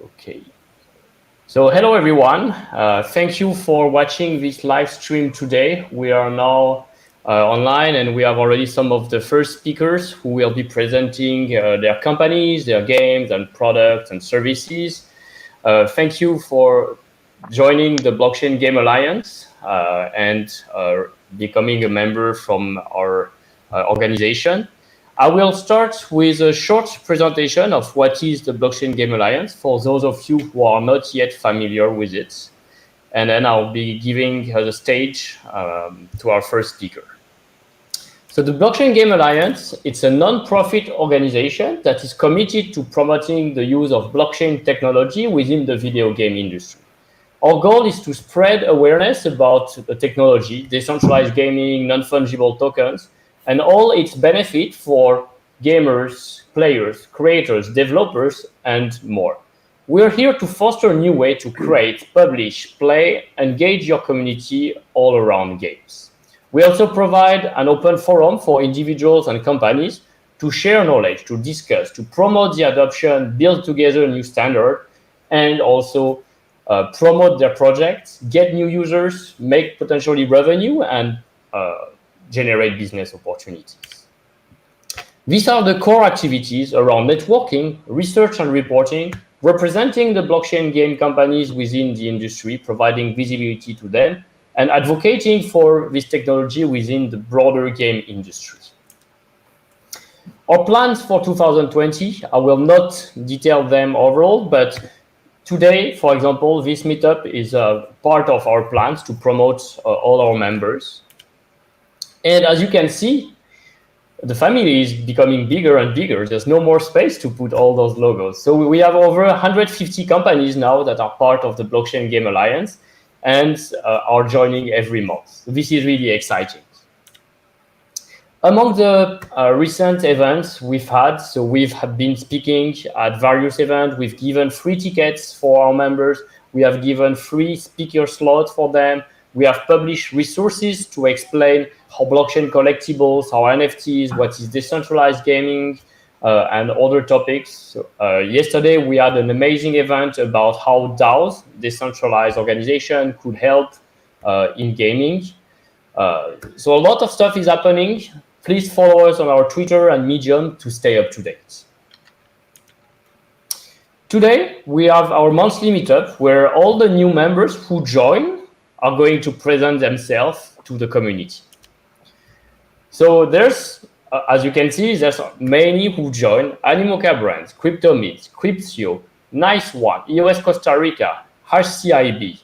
Okay. So hello everyone. Thank you for watching this live stream today. We are now online and we have already some of the first speakers who will be presenting their companies, their games and products and services. Thank you for joining the Blockchain Game Alliance and becoming a member from our organization. I will start with a short presentation of what is the Blockchain Game Alliance for those of you who are not yet familiar with it. And then I'll be giving the stage to our first speaker. So the Blockchain Game Alliance, it's a non-profit organization that is committed to promoting the use of blockchain technology within the video game industry. Our goal is to spread awareness about the technology, decentralized gaming, non-fungible tokens, and all its benefits for gamers, players, creators, developers, and more. We're here to foster a new way to create, publish, play, and engage your community all around games. We also provide an open forum for individuals and companies to share knowledge, to discuss, to promote the adoption, build together a new standard, and also promote their projects, get new users, make potentially revenue, and generate business opportunities. These are the core activities around networking, research and reporting, representing the blockchain game companies within the industry, providing visibility to them, and advocating for this technology within the broader game industry. Our plans for 2020, I will not detail them overall, but today, for example, this meetup is a part of our plans to promote all our members. And as you can see, the family is becoming bigger and bigger. There's no more space to put all those logos. So we have over 150 companies now that are part of the Blockchain Game Alliance and are joining every month. This is really exciting. Among the recent events we've had, so we've been speaking at various events. We've given free tickets for our members. We have given free speaker slots for them. We have published resources to explain how blockchain collectibles, how NFTs, what is decentralized gaming, and other topics. So, yesterday, we had an amazing event about how DAOs, decentralized organization, could help in gaming. So a lot of stuff is happening. Please follow us on our Twitter and Medium to stay up to date. Today, we have our monthly meetup where all the new members who join are going to present themselves to the community. So there's, as you can see, there's many who join: Animoca brands, CryptoMibs, Cryptio, Nice One, EOS Costa Rica, HCIB,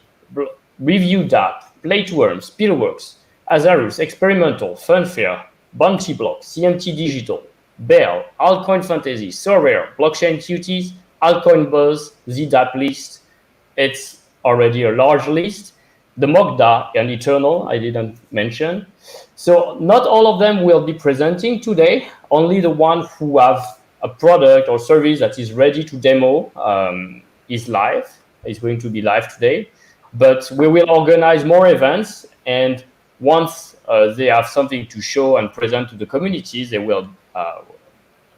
Review DApp, Play to Earn, Spielworks, Azarus, Experimental, Funfair, bountyblok, CMT Digital, Bell, Altcoin Fantasy, Sorare, Blockchain Cuties, Altcoin Buzz, the DApp list. It's already a large list. The Mogda and Ethernal, I didn't mention. So not all of them will be presenting today. Only the ones who have a product or service that is ready to demo is live. It's going to be live today. But we will organize more events, and once they have something to show and present to the communities, they will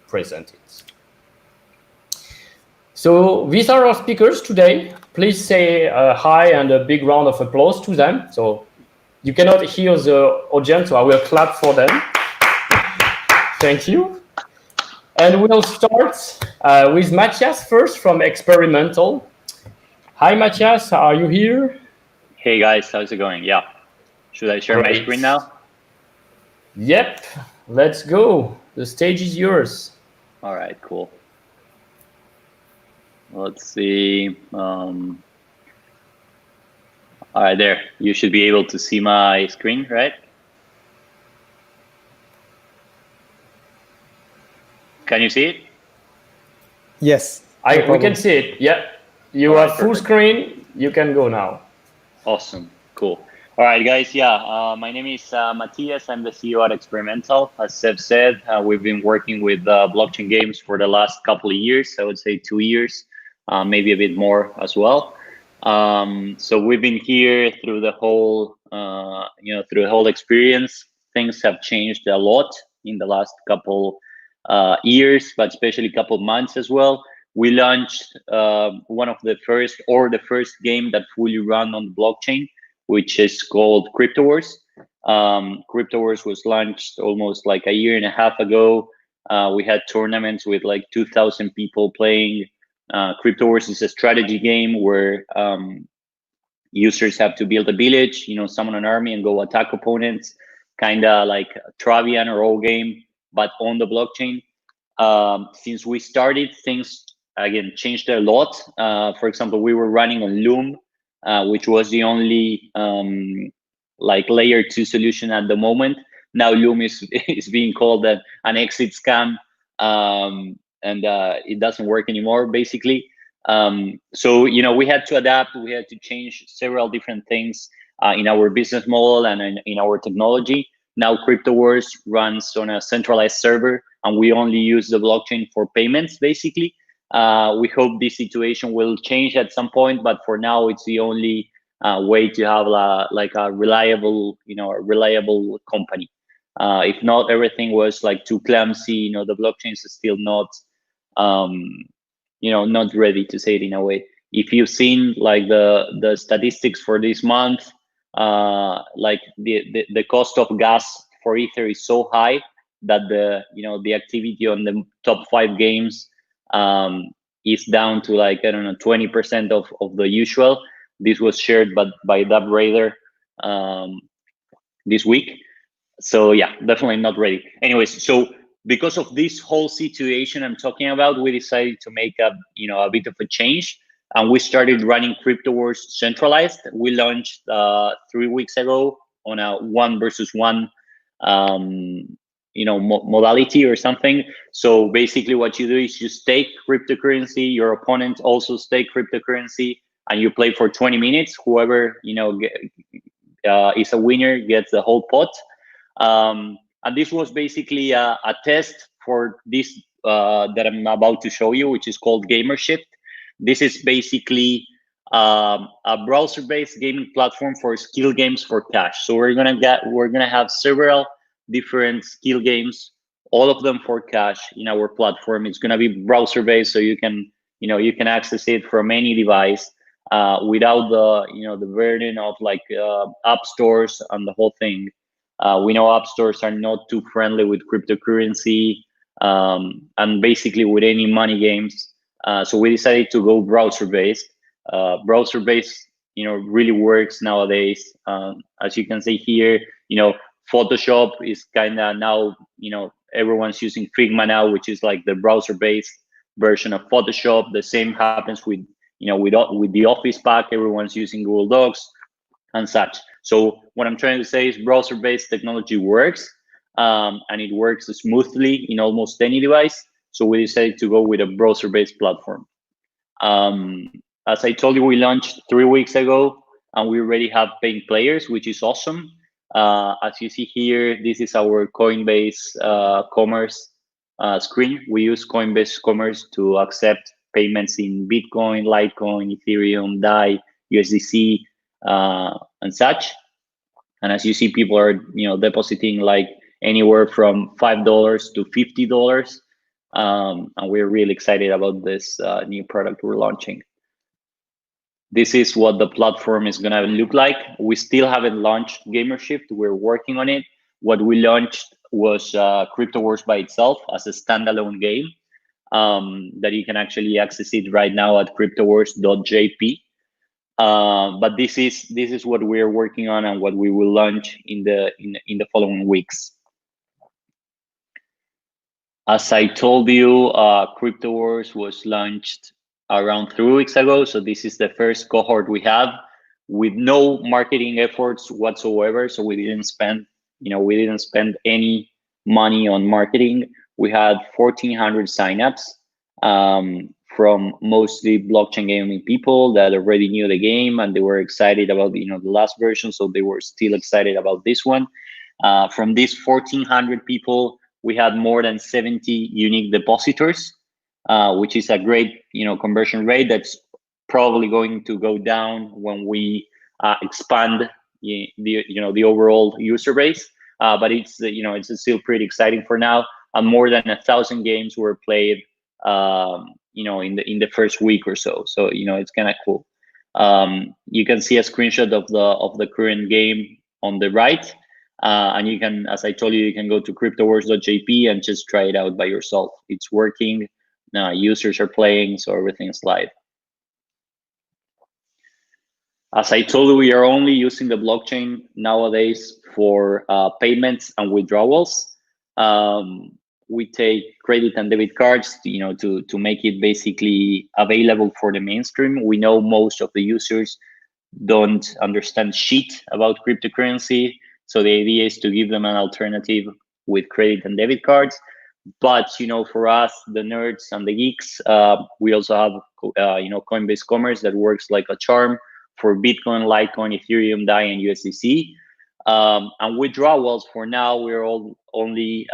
present it. So these are our speakers today. Please say hi and a big round of applause to them. So you cannot hear the audience, so I will clap for them. Thank you. And we'll start with Matias first from Experimental. Hi, Matias, are you here? Hey guys, how's it going? Yeah. Should I share my screen now? Yep, let's go. The stage is yours. All right, cool. Let's see. All right, there. You should be able to see my screen, right? Can you see it? Yes. We can see it. Yeah. You have full screen. You can go now. Awesome. Cool. All right, guys. Yeah, my name is Matias. I'm the CEO at Experimental. As Seb said, we've been working with blockchain games for the last couple of years. I would say 2 years. Maybe a bit more as well. So we've been here through the whole, through the whole experience. Things have changed a lot in the last couple years, but especially couple months as well. we launched one of the first game that fully run on the blockchain, which is called CryptoWars. CryptoWars was launched almost like a year and a half ago. We had tournaments with like 2,000 people playing. CryptoWars is a strategy game where users have to build a village, summon an army and go attack opponents, kind of like Travian or old game, but on the blockchain. Since we started, things again changed a lot. For example, we were running on Loom, which was the only like layer 2 solution at the moment. Now Loom is being called an exit scam, and it doesn't work anymore, basically. So we had to adapt. We had to change several different things in our business model and in our technology. Now CryptoWars runs on a centralized server, and we only use the blockchain for payments, basically. We hope this situation will change at some point, but for now, it's the only way to have a reliable, a reliable company. If not, everything was like too clumsy. The blockchain is still not, not ready, to say it in a way. If you've seen like the statistics for this month, like the cost of gas for Ether is so high that the activity on the top 5 games is down to like, I don't know, 20% of the usual. This was shared by Dub Raider this week. So yeah, definitely not ready. Anyways, so because of this whole situation I'm talking about, we decided to make a bit of a change, and we started running CryptoWars centralized. We launched 3 weeks ago on a 1 versus 1 modality or something. So basically what you do is you stake cryptocurrency, your opponent also stake cryptocurrency, and you play for 20 minutes. Whoever is a winner gets the whole pot. And this was basically a test for this that I'm about to show you, which is called Gamershift. This is basically a browser-based gaming platform for skill games for cash. So we're gonna have several different skill games, all of them for cash in our platform. It's gonna be browser-based, so you can access it from any device without the burden of like app stores and the whole thing. We know app stores are not too friendly with cryptocurrency and basically with any money games. So we decided to go browser-based. Browser-based, really works nowadays. As you can see here, Photoshop is kind of now, everyone's using Figma now, which is like the browser-based version of Photoshop. The same happens with, with the Office pack. Everyone's using Google Docs and such. So what I'm trying to say is browser-based technology works, and it works smoothly in almost any device. So we decided to go with a browser-based platform. As I told you, we launched 3 weeks ago, and we already have paying players, which is awesome. As you see here, this is our Coinbase commerce screen. We use Coinbase commerce to accept payments in Bitcoin, Litecoin, Ethereum, DAI, USDC, and such. And as you see, people are depositing like anywhere from $5 to $50, and we're really excited about this new product we're launching. This is what the platform is gonna look like. We still haven't launched Gamershift. We're working on it. What we launched was CryptoWars by itself as a standalone game that you can actually access it right now at cryptowars.jp. But this is what we're working on and what we will launch in the following weeks. As I told you, CryptoWars was launched around 3 weeks ago. So this is the first cohort we have with no marketing efforts whatsoever. So we didn't spend any money on marketing. We had 1,400 signups from mostly blockchain gaming people that already knew the game and they were excited about the last version, so they were still excited about this one. From these 1,400 people, we had more than 70 unique depositors, which is a great conversion rate. That's probably going to go down when we expand the overall user base. But it's it's still pretty exciting for now. And more than 1,000 games were played in the first week or so. So it's kind of cool. You can see a screenshot of the current game on the right, and you can, as I told you, you can go to cryptowars.jp and just try it out by yourself. It's working. Users are playing, so everything's live. As I told you, we are only using the blockchain nowadays for payments and withdrawals. We take credit and debit cards, to make it basically available for the mainstream. We know most of the users don't understand shit about cryptocurrency, so the idea is to give them an alternative with credit and debit cards. But for us, the nerds and the geeks, we also have Coinbase Commerce that works like a charm for Bitcoin, Litecoin, Ethereum, DAI, and USDC. And withdrawals, for now, we're only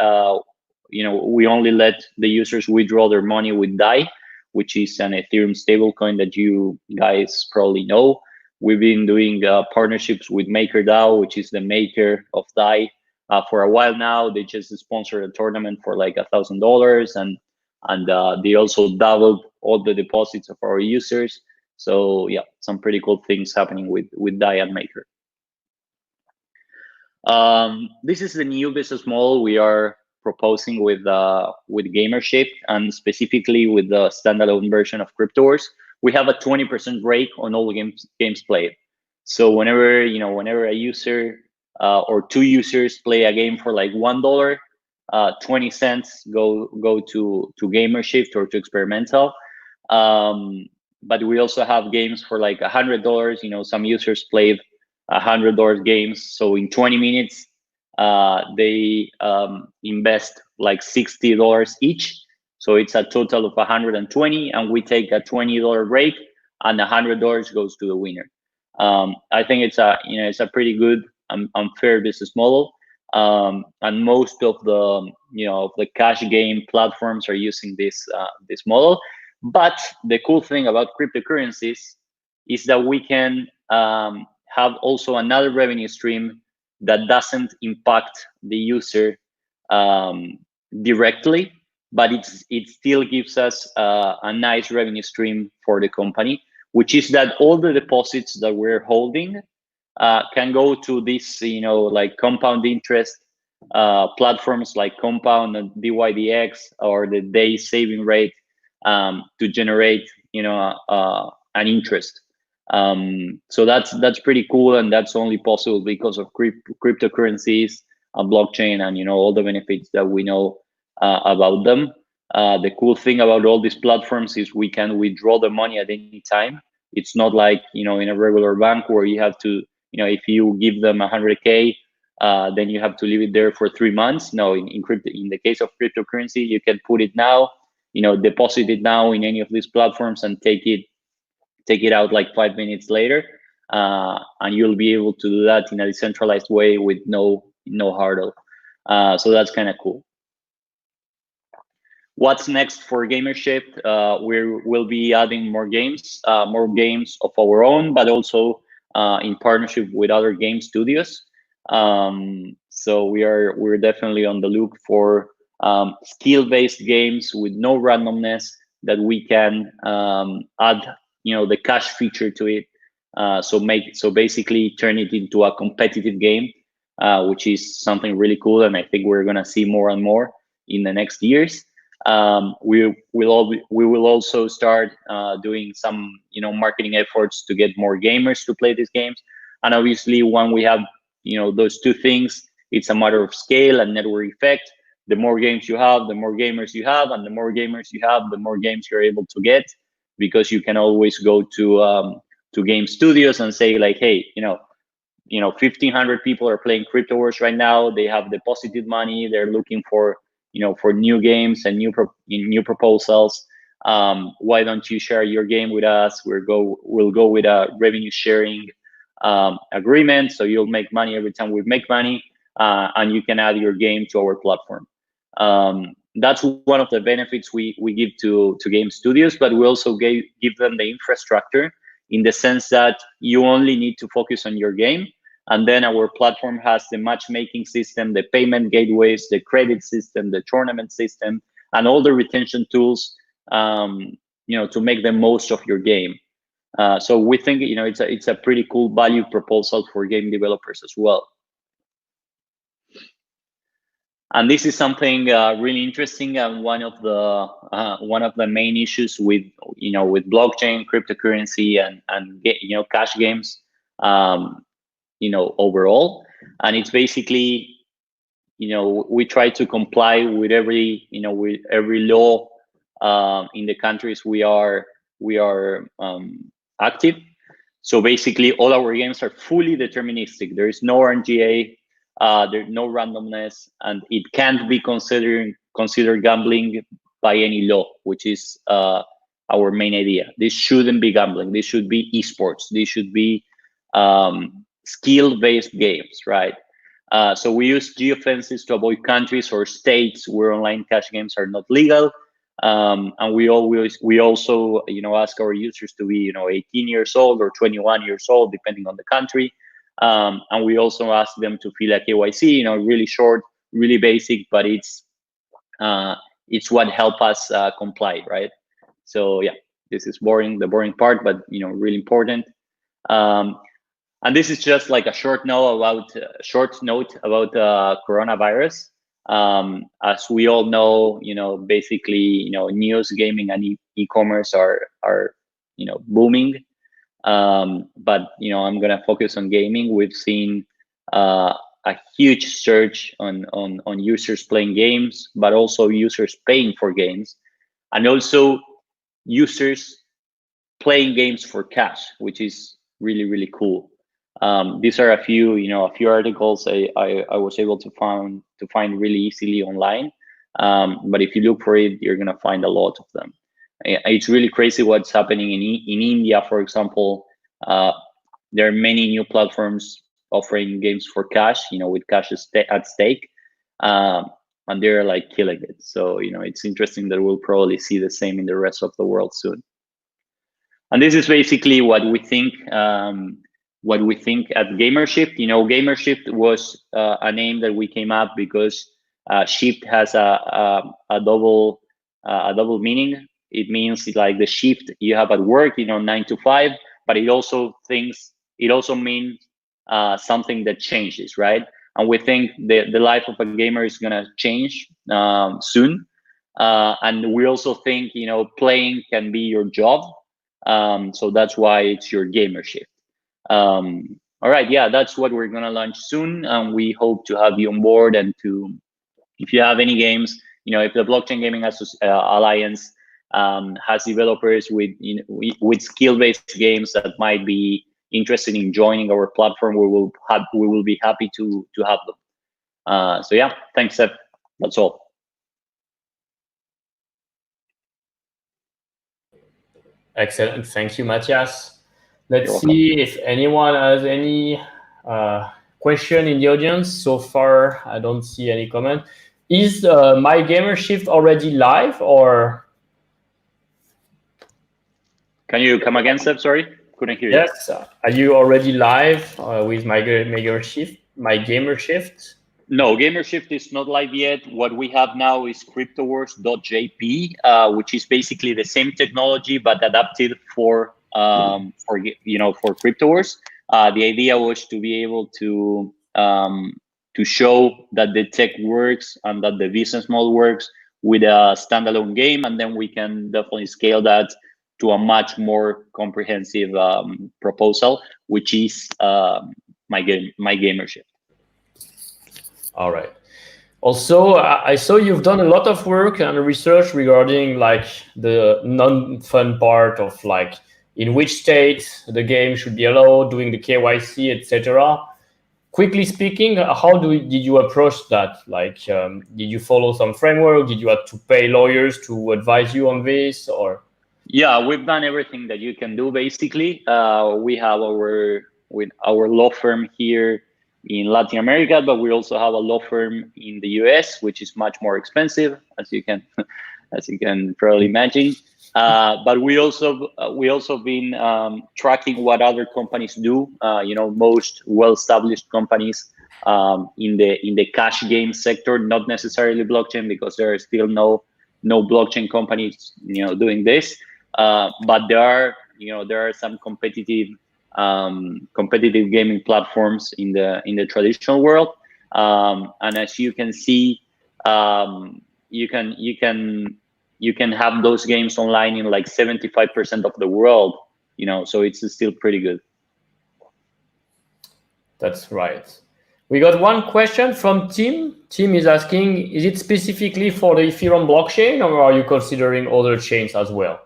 we only let the users withdraw their money with DAI, which is an Ethereum stablecoin that you guys probably know. We've been doing partnerships with MakerDAO, which is the maker of DAI, for a while now. They just sponsored a tournament for like $1,000, and they also doubled all the deposits of our users. So yeah, some pretty cool things happening with DAI and Maker. This is the new business model we are proposing with Gamershift, and specifically with the standalone version of CryptoWars. We have a 20% break on all games played. So whenever a user or two users play a game for like $1, 20 cents go to Gamershift or to Experimental. But we also have games for like $100. Some users played $100 games, so in 20 minutes they invest like $60 each. So it's a total of 120, and we take a $20 break, and $100 goes to the winner. I think it's a pretty good and fair business model. And most of the cash game platforms are using this model. But the cool thing about cryptocurrencies is that we can have also another revenue stream that doesn't impact the user directly, but it still gives us a nice revenue stream for the company, which is that all the deposits that we're holding can go to this, like compound interest platforms like Compound and DYDX, or the day saving rate, to generate an interest. So that's pretty cool, and that's only possible because of cryptocurrencies and blockchain, and all the benefits that we know about them. The cool thing about all these platforms is we can withdraw the money at any time. It's not like in a regular bank where you have to, if you give them 100K, then you have to leave it there for 3 months. No, in the case of cryptocurrency, you can put it now, deposit it now in any of these platforms, and take it out like 5 minutes later, and you'll be able to do that in a decentralized way with no hurdle. So that's kind of cool. What's next for Gamershift? We'll be adding more games of our own, but also in partnership with other game studios. So we're definitely on the look for skill-based games with no randomness, that we can add the cash feature to it. So basically turn it into a competitive game, which is something really cool, and I think we're gonna see more and more in the next years. We will also start doing some marketing efforts to get more gamers to play these games. And obviously, when we have those two things, it's a matter of scale and network effect. The more games you have, the more gamers you have, and the more gamers you have, the more games you're able to get, because you can always go to game studios and say like, hey, 1,500 people are playing CryptoWars right now. They have deposited money. They're looking for for new games and new proposals. Why don't you share your game with us? We'll go with a revenue sharing agreement, so you'll make money every time we make money, and you can add your game to our platform. That's one of the benefits we give to game studios, but we also give them the infrastructure, in the sense that you only need to focus on your game, and then our platform has the matchmaking system, the payment gateways, the credit system, the tournament system, and all the retention tools to make the most of your game. So we think it's a pretty cool value proposal for game developers as well. And this is something really interesting, and one of the main issues with with blockchain, cryptocurrency, and cash games, overall. And it's basically, we try to comply with every law in the countries we are active. So basically, all our games are fully deterministic. There is no RNGA. There's no randomness, and it can't be considered gambling by any law, which is our main idea. This shouldn't be gambling. This should be esports. This should be skill-based games, right? So we use geofences to avoid countries or states where online cash games are not legal. And we also ask our users to be 18 years old or 21 years old, depending on the country. And we also ask them to fill a KYC, really short, really basic, but it's what helps us comply, right? So yeah, this is the boring part, but really important. And this is just like a short note about coronavirus. As we all know, basically, news, gaming, and e-commerce are booming. But I'm gonna focus on gaming. We've seen a huge surge on users playing games, but also users paying for games, and also users playing games for cash, which is really, really cool. These are a few articles I was able to find really easily online. But if you look for it, you're gonna find a lot of them. It's really crazy what's happening in India, for example. There are many new platforms offering games for cash, with cash at stake, and they're like killing it. So it's interesting that we'll probably see the same in the rest of the world soon. And this is basically what we think. What we think at Gamershift. Gamershift was a name that we came up because shift has a double meaning. It means like the shift you have at work, 9 to 5, but it also means something that changes, right? And we think the life of a gamer is gonna change soon. And we also think, playing can be your job. So that's why it's your Gamershift. All right, yeah, that's what we're gonna launch soon, and we hope to have you on board. And if you have any games, if the Blockchain Gaming Alliance has developers with skill-based games that might be interested in joining our platform, we will be happy to have them. So yeah, thanks, Seb. That's all. Excellent, thank you, Matias. Let's see if anyone has any question in the audience. So far, I don't see any comment. Is my Gamershift already live, or? Can you come again, Seb? Sorry, couldn't hear you. Yes, are you already live with my Gamershift? No, Gamershift is not live yet. What we have now is CryptoWorks.jp, which is basically the same technology but adapted for CryptoWorks. The idea was to be able to show that the tech works and that the business model works with a standalone game, and then we can definitely scale that to a much more comprehensive proposal, which is my Gamershift. All right. Also, I saw you've done a lot of work and research regarding like the non-fun part of like in which state the game should be allowed, doing the KYC, etc. Quickly speaking, how did you approach that? Like, did you follow some framework? Did you have to pay lawyers to advise you on this, or? Yeah, we've done everything that you can do. Basically, we have our law firm here in Latin America, but we also have a law firm in the US, which is much more expensive, as you can probably imagine. But we also been tracking what other companies do. Most well-established companies in the cash game sector, not necessarily blockchain, because there are still no blockchain companies doing this. But there are some competitive gaming platforms in the traditional world, and as you can see, you can have those games online in like 75% of the world. So it's still pretty good. That's right. We got one question from Tim. Tim is asking, is it specifically for the Ethereum blockchain, or are you considering other chains as well?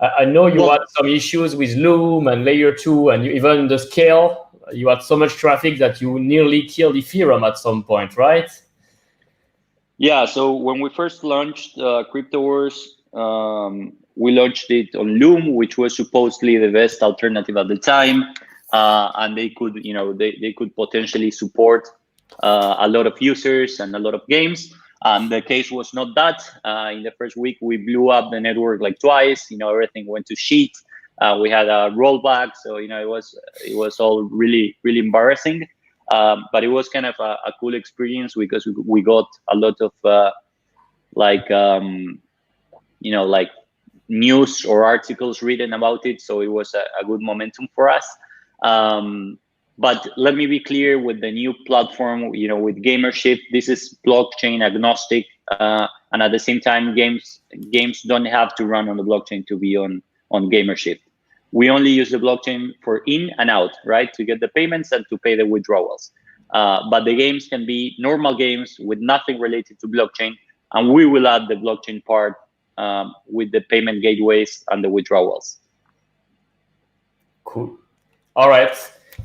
I know you had some issues with Loom and Layer 2, and even the scale. You had so much traffic that you nearly killed Ethereum at some point, right? Yeah, so when we first launched CryptoWars, we launched it on Loom, which was supposedly the best alternative at the time, and they could, they could potentially support a lot of users and a lot of games. The case was not that. In the first week, we blew up the network like twice. Everything went to shit. We had a rollback, so it was all really, really embarrassing. But it was kind of a cool experience because we got a lot of like news or articles written about it. So it was a good momentum for us. But let me be clear, with the new platform, with Gamership, this is blockchain agnostic, and at the same time, games don't have to run on the blockchain to be on Gamership. We only use the blockchain for in and out, right, to get the payments and to pay the withdrawals. But the games can be normal games with nothing related to blockchain, and we will add the blockchain part with the payment gateways and the withdrawals. Cool. All right.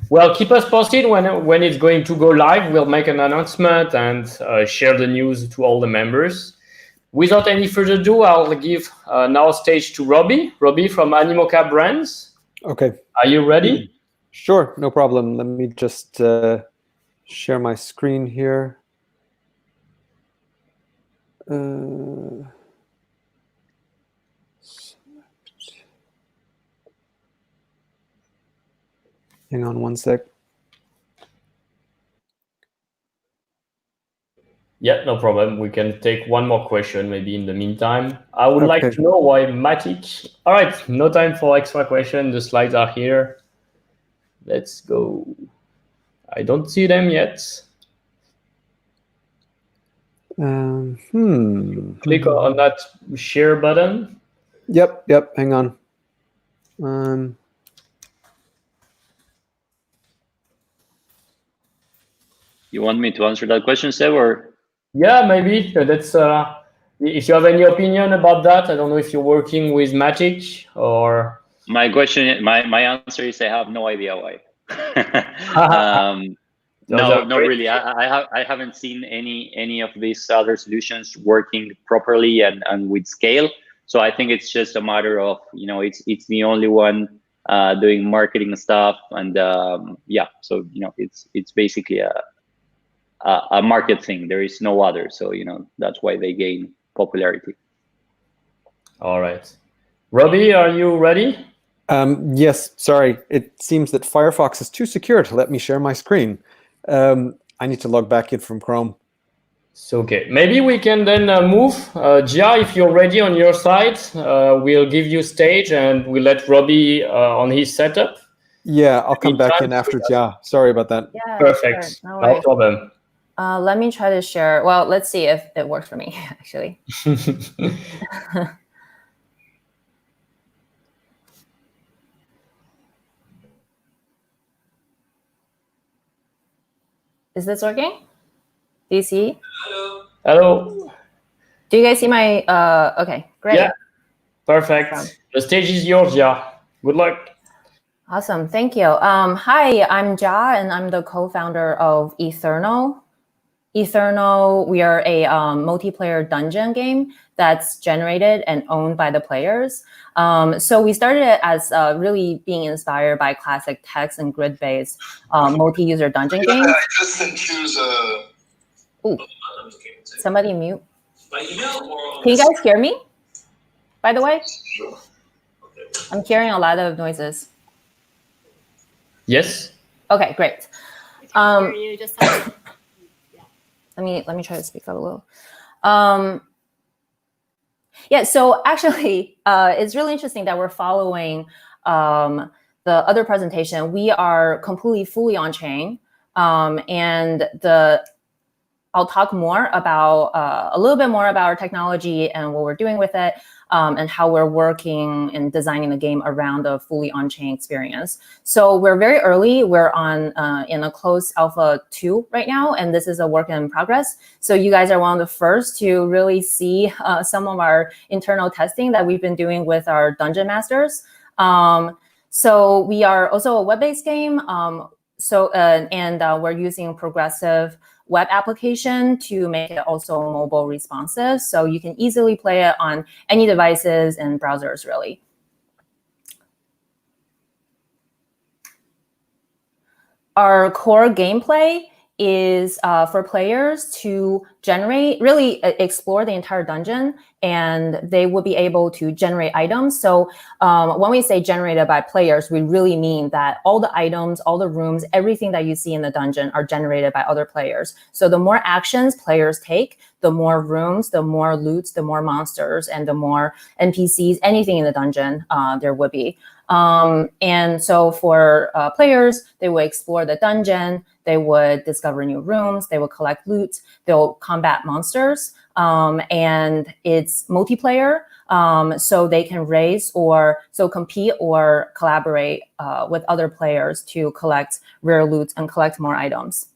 Well, keep us posted when it's going to go live. We'll make an announcement and share the news to all the members. Without any further ado, I'll give now stage to Robby. Robby from Animoca Brands. Okay. Are you ready? Sure, no problem. Let me just share my screen here. Hang on one sec. Yeah, no problem. We can take one more question maybe in the meantime. I would like to know why Matic. All right, no time for extra question. The slides are here. Let's go. I don't see them yet. Click on that share button. Yep. Hang on. You want me to answer that question, Seb, or? Yeah, maybe. That's if you have any opinion about that. I don't know if you're working with Matic or. My answer is I have no idea why. No, not really. I haven't seen any of these other solutions working properly and with scale. So I think it's just a matter of it's the only one doing marketing stuff, and yeah. So it's basically a market thing. There is no other. So that's why they gain popularity. All right, Robby, are you ready? Yes. Sorry, it seems that Firefox is too secure to let me share my screen. I need to log back in from Chrome. So, okay, maybe we can then move. Gia, if you're ready on your side, we'll give you stage and we'll let Robby on his setup. Yeah, I'll come back in after Gia. Sorry about that. Yeah, perfect. Sure. No problem. Let me try to share. Well, let's see if it works for me, actually. Is this working? Do you see? Hello. Do you guys see my, okay, great. Yeah, perfect. The stage is yours, Gia. Good luck. Awesome, thank you. Hi, I'm Jia, and I'm the co-founder of Ethernal. Ethernal, we are a multiplayer dungeon game that's generated and owned by the players. So we started it as really being inspired by classic text and grid-based multi-user dungeon games. I just sent you Ooh, somebody mute. Can you guys hear me, by the way? I'm hearing a lot of noises. Yes. Okay, great. Let me try to speak up a little. Yeah, so actually, it's really interesting that we're following the other presentation. We are completely fully on chain, and I'll talk more about a little bit more about our technology and what we're doing with it, and how we're working and designing the game around a fully on-chain experience. So we're very early. We're on in a closed alpha 2 right now, and this is a work in progress. So you guys are one of the first to really see some of our internal testing that we've been doing with our dungeon masters. So we are also a web-based game. We're using progressive web application to make it also mobile responsive. So you can easily play it on any devices and browsers, really. Our core gameplay is for players to really explore the entire dungeon, and they will be able to generate items. So when we say generated by players, we really mean that all the items, all the rooms, everything that you see in the dungeon are generated by other players. So the more actions players take, the more rooms, the more loots, the more monsters, and the more NPCs, anything in the dungeon there would be. And so for players, they will explore the dungeon, they would discover new rooms, they will collect loot, they'll combat monsters, and it's multiplayer, so they can race or compete or collaborate with other players to collect rare loot and collect more items.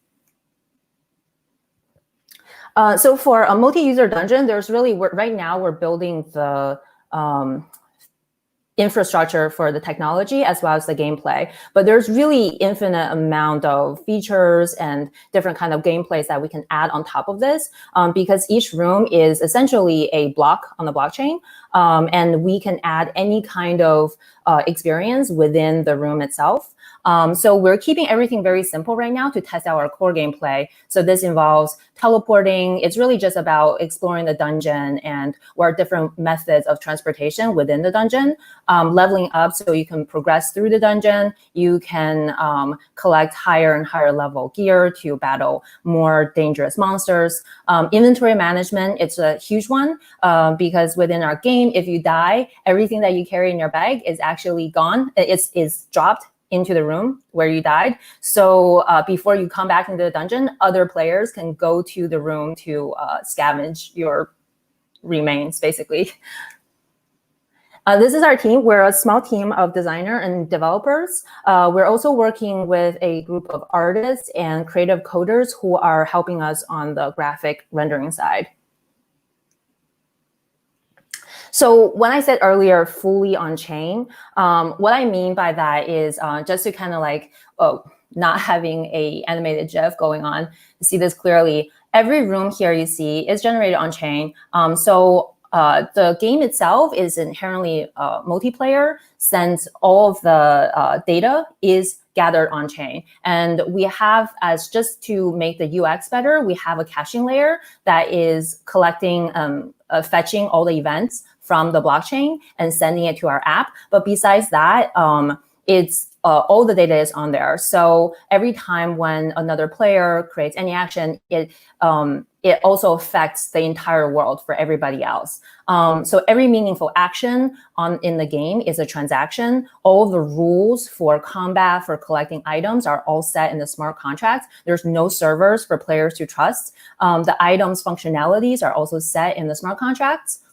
So for a multi-user dungeon, there's really, right now we're building the infrastructure for the technology as well as the gameplay, but there's really infinite amount of features and different kind of gameplays that we can add on top of this, because each room is essentially a block on the blockchain, and we can add any kind of experience within the room itself. So we're keeping everything very simple right now to test out our core gameplay. So this involves teleporting. It's really just about exploring the dungeon and what are different methods of transportation within the dungeon. Leveling up so you can progress through the dungeon. You can collect higher and higher level gear to battle more dangerous monsters. Inventory management, it's a huge one, because within our game, if you die, everything that you carry in your bag is actually gone. It's dropped into the room where you died. So before you come back into the dungeon, other players can go to the room to scavenge your remains, basically. This is our team. We're a small team of designer and developers. We're also working with a group of artists and creative coders who are helping us on the graphic rendering side. So when I said earlier, fully on chain, what I mean by that is just to kind of like, not having a animated GIF going on, to see this clearly. Every room here you see is generated on chain. The game itself is inherently multiplayer, since all of the data is gathered on chain. And we have, as just to make the UX better, we have a caching layer that is collecting, fetching all the events from the blockchain and sending it to our app. But besides that, it's all the data is on there. So every time when another player creates any action, it also affects the entire world for everybody else. So every meaningful action in the game is a transaction. All the rules for combat, for collecting items are all set in the smart contract. There's no servers for players to trust. The items functionalities are also set in the smart contracts.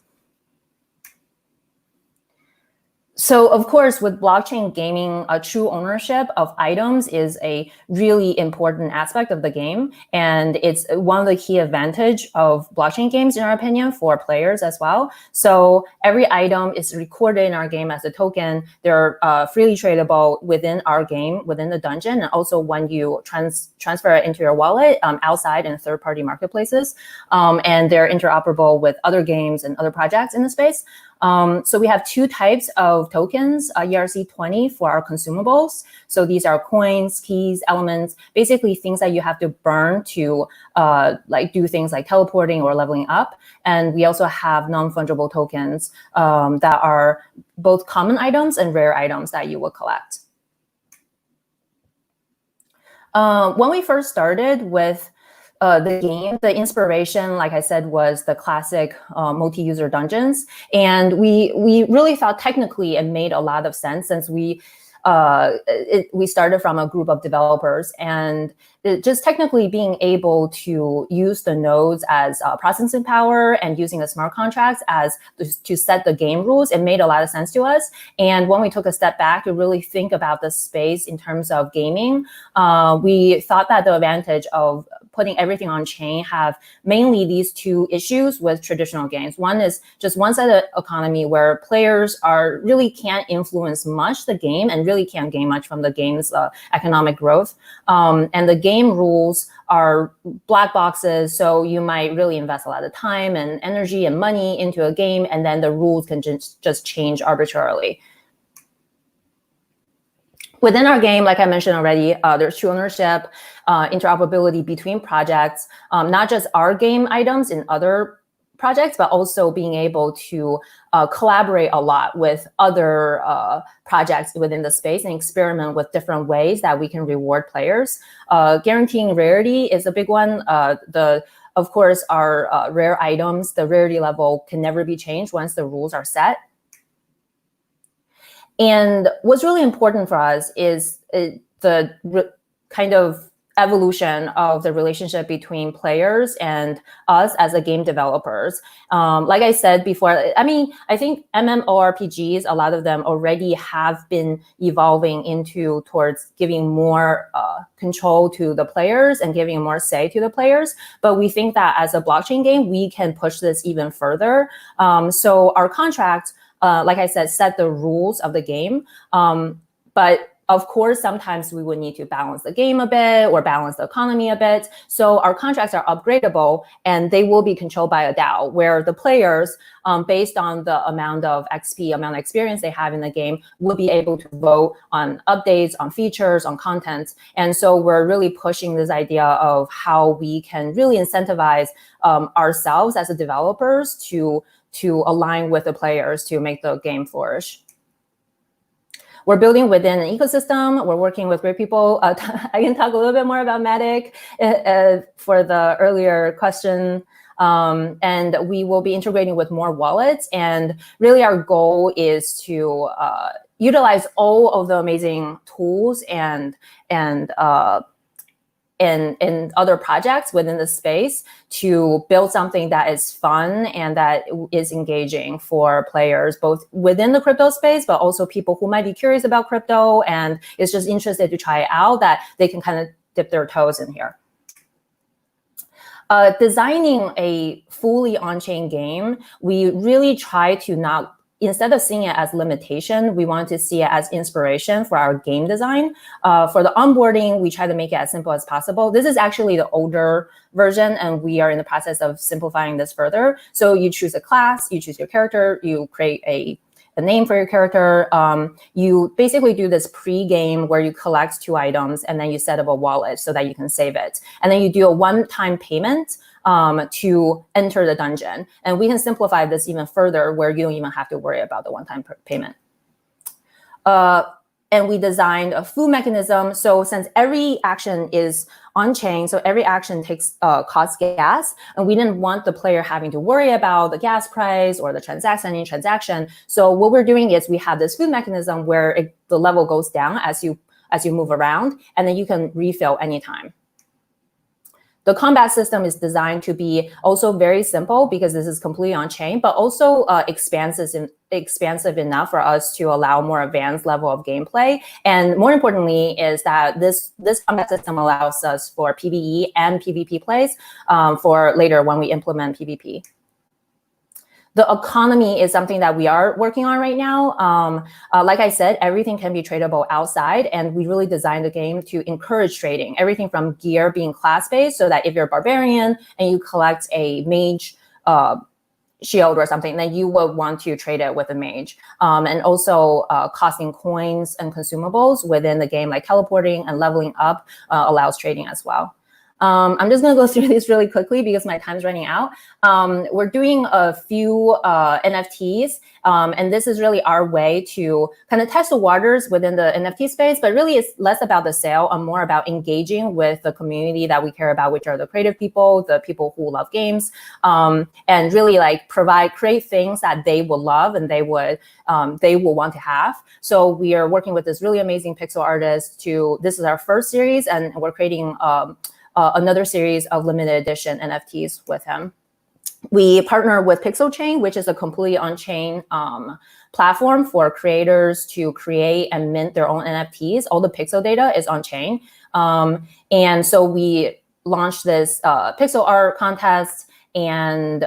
So of course, with blockchain gaming, a true ownership of items is a really important aspect of the game. And it's one of the key advantage of blockchain games, in our opinion, for players as well. So every item is recorded in our game as a token. They're freely tradable within our game, within the dungeon, and also when you transfer it into your wallet outside in third-party marketplaces. And they're interoperable with other games and other projects in the space. So we have two types of tokens, ERC20 for our consumables. So these are coins, keys, elements, basically things that you have to burn to like do things like teleporting or leveling up. And we also have non-fungible tokens that are both common items and rare items that you will collect. When we first started with the game, the inspiration, like I said, was the classic multi-user dungeons. And we really thought technically it made a lot of sense, since we started from a group of developers, and just technically being able to use the nodes as processing power and using the smart contracts as to set the game rules, it made a lot of sense to us. And when we took a step back to really think about the space in terms of gaming, we thought that the advantage of putting everything on chain have mainly these two issues with traditional games. One is just one-sided economy where players really can't influence much the game and really can't gain much from the game's economic growth. And the game rules are black boxes, so you might really invest a lot of time and energy and money into a game, and then the rules can just change arbitrarily. Within our game, like I mentioned already, there's true ownership, interoperability between projects, not just our game items in other projects, but also being able to collaborate a lot with other projects within the space and experiment with different ways that we can reward players. Guaranteeing rarity is a big one. Of course, our rare items, the rarity level can never be changed once the rules are set. And what's really important for us is the kind of evolution of the relationship between players and us as a game developers. Like I said before, I mean, I think MMORPGs, a lot of them already have been evolving towards giving more control to the players and giving more say to the players. But we think that as a blockchain game, we can push this even further. So our contract, like I said, set the rules of the game. But of course, sometimes we would need to balance the game a bit or balance the economy a bit. So our contracts are upgradable, and they will be controlled by a DAO, where the players, based on the amount of XP, amount of experience they have in the game, will be able to vote on updates, on features, on content. And so we're really pushing this idea of how we can really incentivize ourselves as developers to align with the players to make the game flourish. We're building within an ecosystem. We're working with great people. I can talk a little bit more about Matic for the earlier question. And we will be integrating with more wallets. And really our goal is to utilize all of the amazing tools and other projects within the space to build something that is fun and that is engaging for players, both within the crypto space, but also people who might be curious about crypto and is just interested to try it out, that they can kind of dip their toes in here. Designing a fully on-chain game, we really try to not, instead of seeing it as limitation, we want to see it as inspiration for our game design. For the onboarding, we try to make it as simple as possible. This is actually the older version, and we are in the process of simplifying this further. So you choose a class, you choose your character, you create a name for your character. You basically do this pre-game where you collect 2 items, and then you set up a wallet so that you can save it. And then you do a one-time payment to enter the dungeon. And we can simplify this even further where you don't even have to worry about the one-time payment. And we designed a foo mechanism. So since every action is on-chain, so every action costs gas, and we didn't want the player having to worry about the gas price or the transaction. So what we're doing is we have this foo mechanism where the level goes down as you move around, and then you can refill anytime. The combat system is designed to be also very simple because this is completely on-chain, but also expansive enough for us to allow more advanced level of gameplay. And more importantly is that this combat system allows us for PvE and PvP plays for later when we implement PvP. The economy is something that we are working on right now. Like I said, everything can be tradable outside, and we really designed the game to encourage trading. Everything from gear being class-based, so that if you're a barbarian and you collect a mage shield or something, then you would want to trade it with a mage. And also costing coins and consumables within the game, like teleporting and leveling up allows trading as well. I'm just going to go through this really quickly because my time's running out. We're doing a few NFTs, and this is really our way to kind of test the waters within the NFT space, but really it's less about the sale and more about engaging with the community that we care about, which are the creative people, the people who love games, and really like create things that they will love and they will want to have. So we are working with this really amazing pixel artist this is our first series, and we're creating another series of limited edition NFTs with him. We partner with Pixel Chain, which is a completely on-chain platform for creators to create and mint their own NFTs. All the pixel data is on-chain. And so we launched this pixel art contest. And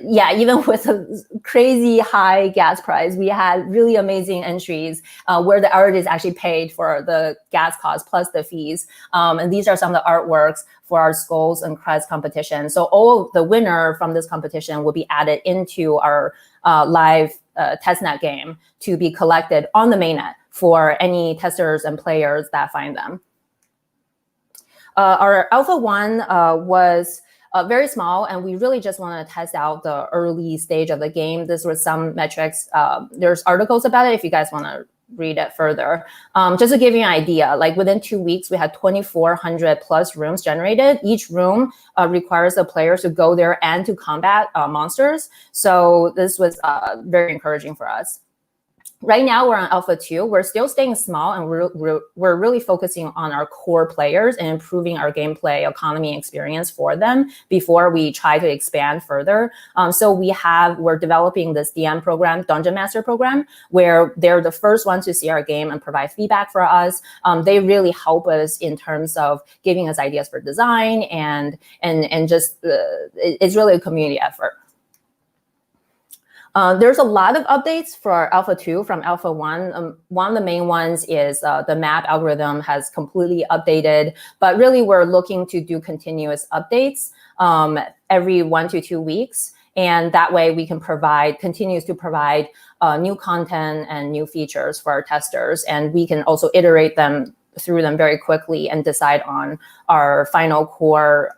yeah, even with a crazy high gas price, we had really amazing entries where the art is actually paid for the gas cost plus the fees. And these are some of the artworks for our Skulls and Crest competition. So all of the winner from this competition will be added into our live testnet game to be collected on the mainnet for any testers and players that find them. Our Alpha 1 was very small, and we really just want to test out the early stage of the game. This was some metrics. There's articles about it if you guys want to read it further. Just to give you an idea, like within 2 weeks, we had 2,400 plus rooms generated. Each room requires the players to go there and to combat monsters. So this was very encouraging for us. Right now, we're on Alpha 2. We're still staying small, and we're really focusing on our core players and improving our gameplay economy experience for them before we try to expand further. So we're developing this DM program, Dungeon Master program, where they're the first ones to see our game and provide feedback for us. They really help us in terms of giving us ideas for design, and just it's really a community effort. There's a lot of updates for Alpha 2 from Alpha 1. One of the main ones is the map algorithm has completely updated, but really we're looking to do continuous updates every 1 to 2 weeks. And that way we can continues to provide new content and new features for our testers. And we can also iterate through them very quickly and decide on our final core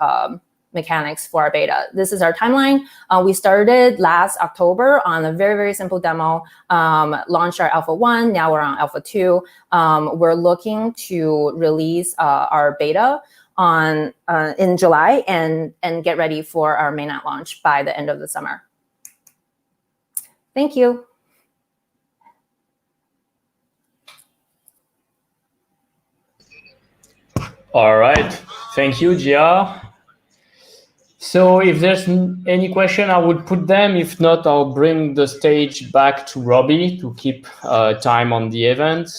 mechanics for our beta. This is our timeline. We started last October on a very, very simple demo, launched our Alpha 1, now we're on Alpha 2. We're looking to release our beta in July and get ready for our mainnet launch by the end of the summer. Thank you. All right, thank you, Gia. So if there's any question, I would put them. If not, I'll bring the stage back to Robby to keep time on the event.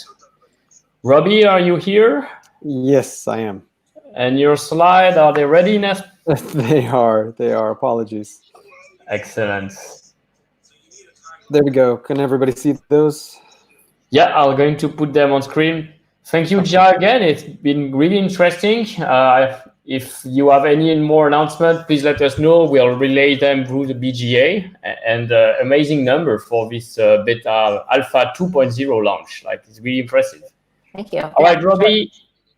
Robby, are you here? Yes, I am. And your slide, are they ready enough? They are. Apologies. Excellent. There we go. Can everybody see those? Yeah, I'm going to put them on screen. Thank you, Gia, again. It's been really interesting. If you have any more announcement, please let us know. We'll relay them through the BGA. And amazing number for this beta Alpha 2.0 launch. Like, it's really impressive. Thank you. All right, Robby,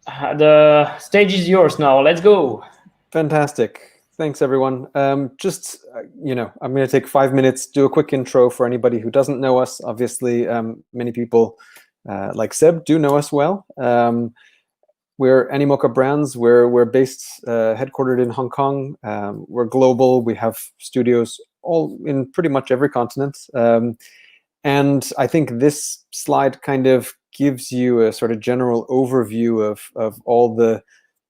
the stage is yours now. Let's go. Fantastic. Thanks, everyone. I'm going to take 5 minutes, do a quick intro for anybody who doesn't know us. Obviously, many people like Seb do know us well. We're Animoca Brands. We're based, headquartered in Hong Kong. We're global. We have studios all in pretty much every continent. And I think this slide kind of gives you a sort of general overview of all the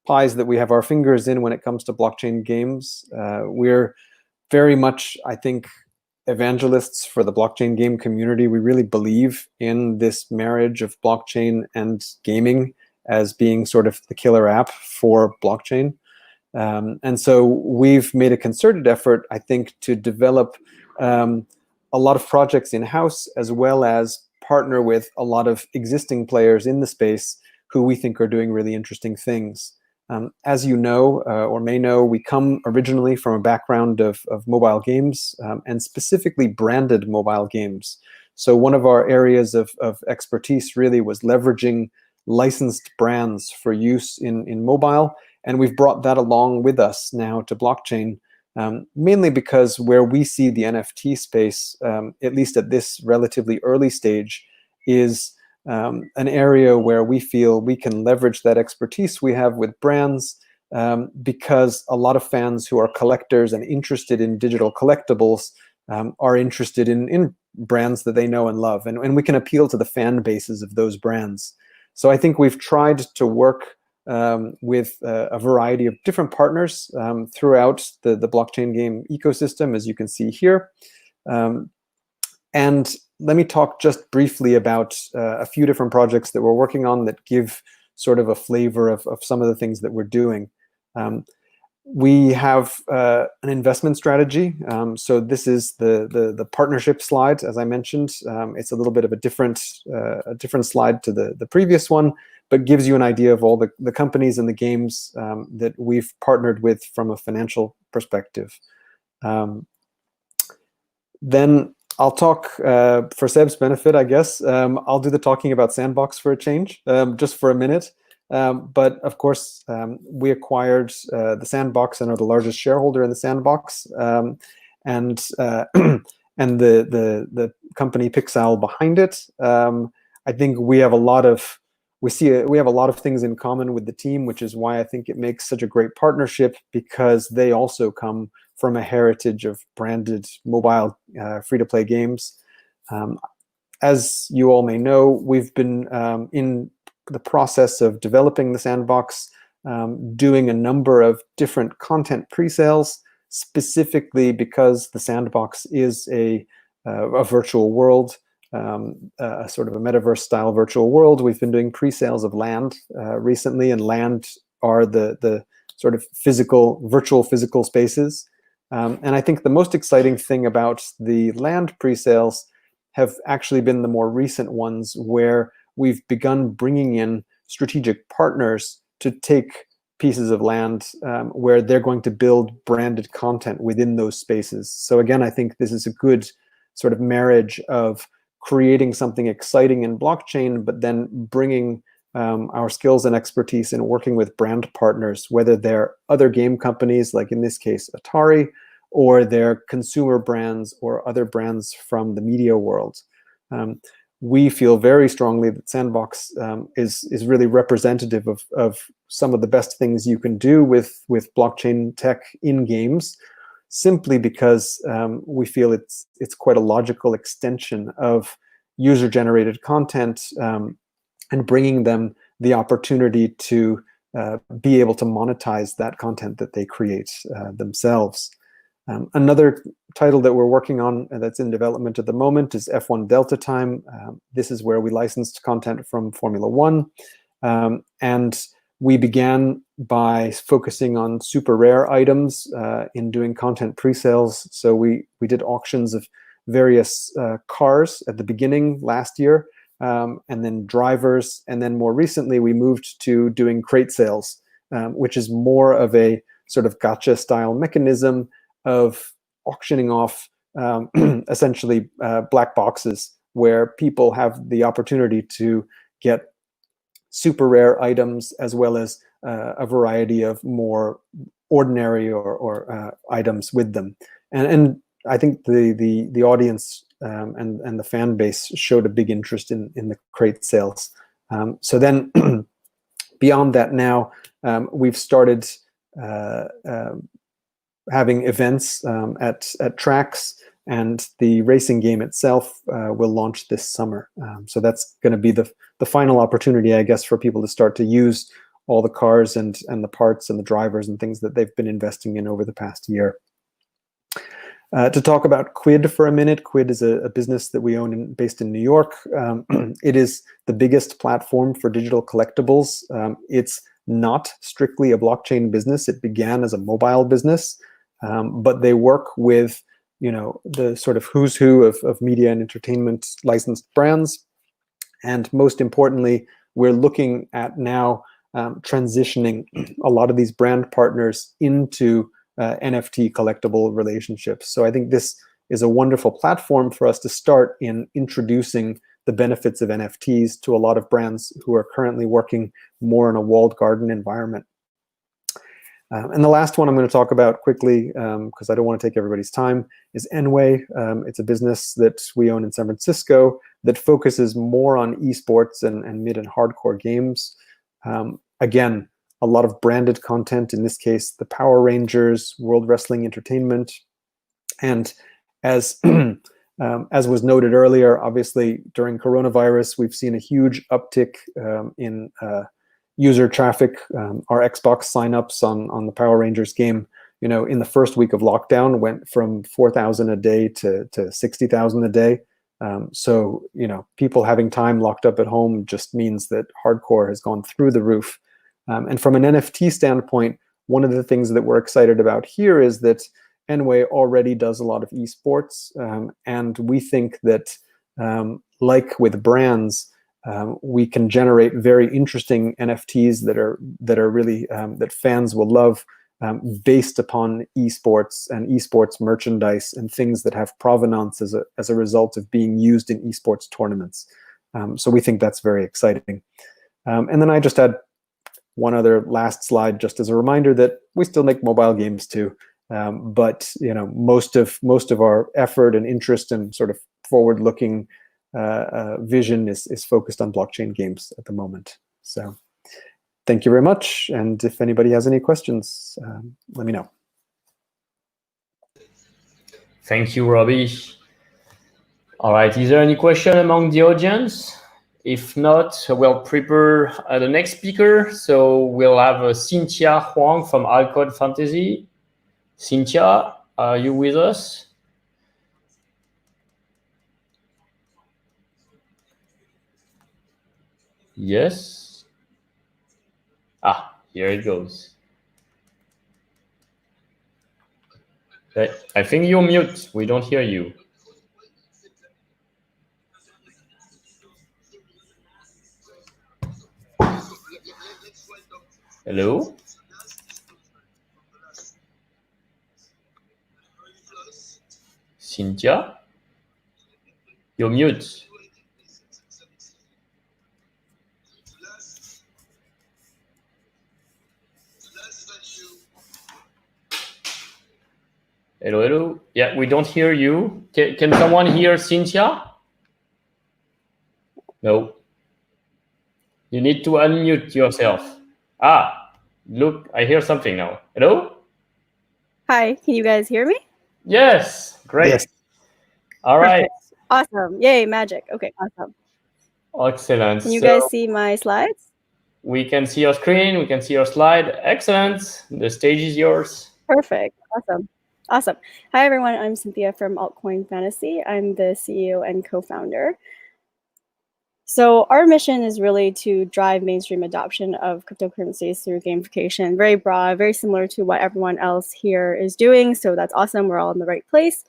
pies that we have our fingers in when it comes to blockchain games. We're very much, I think, evangelists for the blockchain game community. We really believe in this marriage of blockchain and gaming as being sort of the killer app for blockchain. And so we've made a concerted effort, I think, to develop a lot of projects in-house, as well as partner with a lot of existing players in the space who we think are doing really interesting things. As you know, or may know, we come originally from a background of mobile games, and specifically branded mobile games. So one of our areas of expertise really was leveraging licensed brands for use in mobile, And we've brought that along with us now to blockchain, mainly because where we see the NFT space, at least at this relatively early stage, is an area where we feel we can leverage that expertise we have with brands, because a lot of fans who are collectors and interested in digital collectibles are interested in brands that they know and love, and we can appeal to the fan bases of those brands. So I think we've tried to work with a variety of different partners throughout the blockchain game ecosystem, as you can see here. And let me talk just briefly about a few different projects that we're working on that give sort of a flavor of some of the things that we're doing. We have an investment strategy. So this is the partnership slide, as I mentioned. It's a little bit of a different slide to the previous one, but gives you an idea of all the companies and the games that we've partnered with from a financial perspective. Then I'll talk for Seb's benefit, I guess. I'll do the talking about Sandbox for a change, just for a minute. But of course, we acquired the Sandbox and are the largest shareholder in the Sandbox, and the company Pixel behind it. I think we have a lot of things in common with the team, which is why I think it makes such a great partnership, because they also come from a heritage of branded mobile free-to-play games. As you all may know, we've been in the process of developing the Sandbox, doing a number of different content pre-sales, specifically because the Sandbox is a virtual world, a sort of a metaverse-style virtual world. We've been doing pre-sales of land recently, and land are the sort of virtual physical spaces. And I think the most exciting thing about the land pre-sales have actually been the more recent ones, where we've begun bringing in strategic partners to take pieces of land where they're going to build branded content within those spaces. So again, I think this is a good sort of marriage of creating something exciting in blockchain, but then bringing our skills and expertise in working with brand partners, whether they're other game companies, like in this case Atari, or they're consumer brands or other brands from the media world. We feel very strongly that Sandbox is really representative of some of the best things you can do with blockchain tech in games, simply because we feel it's quite a logical extension of user-generated content, and bringing them the opportunity to be able to monetize that content that they create themselves. Another title that we're working on that's in development at the moment is F1 Delta Time. This is where we licensed content from Formula One. And we began by focusing on super rare items in doing content pre-sales. So we did auctions of various cars at the beginning last year, and then drivers. And then more recently, we moved to doing crate sales, which is more of a sort of gotcha style mechanism of auctioning off essentially black boxes, where people have the opportunity to get super rare items, as well as a variety of more ordinary or items with them. And I think the audience and the fan base showed a big interest in the crate sales. So then beyond that, now we've started having events at tracks, and the racing game itself will launch this summer. So that's going to be the final opportunity, I guess, for people to start to use all the cars and the parts and the drivers and things that they've been investing in over the past year. To talk about Quid for a minute, Quid is a business that we own based in New York. It is the biggest platform for digital collectibles. It's not strictly a blockchain business. It began as a mobile business, but they work with the sort of who's who of media and entertainment licensed brands. And most importantly, we're looking at now transitioning a lot of these brand partners into NFT collectible relationships. So I think this is a wonderful platform for us to start in introducing the benefits of NFTs to a lot of brands who are currently working more in a walled garden environment. And the last one I'm going to talk about quickly, because I don't want to take everybody's time, is Enway. It's a business that we own in San Francisco that focuses more on esports and mid and hardcore games. Again, a lot of branded content, in this case, the Power Rangers, World Wrestling Entertainment. And as, as was noted earlier, obviously, during coronavirus, we've seen a huge uptick in user traffic. Our Xbox signups on the Power Rangers game, in the first week of lockdown went from 4,000 a day to 60,000 a day. So, people having time locked up at home just means that hardcore has gone through the roof. And from an NFT standpoint, one of the things that we're excited about here is that Enway already does a lot of esports. And we think that, like with brands, we can generate very interesting NFTs that are really that fans will love, based upon esports and esports merchandise and things that have provenance as a result of being used in esports tournaments. So we think that's very exciting. And then I just had one other last slide, just as a reminder that we still make mobile games too. But most of our effort and interest and sort of forward-looking vision is focused on blockchain games at the moment. So thank you very much. And if anybody has any questions, let me know. Thank you, Robby. All right, is there any question among the audience? If not, we'll prepare the next speaker. So we'll have Cynthia Huang from Altcoin Fantasy. Cynthia, are you with us? Yes. Here it goes. I think you're mute. We don't hear you. Hello? Cynthia? You're mute. Hello, hello. Yeah, we don't hear you. Can someone hear Cynthia? No. You need to unmute yourself. Look, I hear something now. Hello? Hi, can you guys hear me? Yes, great. Yes. All right. Perfect. Awesome. Yay, magic. Okay, awesome. Excellent. Can you guys see my slides? We can see your screen. We can see your slide. Excellent. The stage is yours. Perfect. Awesome. Awesome. Hi, everyone. I'm Cynthia from Altcoin Fantasy. I'm the CEO and co-founder. So our mission is really to drive mainstream adoption of cryptocurrencies through gamification. Very broad, very similar to what everyone else here is doing. So that's awesome. We're all in the right place.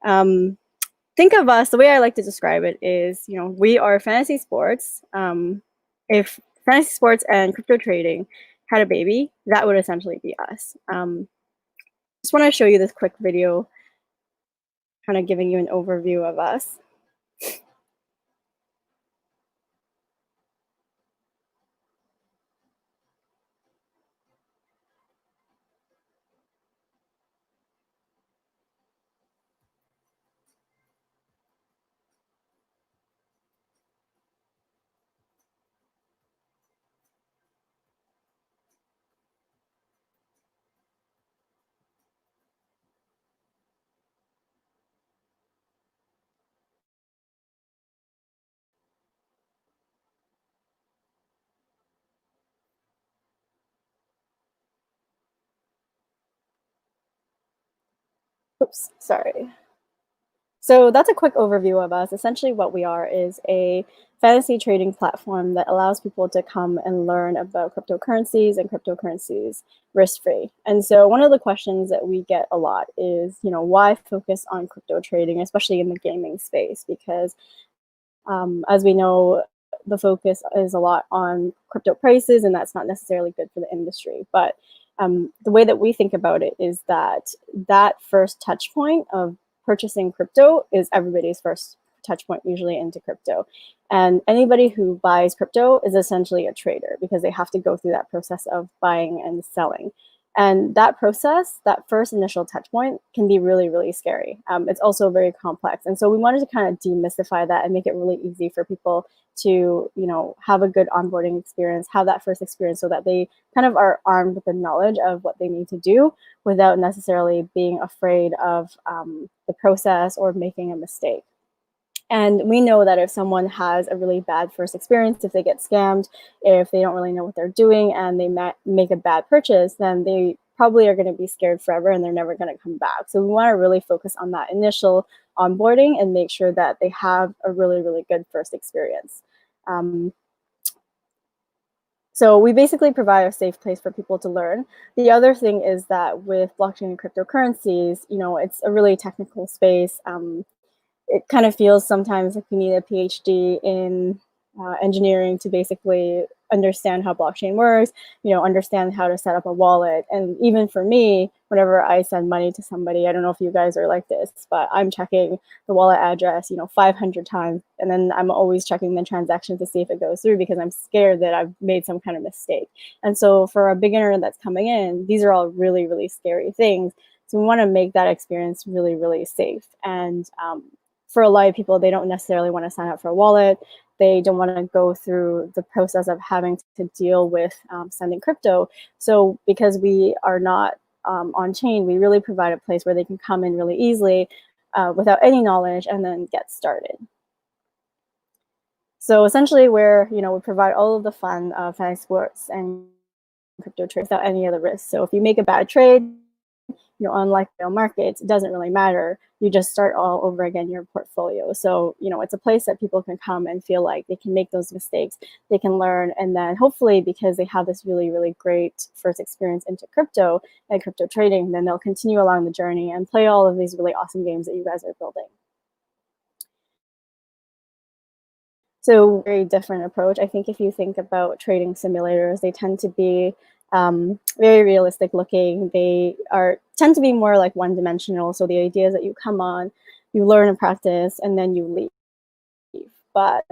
Think of us, the way I like to describe it is, we are fantasy sports. If fantasy sports and crypto trading had a baby, that would essentially be us. Just want to show you this quick video, kind of giving you an overview of us. Oops, sorry. So that's a quick overview of us. Essentially what we are is a fantasy trading platform that allows people to come and learn about cryptocurrencies and cryptocurrencies risk-free. And so one of the questions that we get a lot is, why focus on crypto trading, especially in the gaming space? Because as we know, the focus is a lot on crypto prices, and that's not necessarily good for the industry. But the way that we think about it is that first touch point of purchasing crypto is everybody's first touch point usually into crypto. And anybody who buys crypto is essentially a trader because they have to go through that process of buying and selling. And that process, that first initial touch point, can be really, really scary. It's also very complex. And so we wanted to kind of demystify that and make it really easy for people to, have a good onboarding experience, have that first experience, so that they kind of are armed with the knowledge of what they need to do without necessarily being afraid of the process or making a mistake. And we know that if someone has a really bad first experience, if they get scammed, if they don't really know what they're doing, and they make a bad purchase, then they probably are going to be scared forever and they're never going to come back. So we want to really focus on that initial onboarding and make sure that they have a really, really good first experience. So we basically provide a safe place for people to learn. The other thing is that with blockchain and cryptocurrencies, it's a really technical space. It kind of feels sometimes like you need a PhD in engineering to basically understand how blockchain works, understand how to set up a wallet. And even for me, whenever I send money to somebody, I don't know if you guys are like this, but I'm checking the wallet address, 500 times. And then I'm always checking the transaction to see if it goes through, because I'm scared that I've made some kind of mistake. And so for a beginner that's coming in, these are all really, really scary things. So we want to make that experience really, really safe. And for a lot of people, they don't necessarily want to sign up for a wallet. They don't want to go through the process of having to deal with sending crypto. So because we are not on chain, we really provide a place where they can come in really easily without any knowledge and then get started. So essentially, we provide all of the fun of fantasy sports and crypto trades without any of the risks. So if you make a bad trade, unlike real markets, it doesn't really matter. You just start all over again your portfolio. So, it's a place that people can come and feel like they can make those mistakes, they can learn, and then hopefully, because they have this really, really great first experience into crypto and crypto trading, then they'll continue along the journey and play all of these really awesome games that you guys are building. So very different approach. I think if you think about trading simulators, they tend to be very realistic looking. They tend to be more like one-dimensional. So the idea is that you come on, you learn and practice, and then you leave. But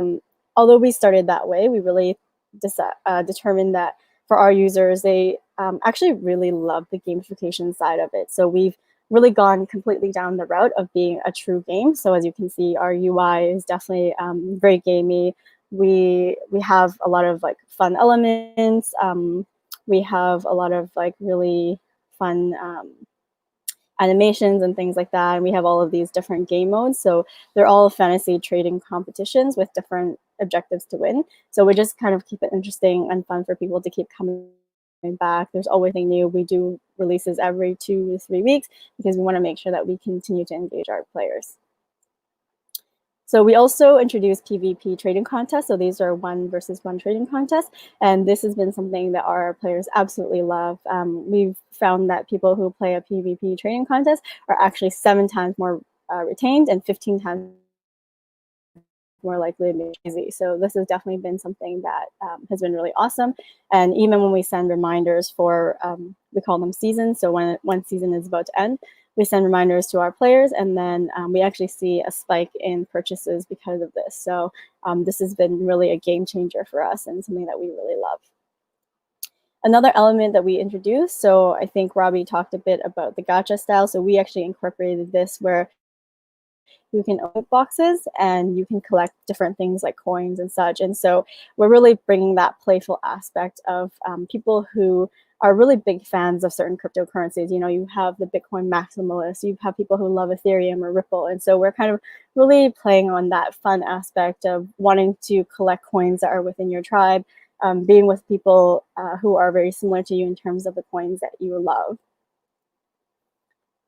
although we started that way, we really determined that for our users, they actually really love the gamification side of it. So we've really gone completely down the route of being a true game. So as you can see, our UI is definitely very gamey. We have a lot of like fun elements. We have a lot of like really fun animations and things like that. And we have all of these different game modes. So they're all fantasy trading competitions with different objectives to win. So we just kind of keep it interesting and fun for people to keep coming back. There's always something new. We do releases every 2 to 3 weeks because we want to make sure that we continue to engage our players. So we also introduced PvP trading contests. So these are 1 versus 1 trading contests. And this has been something that our players absolutely love. We've found that people who play a PvP trading contest are actually 7 times more retained and 15 times more likely to be easy. So this has definitely been something that has been really awesome. And even when we send reminders for, we call them seasons. So when one season is about to end, we send reminders to our players, and then we actually see a spike in purchases because of this. So this has been really a game changer for us and something that we really love. Another element that we introduced, so I think Robby talked a bit about the gacha style. So we actually incorporated this where you can open boxes and you can collect different things like coins and such. And so we're really bringing that playful aspect of people who are really big fans of certain cryptocurrencies. You have the Bitcoin maximalists, you have people who love Ethereum or Ripple. And so we're kind of really playing on that fun aspect of wanting to collect coins that are within your tribe, being with people who are very similar to you in terms of the coins that you love.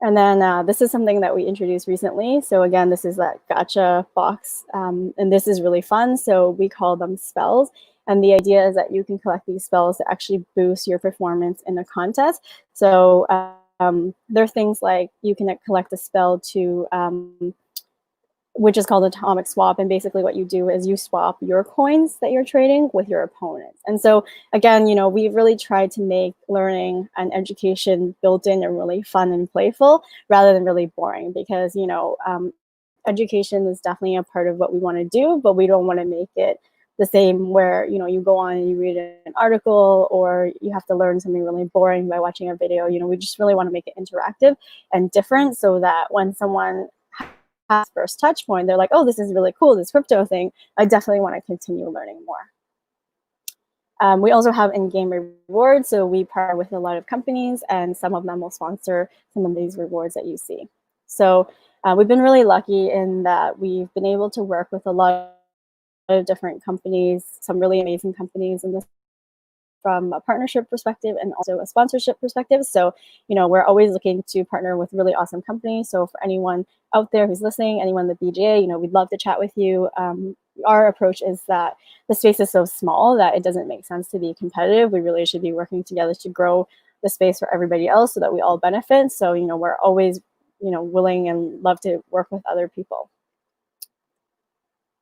And then this is something that we introduced recently. So again, this is that gacha box, and this is really fun. So we call them spells. And the idea is that you can collect these spells to actually boost your performance in a contest. So there are things like you can collect a spell to, which is called atomic swap. And basically what you do is you swap your coins that you're trading with your opponents. And so again, we've really tried to make learning and education built in and really fun and playful rather than really boring, because, education is definitely a part of what we want to do, but we don't want to make it the same where, you know, you go on and you read an article or you have to learn something really boring by watching a video. You know, we just really want to make it interactive and different so that when someone has first touch point, they're like, oh, this is really cool, this crypto thing. I definitely want to continue learning more. We also have in-game rewards. So we partner with a lot of companies and some of them will sponsor some of these rewards that you see. So we've been really lucky in that we've been able to work with a lot of different companies, some really amazing companies in this from a partnership perspective and also a sponsorship perspective. So, you know, we're always looking to partner with really awesome companies. So for anyone out there who's listening, anyone in the BGA, you know, we'd love to chat with you. Our approach is that the space is so small that it doesn't make sense to be competitive. We really should be working together to grow the space for everybody else so that we all benefit. So, you know, we're always, you know, willing and love to work with other people.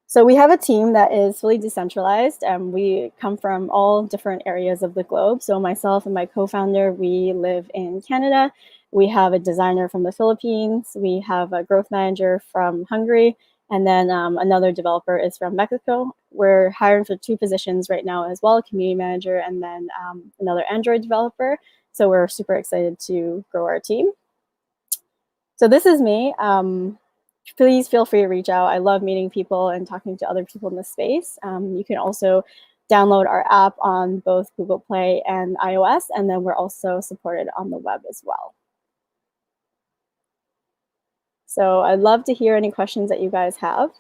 So we have a team that is fully decentralized and we come from all different areas of the globe. So myself and my co-founder, we live in Canada. We have a designer from the Philippines. We have a growth manager from Hungary. And then another developer is from Mexico. We're hiring for 2 positions right now as well, a community manager and then another Android developer. So we're super excited to grow our team. So this is me. Please feel free to reach out. I love meeting people and talking to other people in the space. You can also download our app on both Google Play and iOS, and then we're also supported on the web as well. So I'd love to hear any questions that you guys have.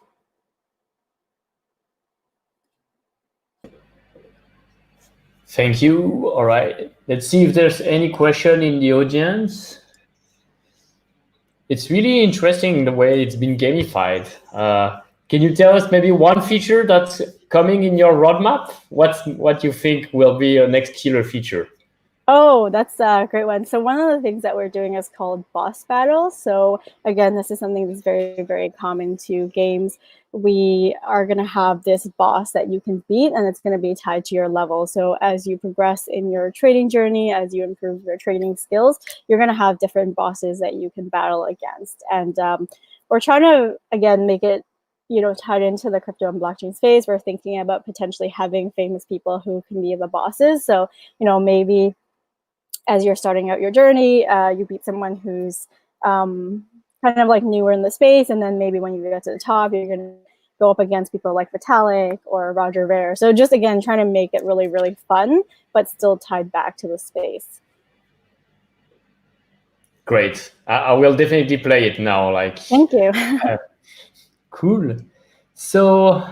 Thank you. All right. Let's see if there's any question in the audience. It's really interesting the way it's been gamified. Can you tell us maybe one feature that's coming in your roadmap? What you think will be a next killer feature? Oh, that's a great one. So one of the things that we're doing is called boss battles. So again, this is something that's very, very common to games. We are going to have this boss that you can beat, and it's going to be tied to your level. So as you progress in your trading journey, as you improve your trading skills, you're going to have different bosses that you can battle against. And we're trying to, again, make it, you know, tied into the crypto and blockchain space. We're thinking about potentially having famous people who can be the bosses. So, you know, maybe as you're starting out your journey, you beat someone who's kind of like newer in the space, and then maybe when you get to the top, you're going to go up against people like Vitalik or Roger Ver. So just, again, trying to make it really, really fun, but still tied back to the space. Great. I will definitely play it now. Like, thank you. Cool. So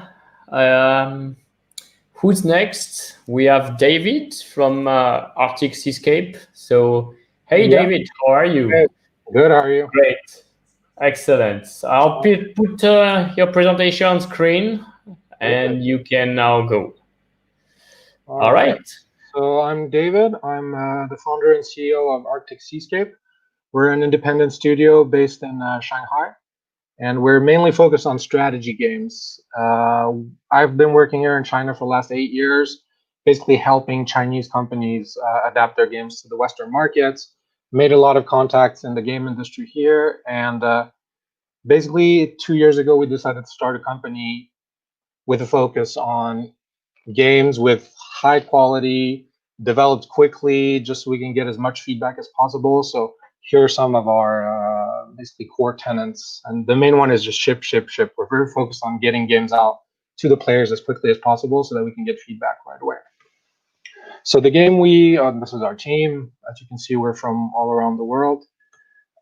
who's next? We have David from Arctic Seascape. So, hey, yeah. David, how are you? Hey. Good, how are you? Great. Excellent. I'll put your presentation on screen and you can now go. All right. So I'm David. I'm the founder and CEO of Arctic Seascape. We're an independent studio based in Shanghai, and we're mainly focused on strategy games. I've been working here in China for the last 8 years, basically helping Chinese companies adapt their games to the Western markets. Made a lot of contacts in the game industry here, and basically 2 years ago we decided to start a company with a focus on games with high quality, developed quickly, just so we can get as much feedback as possible. So here are some of our basically core tenets, and the main one is just ship. We're very focused on getting games out to the players as quickly as possible so that we can get feedback right away. So the game this is our team. As you can see, we're from all around the world.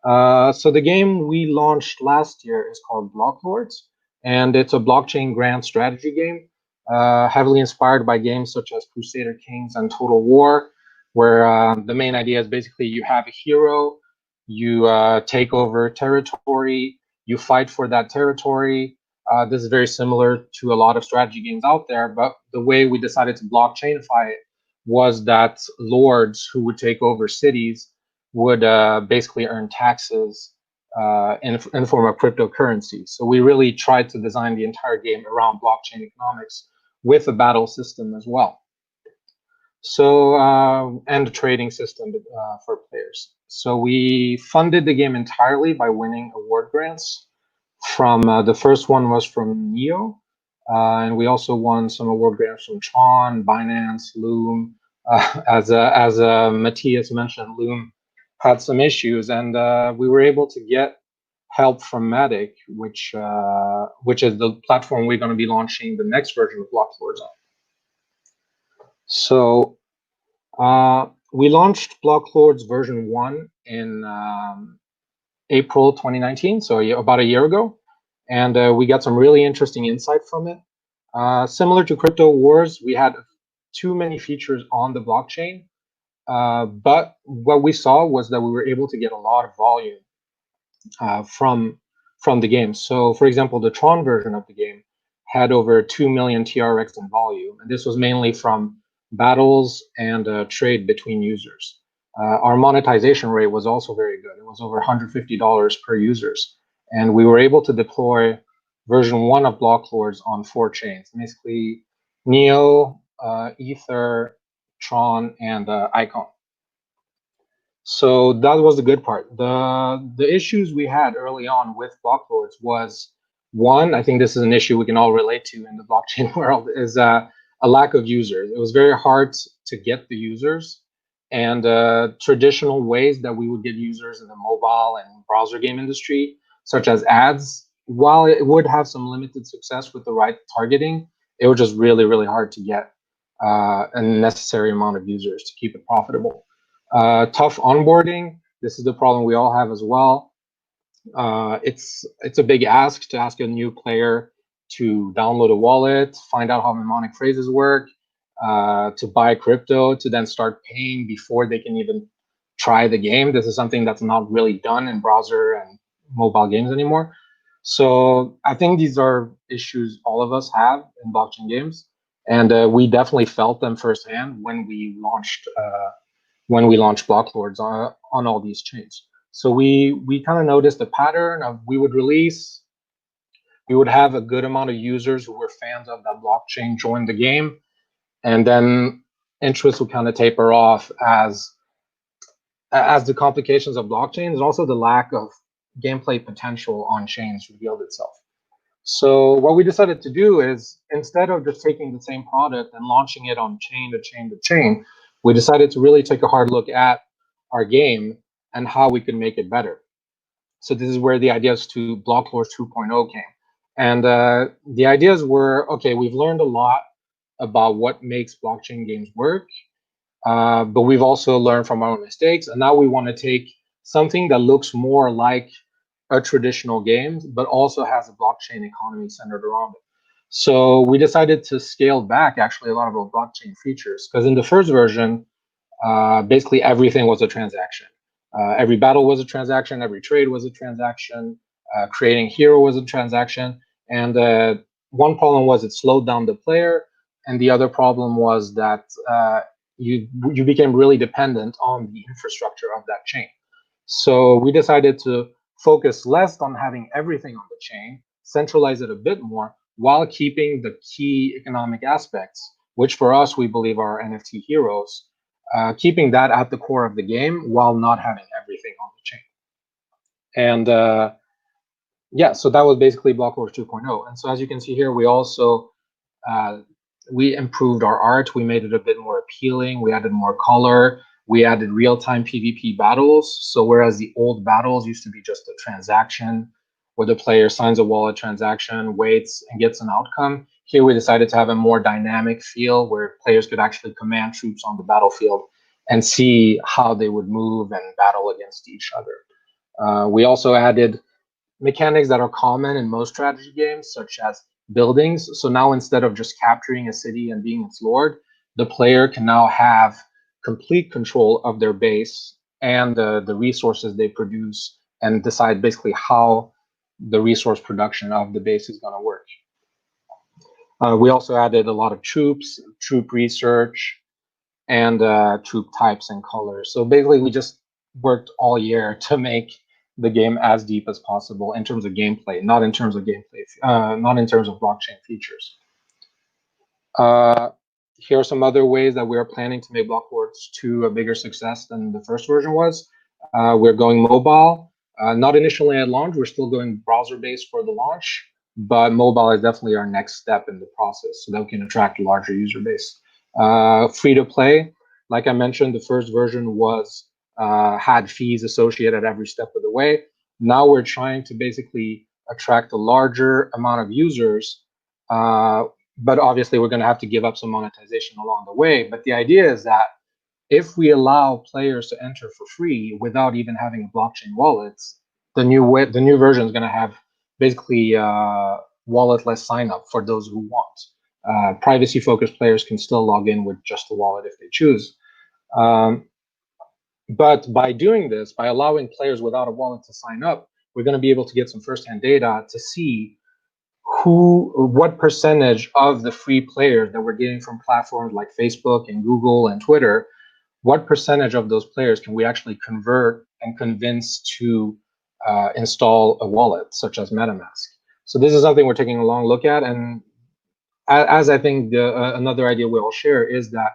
So the game we launched last year is called Block Lords, and it's a blockchain grand strategy game, heavily inspired by games such as Crusader Kings and Total War, where the main idea is basically you have a hero, you take over territory, you fight for that territory. This is very similar to a lot of strategy games out there, but the way we decided to blockchainify it was that lords who would take over cities would basically earn taxes in the form of cryptocurrency. So we really tried to design the entire game around blockchain economics with a battle system as well. So and a trading system for players. So we funded the game entirely by winning award grants. From the first one was from NEO, and we also won some award grants from Tron, Binance, Loom. As Matias mentioned, Loom had some issues, and we were able to get help from Matic, which is the platform we're going to be launching the next version of BlockLords on. So we launched BlockLords version 1 in April 2019, so about a year ago, and we got some really interesting insight from it. Similar to Crypto Wars, we had too many features on the blockchain, but what we saw was that we were able to get a lot of volume from the game. So, for example, the Tron version of the game had over 2 million TRX in volume, and this was mainly from battles and trade between users. Our monetization rate was also very good. It was over $150 per users, and we were able to deploy version 1 of BlockLords on 4 chains, basically Neo, Ether, Tron, and Icon. So that was the good part. The issues we had early on with BlockLords was, one, I think this is an issue we can all relate to in the blockchain world, is a lack of users. It was very hard to get the users, and traditional ways that we would get users in the mobile and browser game industry, such as ads, while it would have some limited success with the right targeting, it was just really, really hard to get a necessary amount of users to keep it profitable. Tough onboarding. This is the problem we all have as well. It's a big ask to ask a new player to download a wallet, find out how mnemonic phrases work, to buy crypto, to then start paying before they can even try the game. This is something that's not really done in browser and mobile games anymore. So I think these are issues all of us have in blockchain games, and we definitely felt them firsthand when we launched BlockLords on all these chains. So we kind of noticed a pattern of we would have a good amount of users who were fans of that blockchain join the game, and then interest would kind of taper off as the complications of blockchains and also the lack of gameplay potential on chains revealed itself. So what we decided to do is, instead of just taking the same product and launching it on chain to chain to chain, we decided to really take a hard look at our game and how we could make it better. So this is where the ideas to BlockLords 2.0 came. And the ideas were, okay, we've learned a lot about what makes blockchain games work, but we've also learned from our own mistakes. And now we want to take something that looks more like a traditional game, but also has a blockchain economy centered around it. So we decided to scale back actually a lot of our blockchain features, because in the first version, basically everything was a transaction. Every battle was a transaction, every trade was a transaction, creating hero was a transaction. And one problem was it slowed down the player, and the other problem was that you became really dependent on the infrastructure of that chain. So we decided to focus less on having everything on the chain, centralize it a bit more, while keeping the key economic aspects, which for us, we believe are NFT heroes, keeping that at the core of the game while not having everything on the chain. And yeah, so that was basically BlockLords 2.0. And so as you can see here, we also, we improved our art. We made it a bit more appealing. We added more color. We added real-time PvP battles. So whereas the old battles used to be just a transaction where the player signs a wallet transaction, waits, and gets an outcome, here we decided to have a more dynamic feel where players could actually command troops on the battlefield and see how they would move and battle against each other. We also added mechanics that are common in most strategy games, such as buildings. So now instead of just capturing a city and being its lord, the player can now have complete control of their base and the resources they produce, and decide basically how the resource production of the base is going to work. We also added a lot of troops, troop research, and troop types and colors. So basically, we just worked all year to make the game as deep as possible in terms of gameplay, not in terms of not in terms of blockchain features. Here are some other ways that we are planning to make BlockLords 2 a bigger success than the first version was. We're going mobile, not initially at launch. We're still going browser-based for the launch, but mobile is definitely our next step in the process so that we can attract a larger user base. Free to play, like I mentioned, the first version was had fees associated every step of the way. Now we're trying to basically attract a larger amount of users, but obviously we're going to have to give up some monetization along the way. But the idea is that if we allow players to enter for free without even having a blockchain wallet, the new version is going to have basically walletless sign up for those who want. Privacy focused players can still log in with just the wallet if they choose. But by doing this, by allowing players without a wallet to sign up, we're going to be able to get some firsthand data to see what percentage of the free players that we're getting from platforms like Facebook and Google and Twitter, what percentage of those players can we actually convert and convince to install a wallet such as MetaMask. So this is something we're taking a long look at, and as I think another idea we'll share is that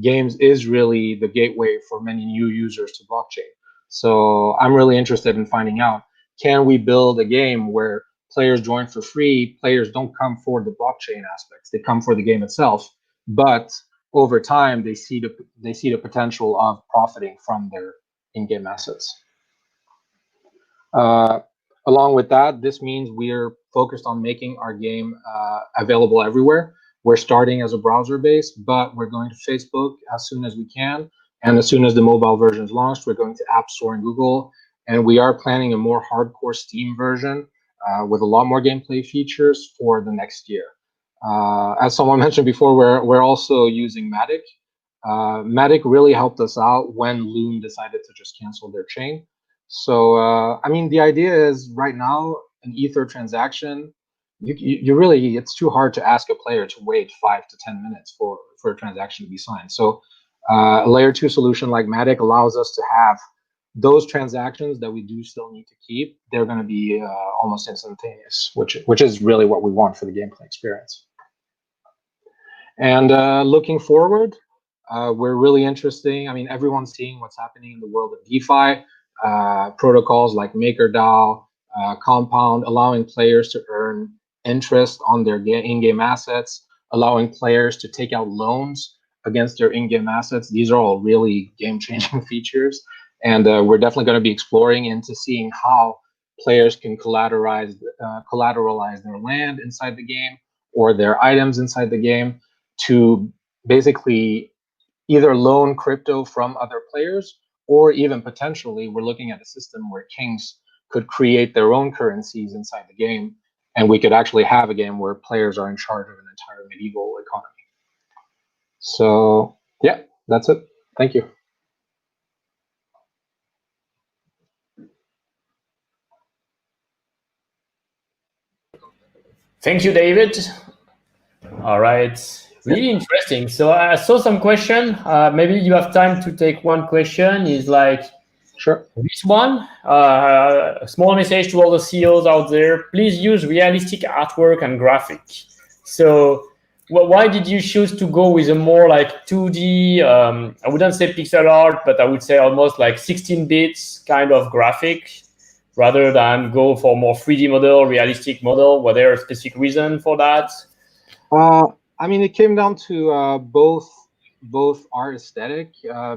games is really the gateway for many new users to blockchain. So I'm really interested in finding out, can we build a game where players join for free, players don't come for the blockchain aspects, they come for the game itself, but over time they see the potential of profiting from their in-game assets. Along with that, this means we're focused on making our game available everywhere. We're starting as a browser base, but we're going to Facebook as soon as we can. And as soon as the mobile version is launched, we're going to App Store and Google. And we are planning a more hardcore Steam version with a lot more gameplay features for the next year. As someone mentioned before, we're also using Matic. Matic really helped us out when Loon decided to just cancel their chain. So, I mean, the idea is right now, an Ether transaction, you really, it's too hard to ask a player to wait 5 to 10 minutes for a transaction to be signed. So a layer 2 solution like Matic allows us to have those transactions that we do still need to keep. They're going to be almost instantaneous, which is really what we want for the gameplay experience. And looking forward, we're really interesting. I mean, everyone's seeing what's happening in the world of DeFi. Protocols like MakerDAO, Compound, allowing players to earn interest on their in-game assets, allowing players to take out loans against their in-game assets. These are all really game-changing features, and we're definitely going to be exploring into seeing how players can collateralize their land inside the game or their items inside the game to basically either loan crypto from other players, or even potentially we're looking at a system where kings could create their own currencies inside the game, and we could actually have a game where players are in charge of an entire medieval economy. So yeah, that's it. Thank you. Thank you, David. All right, really interesting. So I saw some question. Maybe you have time to take one question. Is like, sure. This one, a small message to all the CEOs out there: please use realistic artwork and graphic. So, why did you choose to go with a more like 2D? I wouldn't say pixel art, but I would say almost like 16 bits kind of graphic, rather than go for more 3D model, realistic model? Was there a specific reason for that? I mean, it came down to both art aesthetic,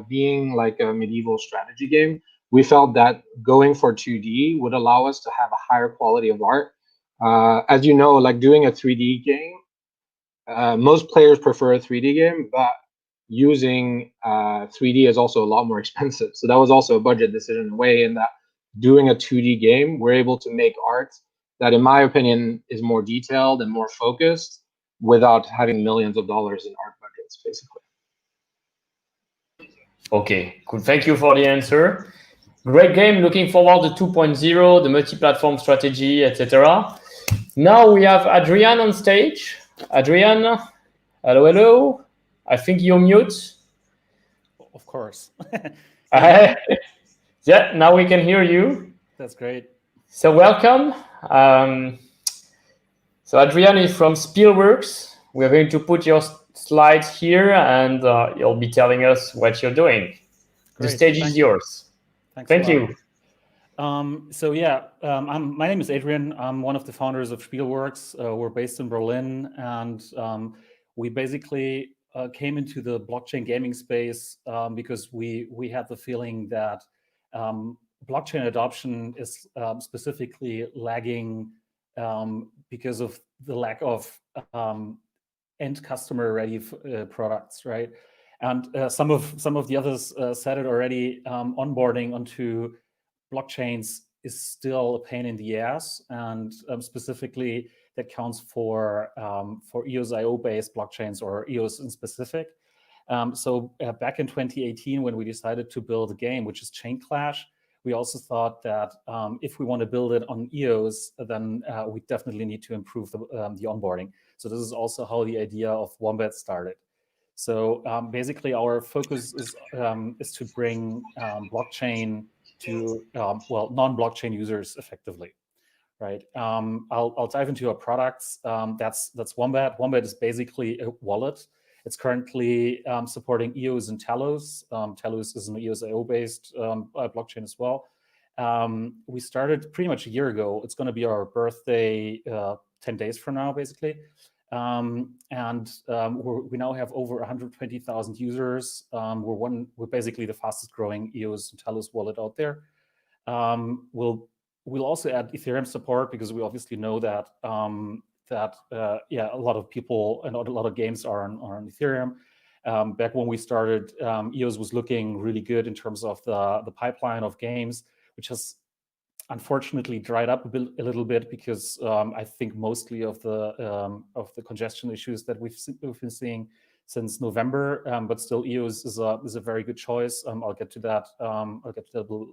being like a medieval strategy game. We felt that going for 2D would allow us to have a higher quality of art. As you know, like doing a 3D game, most players prefer a 3D game, but using 3D is also a lot more expensive. So that was also a budget decision in a way, in that doing a 2D game, we're able to make art that, in my opinion, is more detailed and more focused without having millions of dollars in art budgets, basically. Okay, cool. Thank you for the answer. Great game. Looking forward to 2.0, the multi-platform strategy, etc. Now we have Adrian on stage. Adrian, hello, hello. I think you're mute. Of course. Yeah, now we can hear you. That's great. So welcome. So Adrian is from Spielworks. We're going to put your slides here, and you'll be telling us what you're doing. Great. The stage is yours. Thanks Thank you. So yeah, my name is Adrian. I'm one of the founders of Spielworks. We're based in Berlin, and we basically came into the blockchain gaming space because we had the feeling that blockchain adoption is specifically lagging because of the lack of end customer ready products, right? And some of the others said it already. Onboarding onto blockchains is still a pain in the ass, and specifically that counts for EOS.IO based blockchains or EOS in specific. So back in 2018, when we decided to build a game, which is Chain Clash, we also thought that if we want to build it on EOS, then we definitely need to improve the onboarding. So this is also how the idea of Wombat started. So basically, our focus is to bring blockchain to non-blockchain users effectively, right? I'll dive into our products. That's Wombat. Wombat is basically a wallet. It's currently supporting EOS and Talos. Talos is an EOS.IO based blockchain as well. We started pretty much a year ago. It's going to be our birthday 10 days from now, basically. We now have over 120,000 users. We're basically the fastest growing EOS and Talos wallet out there. We'll also add Ethereum support because we obviously know that a lot of people and a lot of games are on Ethereum. Back when we started, EOS was looking really good in terms of the pipeline of games, which has unfortunately dried up a little bit because I think mostly of the congestion issues that we've been seeing since November. But still, EOS is a very good choice. I'll get to that. I'll get to that a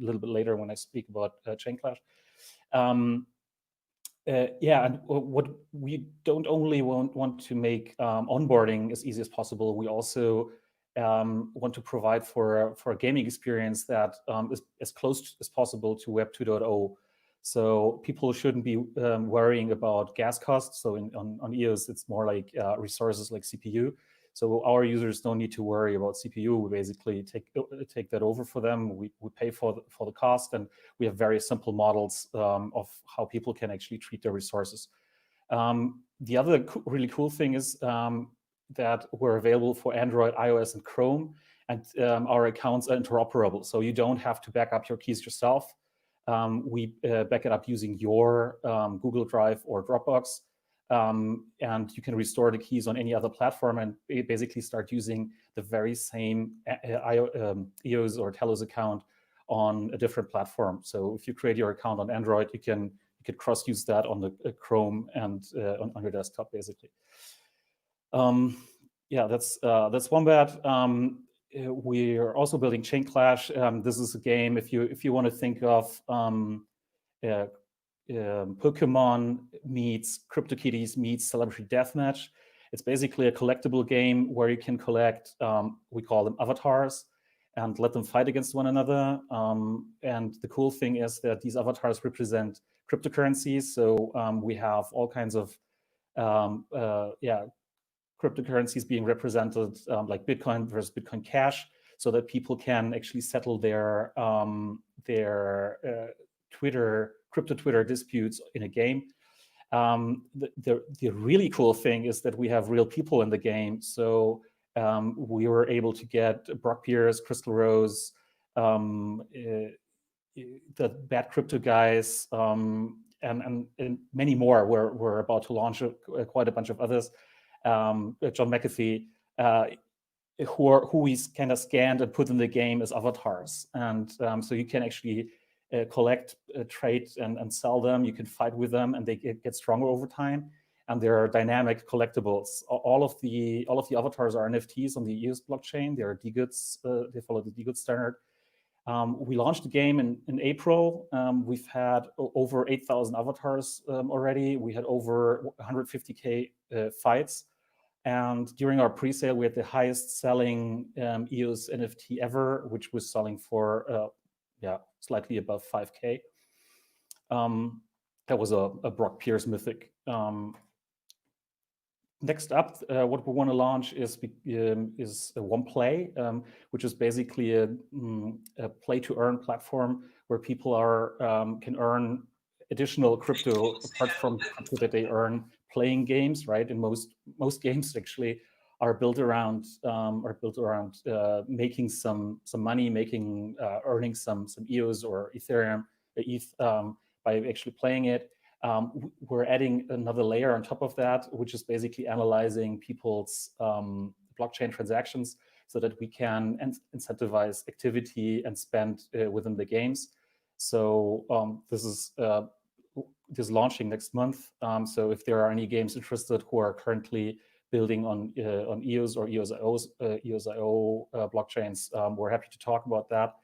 little bit later when I speak about Chain Clash. And what we don't only want to make onboarding as easy as possible, we also want to provide for a gaming experience that is as close as possible to Web 2.0. So people shouldn't be worrying about gas costs. So on EOS, it's more like resources like CPU. So our users don't need to worry about CPU. We basically take that over for them. We pay for the cost, and we have very simple models of how people can actually treat their resources. The other really cool thing is that we're available for Android, iOS, and Chrome, and our accounts are interoperable. So you don't have to back up your keys yourself. We back it up using your Google Drive or Dropbox. And you can restore the keys on any other platform and basically start using the very same EOS or Talos account on a different platform. So if you create your account on Android, you can cross-use that on the Chrome and on your desktop, basically. That's Wombat. We're also building Chain Clash. This is a game, if you want to think of Pokemon meets CryptoKitties meets Celebrity Deathmatch. It's basically a collectible game where you can collect, we call them avatars, and let them fight against one another. And the cool thing is that these avatars represent cryptocurrencies. So we have all kinds of cryptocurrencies being represented, like Bitcoin versus Bitcoin Cash, so that people can actually settle their crypto Twitter disputes in a game. The really cool thing is that we have real people in the game. So we were able to get Brock Pierce, Crystal Rose, the Bad Crypto guys, and many more. We're about to launch quite a bunch of others. John McAfee, who we kind of scanned and put in the game as avatars. And so you can actually collect, trade, and sell them. You can fight with them, and they get stronger over time. And there are dynamic collectibles. All of the avatars are NFTs on the EOS blockchain. They are DGoods. They follow the DGoods standard. We launched the game in April. We've had over 8,000 avatars already. We had over 150K fights. And during our pre-sale, we had the highest selling EOS NFT ever, which was selling for slightly above 5K. That was a Brock Pierce mythic. next up, what we want to launch is One Play, which is basically a play-to-earn platform where people can earn additional crypto apart from crypto that they earn playing games. Right, and most games actually are built around making some money, earning some EOS or Ethereum, ETH by actually playing it. We're adding another layer on top of that, which is basically analyzing people's blockchain transactions so that we can incentivize activity and spend within the games. So this is launching next month. So if there are any games interested who are currently building on EOS or EOS.io blockchains, we're happy to talk about that.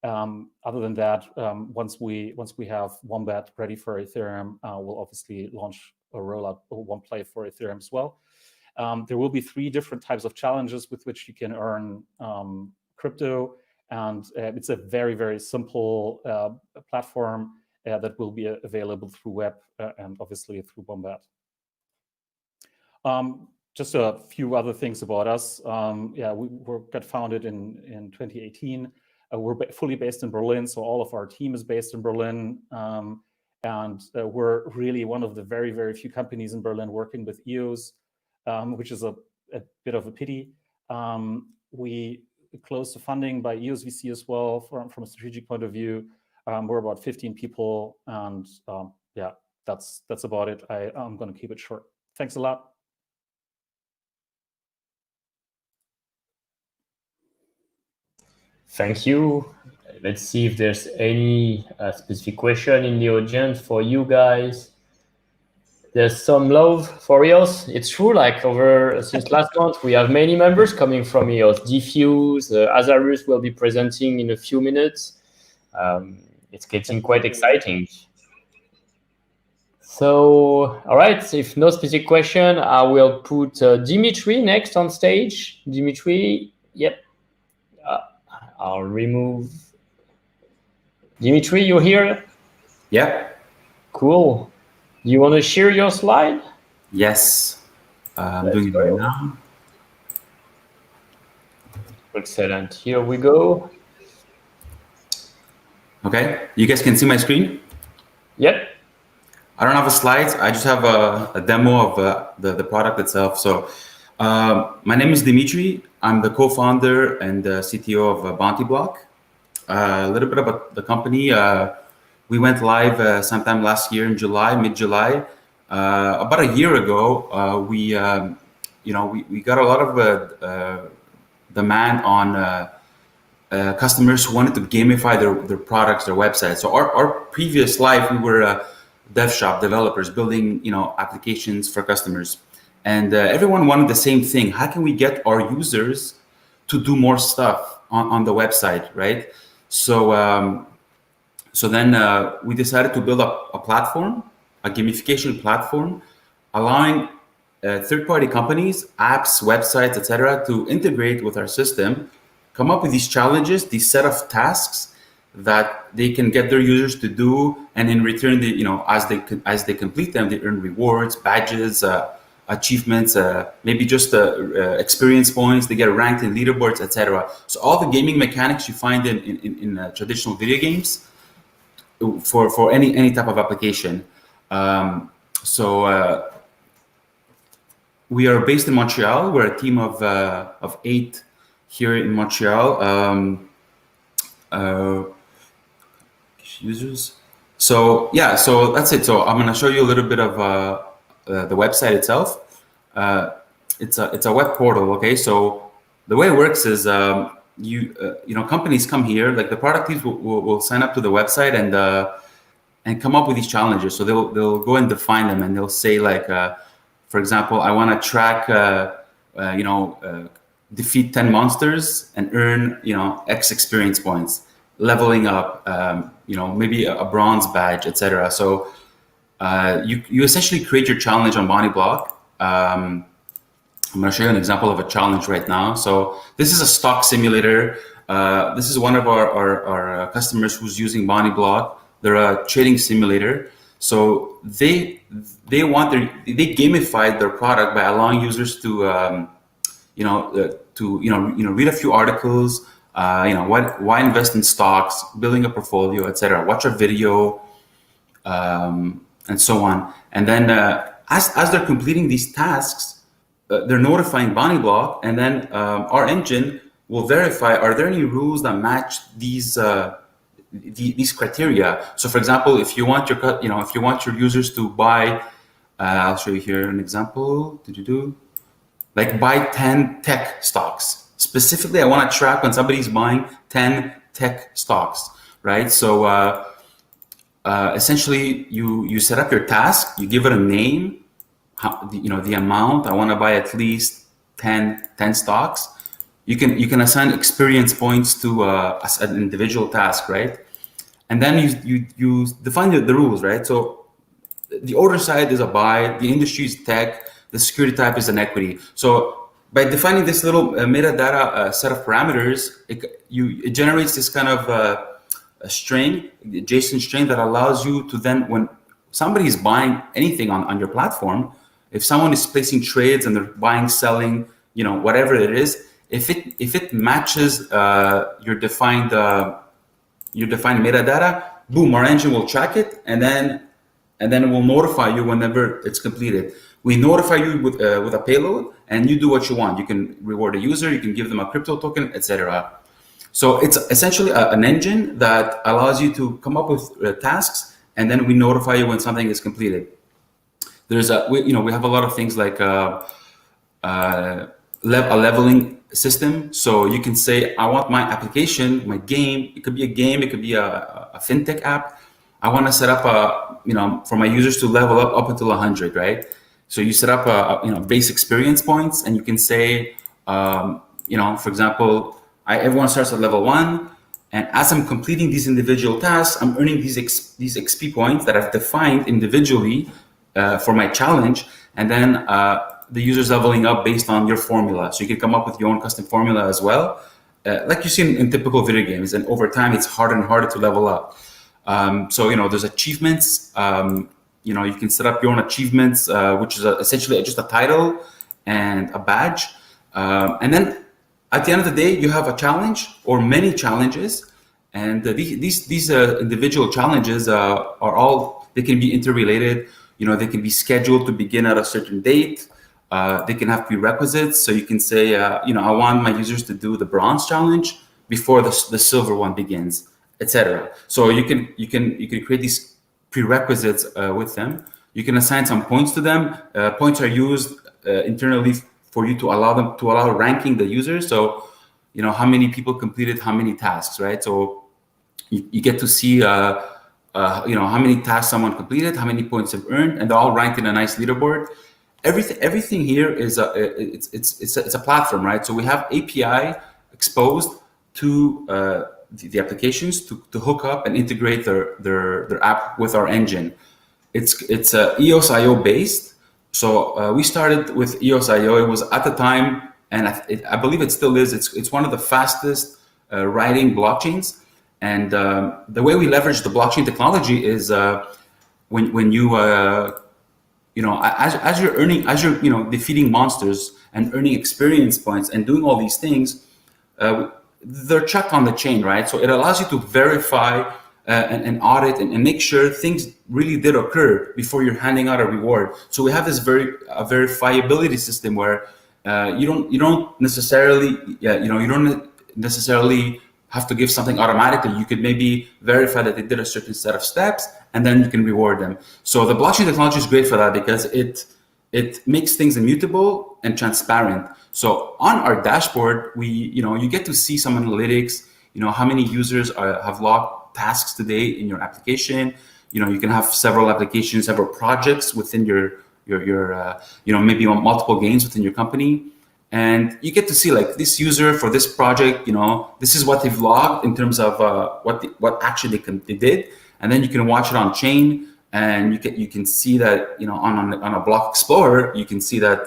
Other than that, once we have Wombat ready for Ethereum, we'll obviously launch a rollout One Play for Ethereum as well. There will be 3 different types of challenges with which you can earn crypto, and it's a very, very simple platform that will be available through web and obviously through Wombat. Just a few other things about us. We got founded in 2018. We're fully based in Berlin, so all of our team is based in Berlin. And we're really one of the very, very few companies in Berlin working with EOS, which is a bit of a pity. We closed the funding by EOS VC as well from a strategic point of view. We're about 15 people, and that's about it. I'm going to keep it short. Thanks a lot. Thank you. Let's see if there's any specific question in the audience for you guys. There's some love for EOS. It's true, like since last month, we have many members coming from EOS. Diffuse, Azarus will be presenting in a few minutes. It's getting quite exciting. So, all right, if no specific question, I will put Dimitri next on stage. Dimitri, yep. I'll remove. Dimitri, you here? Yeah. Cool. You want to share your slide? Yes. I'm doing it right now. Excellent. Here we go. Okay. You guys can see my screen? Yep. I don't have the slides. I just have a demo of the product itself. So my name is Dimitri. I'm the co-founder and the CTO of bountyblok. A little bit about the company. We went live sometime last year in July, mid-July. About a year ago, we got a lot of demand on customers who wanted to gamify their products, their websites. So our previous life, we were dev shop developers building applications for customers. And everyone wanted the same thing. How can we get our users to do more stuff on the website, right? So then we decided to build up a platform, a gamification platform, allowing third-party companies, apps, websites, etc., to integrate with our system, come up with these challenges, these set of tasks that they can get their users to do, and in return, as they complete them, they earn rewards, badges, achievements, maybe just experience points. They get ranked in leaderboards, etc. So all the gaming mechanics you find in traditional video games for any type of application. We are based in Montreal. We're a team of 8 here in Montreal. Users. So that's it. So I'm going to show you a little bit of the website itself. It's a web portal. Okay, so the way it works is companies come here, like the product teams will sign up to the website and come up with these challenges. So they'll go and define them, and they'll say, like, for example, I want to track defeat 10 monsters and earn X experience points, leveling up, maybe a bronze badge, etc. So you essentially create your challenge on bountyblok. I'm going to show you an example of a challenge right now. So this is a stock simulator. This is one of our customers who's using bountyblok. They're a trading simulator. So they gamified their product by allowing users to read a few articles, why invest in stocks, building a portfolio, etc. Watch a video, and so on. And then as they're completing these tasks, they're notifying bountyblok, and then our engine will verify, are there any rules that match these criteria? So for example, if you want your users to buy, I'll show you here an example. Like buy 10 tech stocks. Specifically, I want to track when somebody's buying 10 tech stocks, right? So essentially, you set up your task, you give it a name, the amount. I want to buy at least 10 stocks. You can assign experience points to an individual task, right? And then you define the rules, right? So the order side is a buy, the industry is tech, the security type is an equity. So by defining this little metadata set of parameters, it generates this kind of a string, a JSON string that allows you to then, when somebody is buying anything on your platform, if someone is placing trades and they're buying, selling, whatever it is, if it matches your defined metadata, boom, our engine will track it, and then it will notify you whenever it's completed. We notify you with a payload, and you do what you want. You can reward a user, you can give them a crypto token, etc. So it's essentially an engine that allows you to come up with tasks, and then we notify you when something is completed. There's we have a lot of things like a leveling system. So you can say, I want my application, my game. It could be a game, it could be a fintech app. I want to set up for my users to level up until 100, right? So you set up base experience points, and you can say, for example, everyone starts at level 1, and as I'm completing these individual tasks, I'm earning these XP points that I've defined individually for my challenge, and then the user's leveling up based on your formula. So you can come up with your own custom formula as well, like you see in typical video games. And over time, it's harder and harder to level up. So there's achievements. You can set up your own achievements, which is essentially just a title and a badge. And then at the end of the day, you have a challenge or many challenges. And these individual challenges they can be interrelated. They can be scheduled to begin at a certain date. They can have prerequisites. So you can say, I want my users to do the bronze challenge before the silver one begins, etc. So you can create these prerequisites with them. You can assign some points to them. Points are used internally for you to allow ranking the users. So how many people completed how many tasks, right? So you get to see how many tasks someone completed, how many points have earned, and they're all ranked in a nice leaderboard. Everything here is it's a platform, right? So we have API exposed to the applications to hook up and integrate their app with our engine. It's EOS.io based. So we started with EOS.io. It was at the time, and I believe it still is. It's one of the fastest writing blockchains. And the way we leverage the blockchain technology is when you as you're defeating monsters and earning experience points and doing all these things, they're checked on the chain, right? So it allows you to verify and audit and make sure things really did occur before you're handing out a reward. So we have this verifiability system where you don't necessarily have to give something automatically. You could maybe verify that they did a certain set of steps, and then you can reward them. So the blockchain technology is great for that because it makes things immutable and transparent. So on our dashboard, you get to see some analytics. How many users have logged tasks today in your application. You can have several applications, several projects within your maybe multiple games within your company. And you get to see like this user for this project, this is what they've logged in terms of what actually they did. And then you can watch it on chain, and you can see that, on a block explorer, you can see that,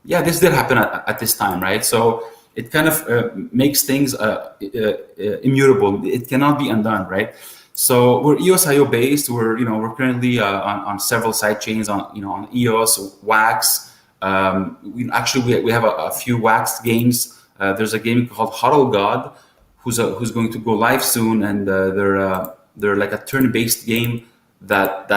this did happen at this time, right? So it kind of makes things immutable. It cannot be undone, right? So we're EOS.io based. We're currently on several side chains on EOS, Wax. We have a few Wax games. There's a game called Huddle God, who's going to go live soon, and they're like a turn-based game that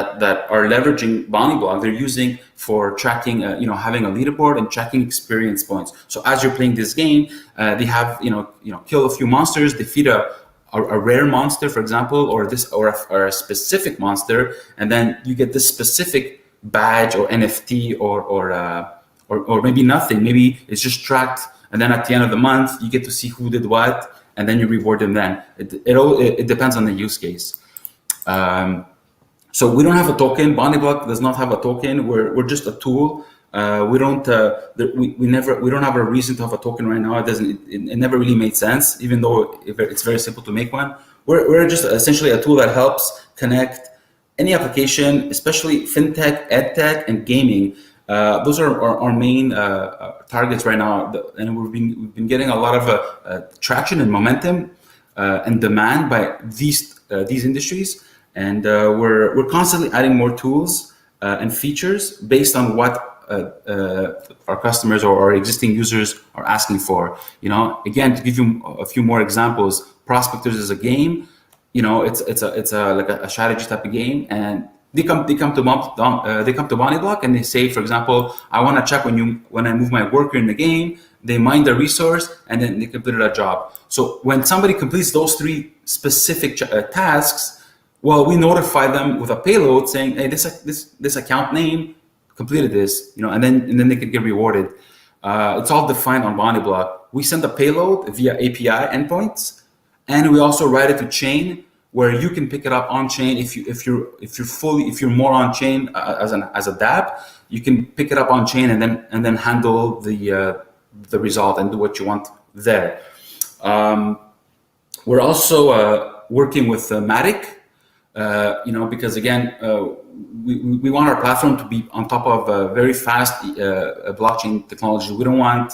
are leveraging bountyblok. They're using for tracking, having a leaderboard and tracking experience points. So as you're playing this game, they have kill a few monsters, defeat a rare monster, for example, or a specific monster, and then you get this specific badge or NFT or maybe nothing. Maybe it's just tracked, and then at the end of the month you get to see who did what, and then you reward them. Then it depends on the use case. So we don't have a token. Bountyblok does not have a token. We're just a tool. We don't have a reason to have a token right now. It never really made sense, even though it's very simple to make one. We're just essentially a tool that helps connect any application, especially fintech, edtech, and gaming. Those are our main targets right now, and we've been getting a lot of traction and momentum and demand by these industries, and we're constantly adding more tools and features based on what our customers or our existing users are asking for. Again, to give you a few more examples, Prospectors is a game. It's like a strategy type of game, and they come to bountyblok and they say, for example, I want to check when I move my worker in the game, they mine the resource and then they completed a job. So when somebody completes those 3 specific tasks, well, we notify them with a payload saying, hey, this account name completed this, and then they could get rewarded. It's all defined on bountyblok. We send a payload via API endpoints, and we also write it to chain, where you can pick it up on chain. If you're more on chain as a dApp, you can pick it up on chain and then handle the result and do what you want there. We're also working with Matic, because again, we want our platform to be on top of very fast blockchain technology. We don't want,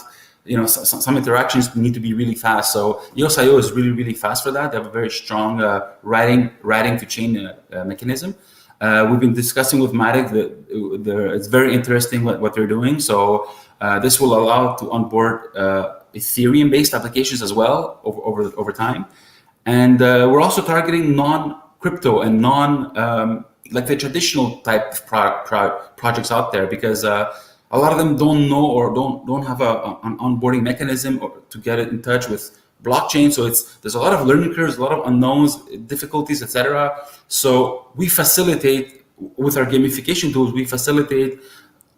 some interactions need to be really fast. So EOS.io is really, really fast for that. They have a very strong writing to chain mechanism. We've been discussing with Matic it's very interesting what they're doing. So this will allow to onboard Ethereum-based applications as well over time. And we're also targeting non-crypto and like the traditional type of projects out there, because a lot of them don't know or don't have an onboarding mechanism or to get it in touch with blockchain. So there's a lot of learning curves, a lot of unknowns, difficulties, etc. So we facilitate with our gamification tools. We facilitate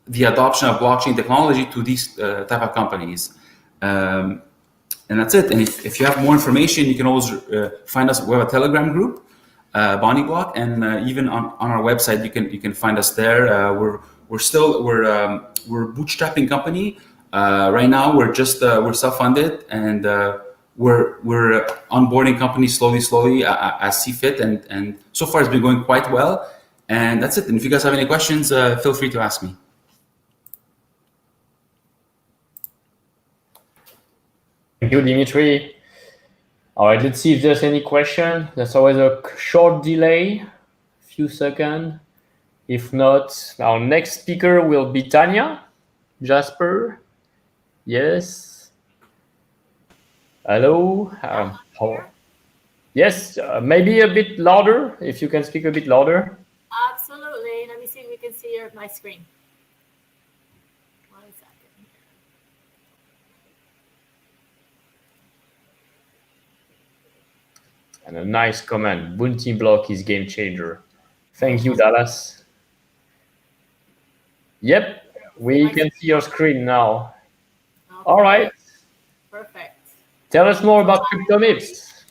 the adoption of blockchain technology to these type of companies, and that's it. And if you have more information, you can always find us. We have a Telegram group, bountyblok, and even on our website, you can find us there. We're bootstrapping company right now. We're self-funded, and we're onboarding companies slowly as see fit, and so far it's been going quite well. And that's it. And if you guys have any questions, feel free to ask me. Thank you, Dimitri. All right, let's see if there's any question. There's always a short delay, a few seconds. If not, our next speaker will be Tanya. Jasper. Yes. Hello. Yes, maybe a bit louder, if you can speak a bit louder. Absolutely. Let me see if we can see my screen. 1 second. And a nice comment. bountyblok is game changer. Thank you, Dallas. Yep, we can see your screen now. Okay. All right. Perfect. Tell us more about CryptoMibs.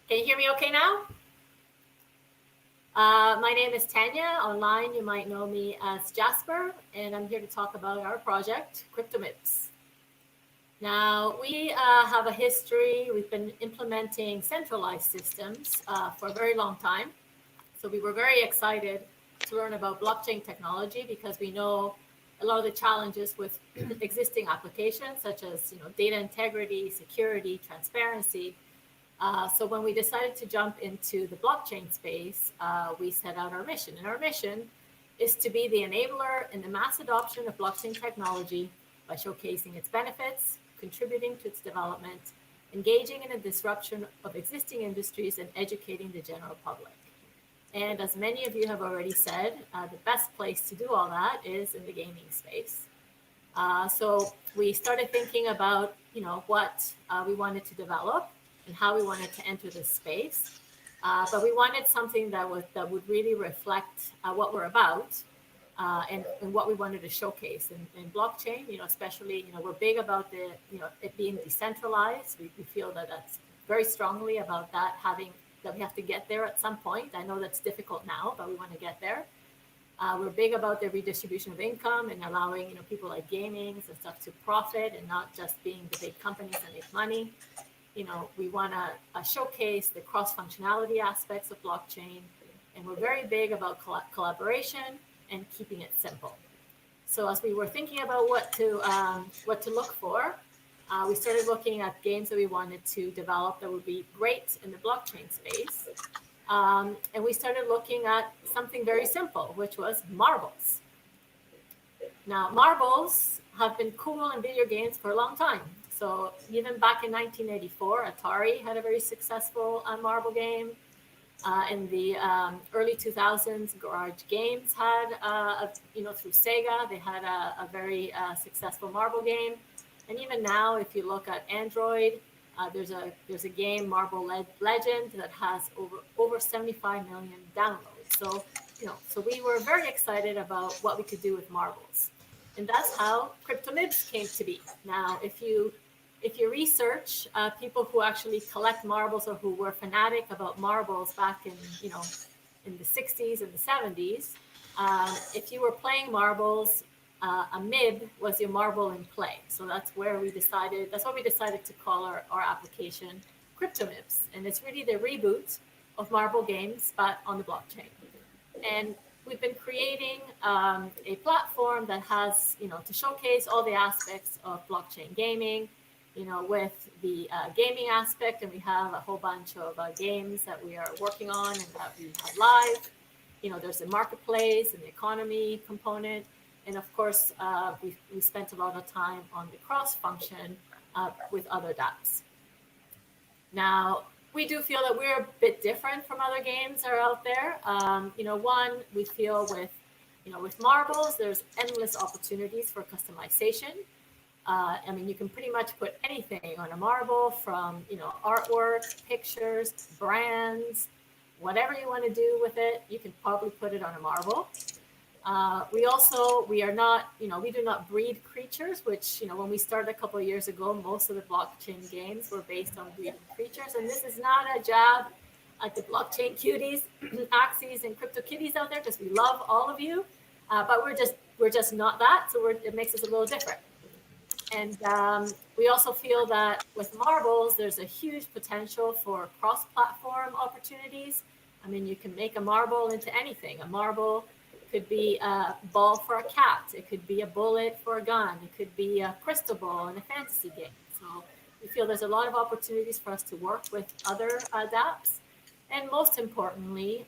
Can you hear me okay now? My name is Tanya. Online, you might know me as Jasper, and I'm here to talk about our project, CryptoMibs. Now, we have a history. We've been implementing centralized systems for a very long time. So we were very excited to learn about blockchain technology because we know a lot of the challenges with existing applications, such as data integrity, security, transparency. So when we decided to jump into the blockchain space, we set out our mission. And our mission is to be the enabler in the mass adoption of blockchain technology by showcasing its benefits, contributing to its development, engaging in a disruption of existing industries, and educating the general public. And as many of you have already said, the best place to do all that is in the gaming space. So we started thinking about what we wanted to develop and how we wanted to enter this space. But we wanted something that would really reflect what we're about and what we wanted to showcase. In blockchain, especially, we're big about it being decentralized. We feel that that's very strongly about that we have to get there at some point. I know that's difficult now, but we want to get there. We're big about the redistribution of income and allowing people like gaming and stuff to profit and not just being the big companies that make money. We want to showcase the cross-functionality aspects of blockchain, and we're very big about collaboration and keeping it simple. So as we were thinking about what to look for, we started looking at games that we wanted to develop that would be great in the blockchain space. And we started looking at something very simple, which was marbles. Now, marbles have been cool in video games for a long time. So even back in 1984, Atari had a very successful marble game. In the early 2000s, Garage Games had, through Sega, they had a very successful marble game. And even now, if you look at Android, there's a game, Marble Legend, that has over 75 million downloads. So so we were very excited about what we could do with marbles, and that's how CryptoMibs came to be. Now, if you research people who actually collect marbles or who were fanatic about marbles back in the 60s and the 70s, if you were playing marbles, a MIB was your marble in play. So that's what we decided to call our application CryptoMibs. And it's really the reboot of marble games, but on the blockchain. And we've been creating a platform that has, to showcase all the aspects of blockchain gaming, with the gaming aspect. And we have a whole bunch of games that we are working on and that we have live. There's a marketplace and the economy component. And of course, we spent a lot of time on the cross function with other dApps. Now, we do feel that we're a bit different from other games that are out there. One, we feel with marbles, there's endless opportunities for customization. You can pretty much put anything on a marble, from artwork, pictures, brands, whatever you want to do with it, you can probably put it on a marble. We do not breed creatures, which, when we started a couple of years ago, most of the blockchain games were based on breeding creatures. And this is not a jab at the blockchain cuties, Axies, and crypto kitties out there, because we love all of you. But we're just not that. So it makes us a little different. And we also feel that with marbles, there's a huge potential for cross-platform opportunities. You can make a marble into anything. A marble could be a ball for a cat. It could be a bullet for a gun. It could be a crystal ball in a fantasy game. So we feel there's a lot of opportunities for us to work with other dApps. And most importantly,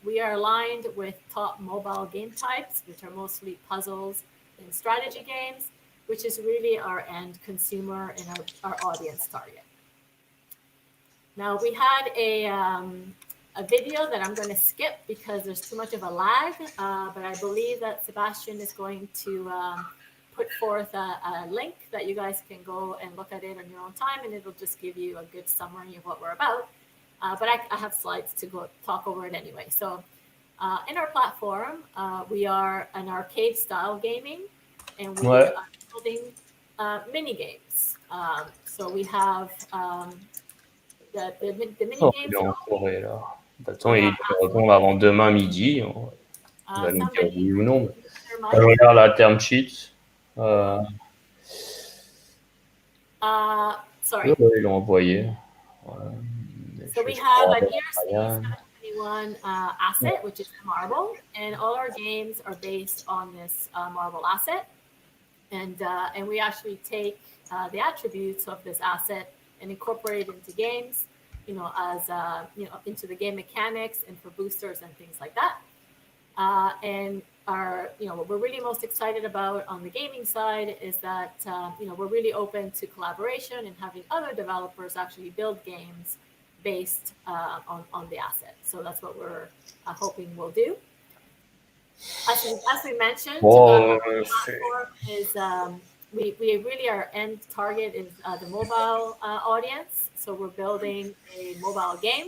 we are aligned with top mobile game types, which are mostly puzzles and strategy games, which is really our end consumer and our audience target. Now, we had a video that I'm going to skip because there's too much of a lag, but I believe that Sebastien is going to put forth a link that you guys can go and look at it on your own time, and it'll just give you a good summary of what we're about. But I have slides to go talk over it anyway. So in our platform, we are an arcade style gaming, and we are building mini games. So we have the mini games. Attends, il doit répondre avant demain midi. Il va nous dire oui ou non. Je regarde la term sheet. Sorry. Ils l'ont envoyé. So we have a year 721 2021 asset, which is the marble, and all our games are based on this marble asset. And we actually take the attributes of this asset and incorporate it into games, as into the game mechanics and for boosters and things like that. And what we're really most excited about on the gaming side is that we're really open to collaboration and having other developers actually build games based on the asset. So that's what we're hoping we'll do. As we mentioned, the platform is we really, our end target is the mobile audience. So we're building a mobile game.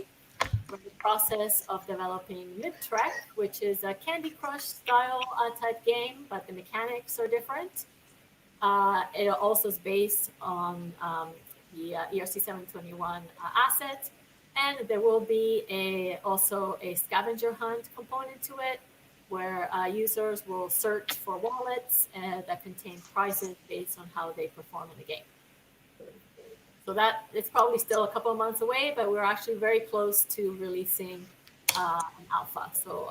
We're in the process of developing Mid-Trek, which is a Candy Crush style type game, but the mechanics are different. It also is based on the ERC 721 asset, and there will be also a scavenger hunt component to it, where users will search for wallets that contain prizes based on how they perform in the game. So that it's probably still a couple of months away, but we're actually very close to releasing an alpha. So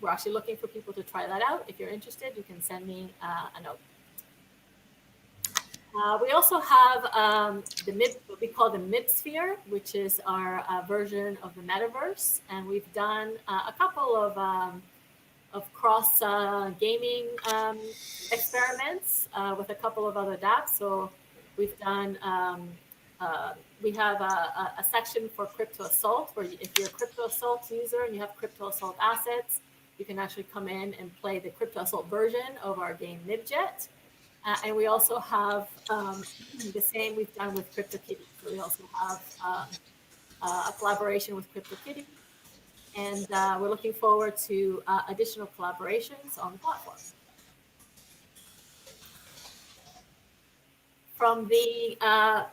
we're actually looking for people to try that out. If you're interested, you can send me a note. We also have what we call the Mibsphere, which is our version of the metaverse, and we've done a couple of cross gaming experiments with a couple of other dApps. So we've done we have a section for Crypto Assault, where if you're a Crypto Assault user and you have Crypto Assault assets, you can actually come in and play the Crypto Assault version of our game Nibjet. And we also have the same we've done with CryptoKitty. So we also have a collaboration with CryptoKitty. And we're looking forward to additional collaborations on the platform. From the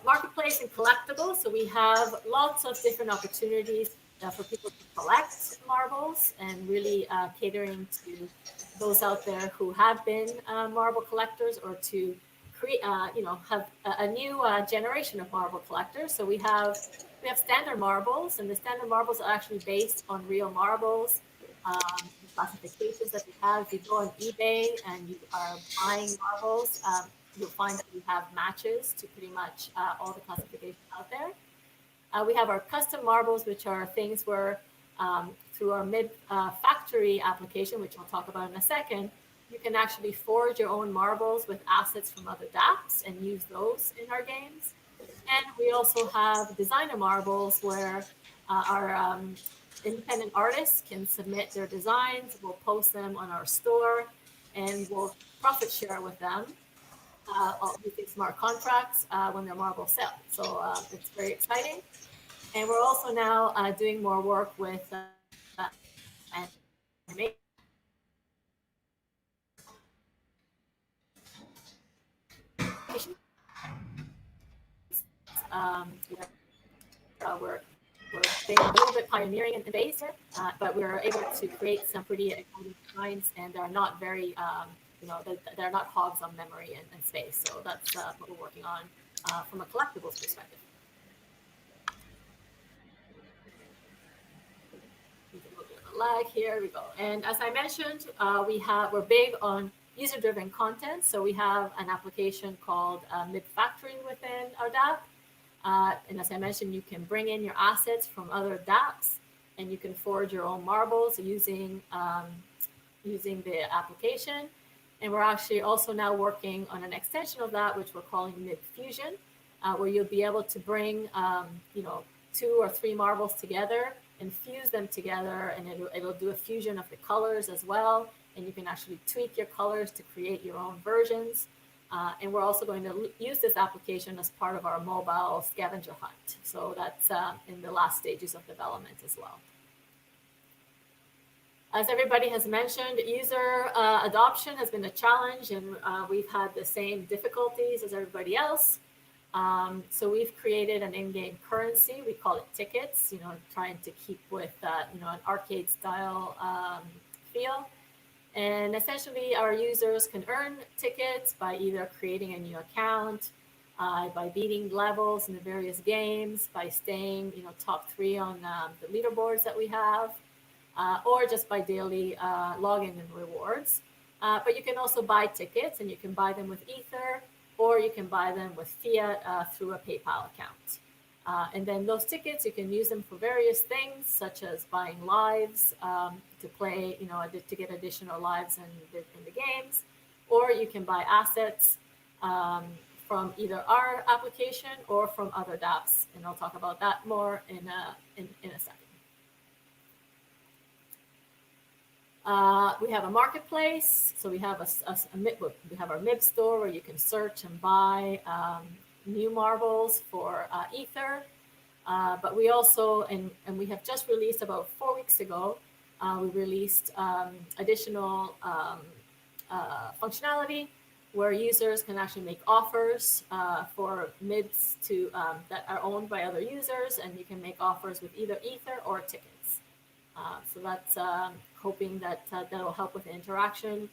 marketplace and collectibles, so we have lots of different opportunities for people to collect marbles, and really catering to those out there who have been marble collectors, or to create, have a new generation of marble collectors. So we have standard marbles, and the standard marbles are actually based on real marbles. Classifications that we have. If you go on eBay and you are buying marbles, you'll find that we have matches to pretty much all the classifications out there. We have our custom marbles, which are things where through our Mib factory application, which I'll talk about in a second, you can actually forge your own marbles with assets from other dApps and use those in our games. And we also have designer marbles, where our independent artists can submit their designs. We'll post them on our store, and we'll profit share with them using smart contracts when their marbles sell. So it's very exciting. And we're also now doing more work with animation. We're being a little bit pioneering in the base here, but we're able to create some pretty exciting designs, and are not very, they're not hogs on memory and space. So that's what we're working on from a collectibles perspective. Lag, here we go. And as I mentioned, we're big on user-driven content. So we have an application called Mib Factory within our dApp. And as I mentioned, you can bring in your assets from other dApps, and you can forge your own marbles using the application. And we're actually also now working on an extension of that, which we're calling Mib Fusion, where you'll be able to bring 2 or 3 marbles together and fuse them together, and it'll do a fusion of the colors as well. And you can actually tweak your colors to create your own versions. And we're also going to use this application as part of our mobile scavenger hunt. So that's in the last stages of development as well. As everybody has mentioned, user adoption has been a challenge, and we've had the same difficulties as everybody else. So we've created an in-game currency. We call it tickets, trying to keep with an arcade style feel. And essentially, our users can earn tickets by either creating a new account, by beating levels in the various games, by staying, top 3 on the leaderboards that we have. or just by daily login and rewards. But you can also buy tickets, and you can buy them with Ether, or you can buy them with fiat through a PayPal account. And then those tickets, you can use them for various things, such as buying lives to play, to get additional lives in the games, or you can buy assets from either our application or from other dApps, and I'll talk about that more in a second. We have a marketplace, so we have we have our MIB store where you can search and buy new marbles for Ether, but we also, and we have just released about 4 weeks ago, we released additional functionality where users can actually make offers for MIBs that are owned by other users, and you can make offers with either Ether or tickets. So that's hoping that will help with the interaction.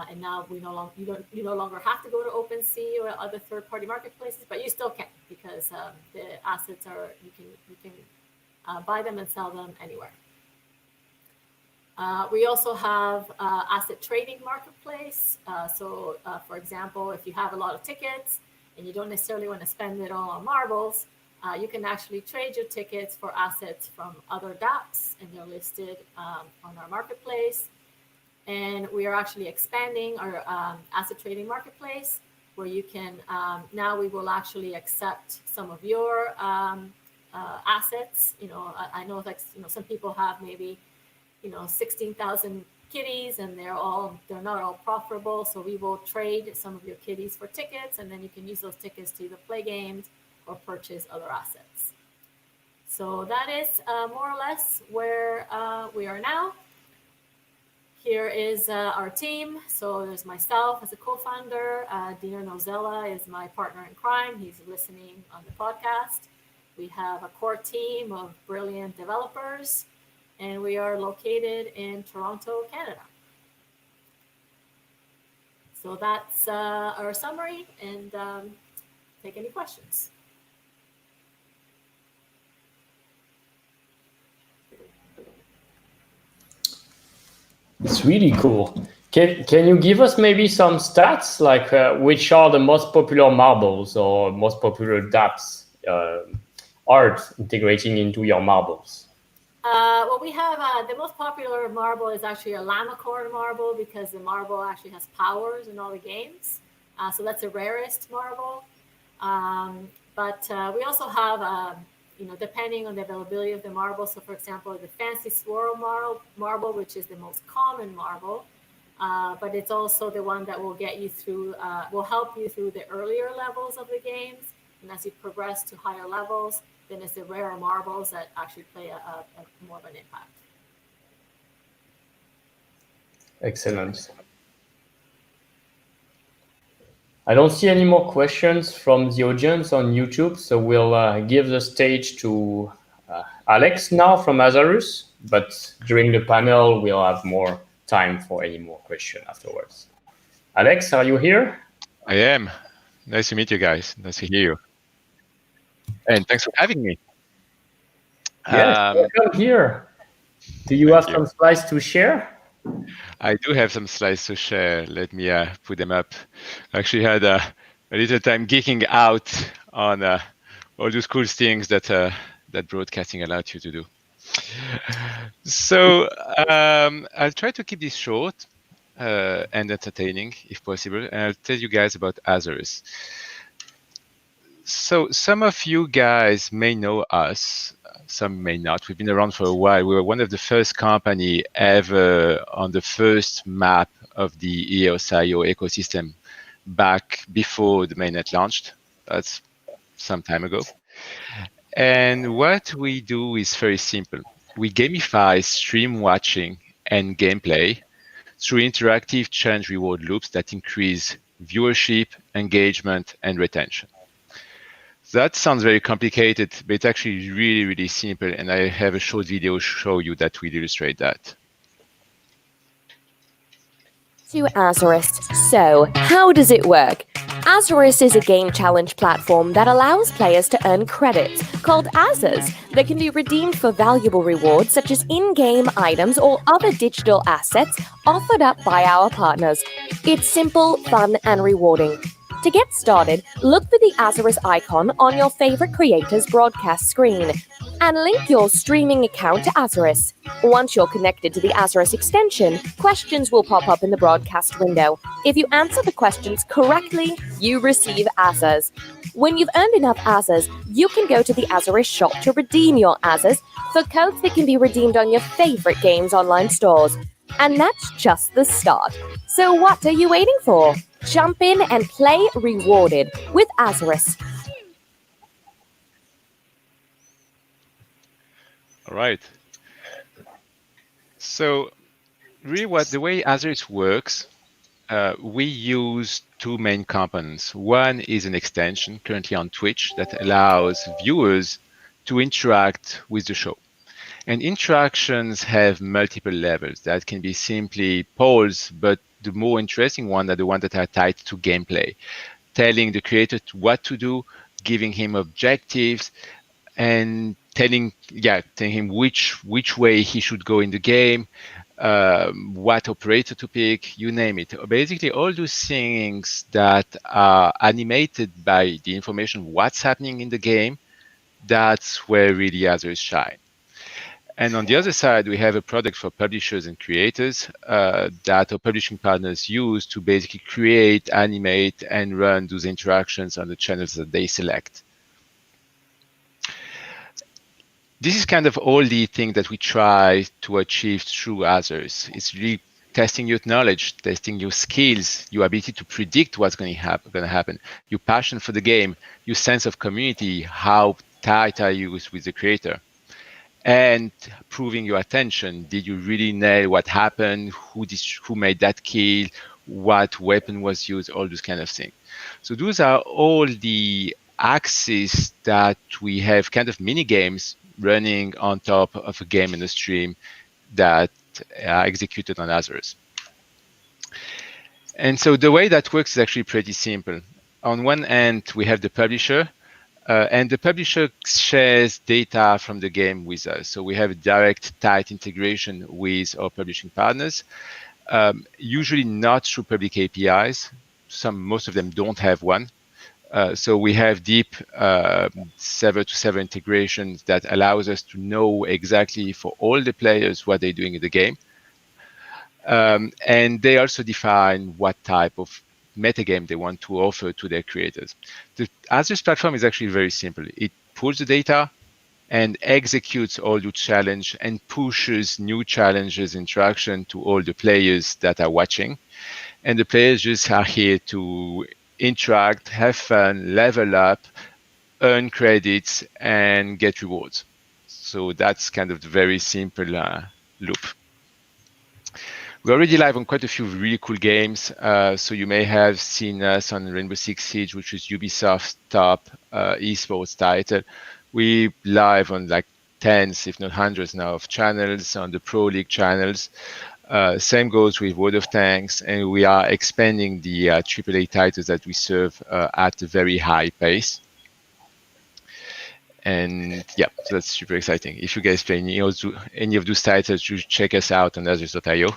And now you no longer have to go to OpenSea or other third-party marketplaces, but you still can, because the assets you can buy them and sell them anywhere. We also have asset trading marketplace. For example, if you have a lot of tickets and you don't necessarily want to spend it all on marbles, you can actually trade your tickets for assets from other dApps, and they're listed on our marketplace. And we are actually expanding our asset trading marketplace, where you can, now we will actually accept some of your assets. I know some people have maybe 16,000 kitties, and they're not all profitable. So we will trade some of your kitties for tickets, and then you can use those tickets to either play games or purchase other assets. So that is more or less where we are now. Here is our team. So there's myself as a co-founder. Dino Nozella is my partner in crime. He's listening on the podcast. We have a core team of brilliant developers, and we are located in Toronto, Canada. So that's our summary, and take any questions. It's really cool. Can you give us maybe some stats, like which are the most popular marbles or most popular dApps art integrating into your marbles? Well, we have the most popular marble is actually a Lamacorn marble, because the marble actually has powers in all the games. So that's the rarest marble. But we also have depending on the availability of the marble. So for example, the Fancy Swirl marble, which is the most common marble, but it's also the one that will get you through, will help you through the earlier levels of the games. And as you progress to higher levels, then it's the rarer marbles that actually play a more of an impact. Excellent. I don't see any more questions from the audience on YouTube, so we'll give the stage to Alex now from Azarus, but during the panel, we'll have more time for any more questions afterwards. Alex, are you here? I am. Nice to meet you guys. Nice to hear you. And thanks for having me. Yeah, welcome here. Do you have some slides to share? I do have some slides to share. Let me put them up. I actually had a little time geeking out on all those cool things that that broadcasting allowed you to do. So I'll try to keep this short and entertaining if possible, and I'll tell you guys about Azarus. So some of you guys may know us, some may not. We've been around for a while. We were one of the first company ever on the first map of the EOS.io ecosystem back before the mainnet launched. That's some time ago. And what we do is very simple. We gamify stream watching and gameplay through interactive change reward loops that increase viewership, engagement, and retention. That sounds very complicated, but it's actually really, really simple. And I have a short video to show you that will illustrate that. To Azarus. So, how does it work? Azarus is a game challenge platform that allows players to earn credits, called Azers, that can be redeemed for valuable rewards such as in-game items or other digital assets offered up by our partners. It's simple, fun, and rewarding. To get started, look for the Azarus icon on your favorite creator's broadcast screen and link your streaming account to Azarus. Once you're connected to the Azarus extension, questions will pop up in the broadcast window. If you answer the questions correctly, you receive Azers. When you've earned enough Azers, you can go to the Azarus shop to redeem your Azers for codes that can be redeemed on your favorite games online stores. And that's just the start. So what are you waiting for? Jump in and play rewarded with Azarus. All right. So really the way Azarus works, we use two main components. One is an extension currently on Twitch that allows viewers to interact with the show. And interactions have multiple levels. That can be simply polls, but the more interesting ones are the ones that are tied to gameplay, telling the creator what to do, giving him objectives, and telling him which way he should go in the game, what operator to pick, you name it. Basically, all those things that are animated by the information what's happening in the game, that's where really Azarus shine. And on the other side, we have a product for publishers and creators that our publishing partners use to basically create, animate, and run those interactions on the channels that they select. This is kind of all the thing that we try to achieve through Azarus. It's really testing your knowledge, testing your skills, your ability to predict what's going to happen, your passion for the game, your sense of community, how tight are you with the creator, and proving your attention. Did you really nail what happened? Who made that kill? What weapon was used? All those kind of things. So those are all the axes that we have, kind of mini games running on top of a game in a stream that are executed on Azarus. And so the way that works is actually pretty simple. On one end, we have the publisher, and the publisher shares data from the game with us. So we have a direct, tight integration with our publishing partners, usually not through public APIs. Most of them don't have one. So we have deep server-to-server integrations that allows us to know exactly for all the players what they're doing in the game. And they also define what type of metagame they want to offer to their creators. The Azarus platform is actually very simple. It pulls the data and executes all the challenge and pushes new challenges interaction to all the players that are watching. And the players just are here to interact, have fun, level up, earn credits, and get rewards. So that's kind of the very simple loop. We're already live on quite a few really cool games. So you may have seen us on Rainbow Six Siege, which is Ubisoft's top esports title. We live on like tens, if not hundreds now, of channels on the Pro League channels. Same goes with World of Tanks, and we are expanding the AAA titles that we serve at a very high pace. And yeah, so that's super exciting. If you guys play any of those titles, you should check us out on Azarus.io.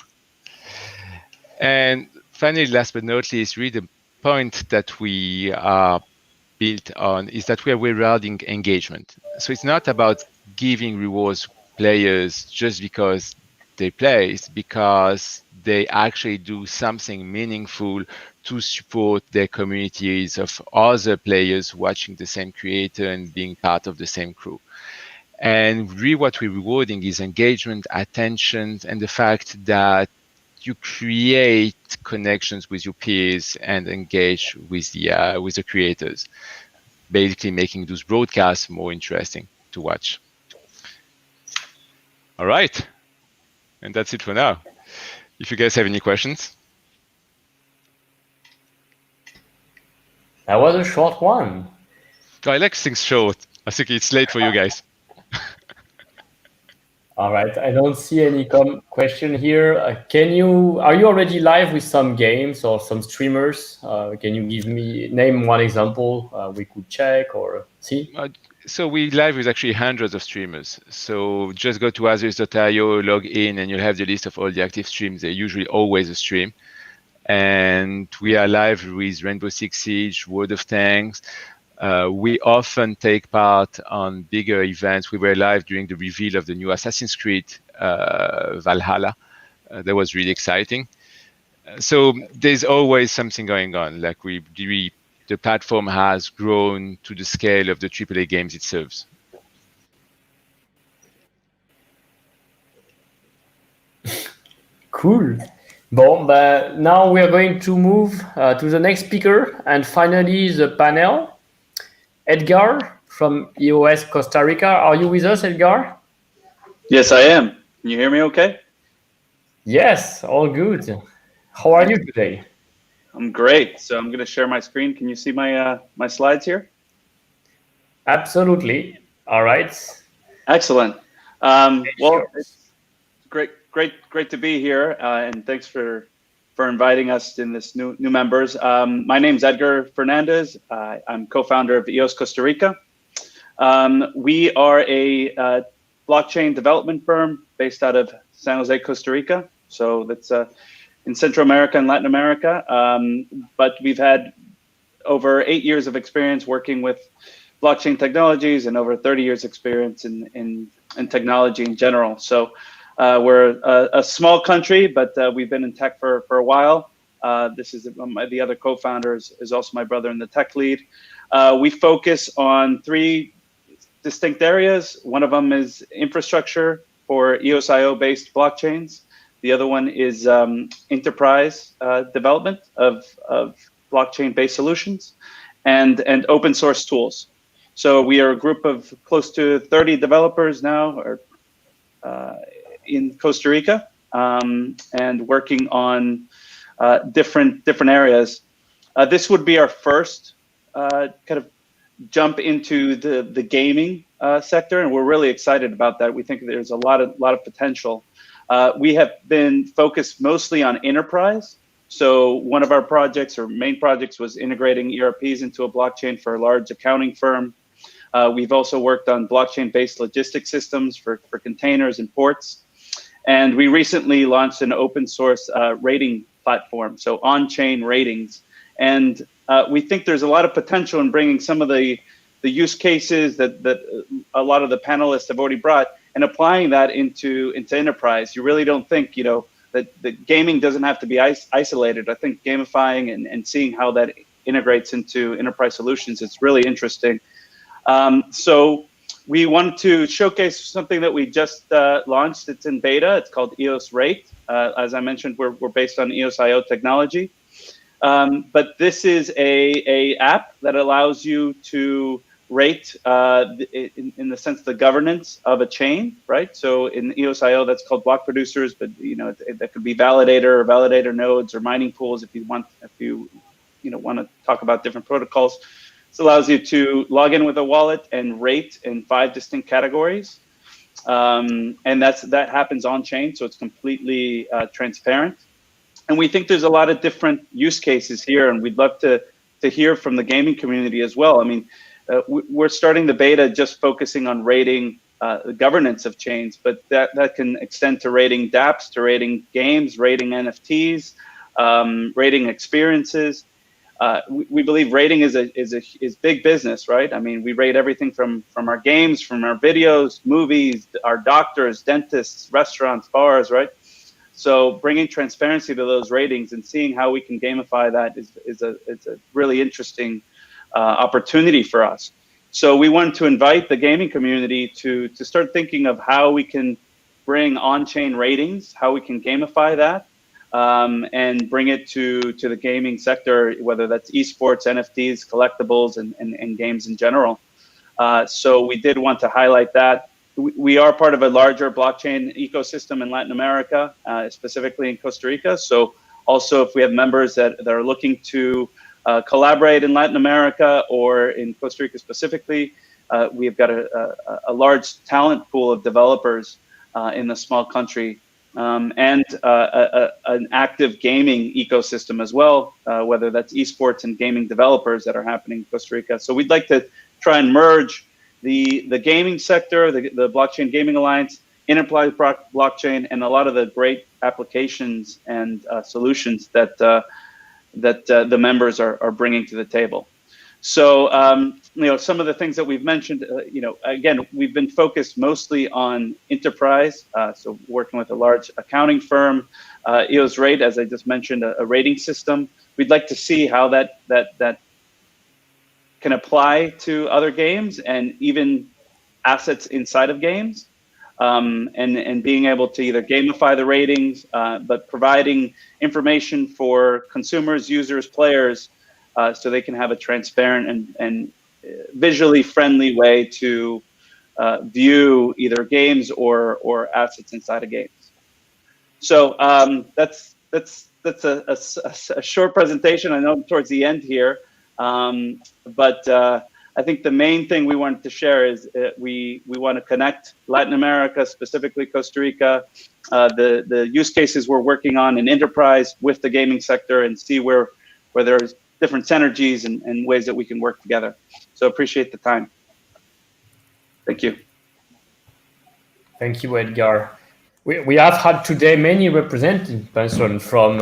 And finally, last but not least, really the point that we are built on is that we are rewarding engagement. So it's not about giving rewards players just because they play, it's because they actually do something meaningful to support their communities of other players watching the same creator and being part of the same crew. And really what we're rewarding is engagement, attention, and the fact that you create connections with your peers and engage with the creators, basically making those broadcasts more interesting to watch. All right. And that's it for now. If you guys have any questions. That was a short one. I like things short. I think it's late for you guys. All right, I don't see any question here. Are you already live with some games or some streamers? Can you name one example we could check or see? So we live with actually hundreds of streamers. So just go to Azarus.io, log in, and you'll have the list of all the active streams. They're usually always a stream. And we are live with Rainbow Six Siege, World of Tanks. We often take part on bigger events. We were live during the reveal of the new Assassin's Creed Valhalla. That was really exciting. So there's always something going on. Like the platform has grown to the scale of the AAA games it serves. Cool. Bon, now we are going to move to the next speaker and finally the panel. Edgar from EOS Costa Rica. Are you with us, Edgar? Yes, I am. Can you hear me okay? Yes, all good. How are you today? I'm great. So I'm going to share my screen. Can you see my my slides here? Absolutely. All right. Excellent. Well, it's great to be here, and thanks for inviting us in this new members. My name's Edgar Fernandez. I'm co-founder of EOS Costa Rica. We are a blockchain development firm based out of San Jose, Costa Rica. So that's in Central America and Latin America. But we've had over 8 years of experience working with blockchain technologies and over 30 years experience in technology in general. So we're a small country, but we've been in tech for a while. This is the other co-founder is also my brother and the tech lead. We focus on 3 distinct areas. One of them is infrastructure for EOS.io based blockchains. The other one is enterprise development of blockchain based solutions and open source tools. So we are a group of close to 30 developers now in Costa Rica and working on different areas. This would be our first kind of jump into the gaming sector, and we're really excited about that. We think there's a lot of potential. We have been focused mostly on enterprise. So one of our projects or main projects was integrating ERPs into a blockchain for a large accounting firm. We've also worked on blockchain-based logistics systems for containers and ports. And we recently launched an open source rating platform, so on-chain ratings. And we think there's a lot of potential in bringing some of the use cases that a lot of the panelists have already brought and applying that into enterprise. You really don't think, that gaming doesn't have to be isolated. I think gamifying and seeing how that integrates into enterprise solutions, it's really interesting. So we wanted to showcase something that we just launched. It's in beta. It's called EOS Rate. As I mentioned, we're based on EOS.io technology. But this is a app that allows you to rate in the sense the governance of a chain, right? So in EOS.io, that's called block producers, but that could be validator nodes or mining pools if you want to talk about different protocols. This allows you to log in with a wallet and rate in 5 distinct categories. And that happens on chain, so it's completely transparent. And we think there's a lot of different use cases here, and we'd love to hear from the gaming community as well. I mean, we're starting the beta just focusing on rating the governance of chains, but that can extend to rating dApps, to rating games, rating NFTs, rating experiences. We believe rating is big business, right? I mean, we rate everything from our games, from our videos, movies, our doctors, dentists, restaurants, bars, right? So bringing transparency to those ratings and seeing how we can gamify that is a really interesting opportunity for us. So we wanted to invite the gaming community to start thinking of how we can bring on-chain ratings, how we can gamify that, and bring it to the gaming sector, whether that's esports, NFTs, collectibles, and games in general. So we did want to highlight that. We are part of a larger blockchain ecosystem in Latin America, specifically in Costa Rica. So also if we have members that are looking to collaborate in Latin America or in Costa Rica specifically, we've got a large talent pool of developers in a small country, and an active gaming ecosystem as well, whether that's esports and gaming developers that are happening in Costa Rica. So we'd like to try and merge the gaming sector, the Blockchain Gaming Alliance, enterprise blockchain, and a lot of the great applications and solutions that the members are bringing to the table. So, some of the things that we've mentioned, again, we've been focused mostly on enterprise. So working with a large accounting firm, EOS Rate, as I just mentioned, a rating system. We'd like to see how that can apply to other games and even assets inside of games. And being able to either gamify the ratings, but providing information for consumers, users, players, so they can have a transparent and visually friendly way to view either games or assets inside of games. So that's a short presentation. I know I'm towards the end here, but I think the main thing we wanted to share is we want to connect Latin America, specifically Costa Rica, the use cases we're working on in enterprise with the gaming sector, and see where there's different synergies and ways that we can work together. So appreciate the time. Thank you. Thank you, Edgar. We have had today many representatives from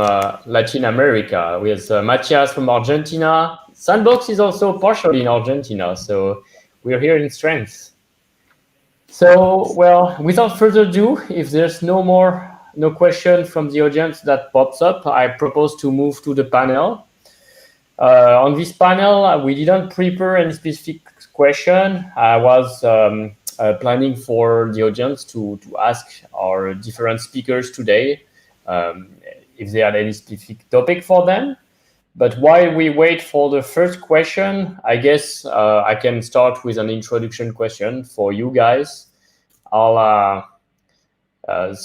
Latin America. We have Matias from Argentina. Sandbox is also partially in Argentina, so we're here in strength. So, well, without further ado, if there's no question from the audience that pops up, I propose to move to the panel. On this panel, we didn't prepare any specific question. I was planning for the audience to ask our different speakers today if they had any specific topic for them. But while we wait for the first question, I guess I can start with an introduction question for you guys. So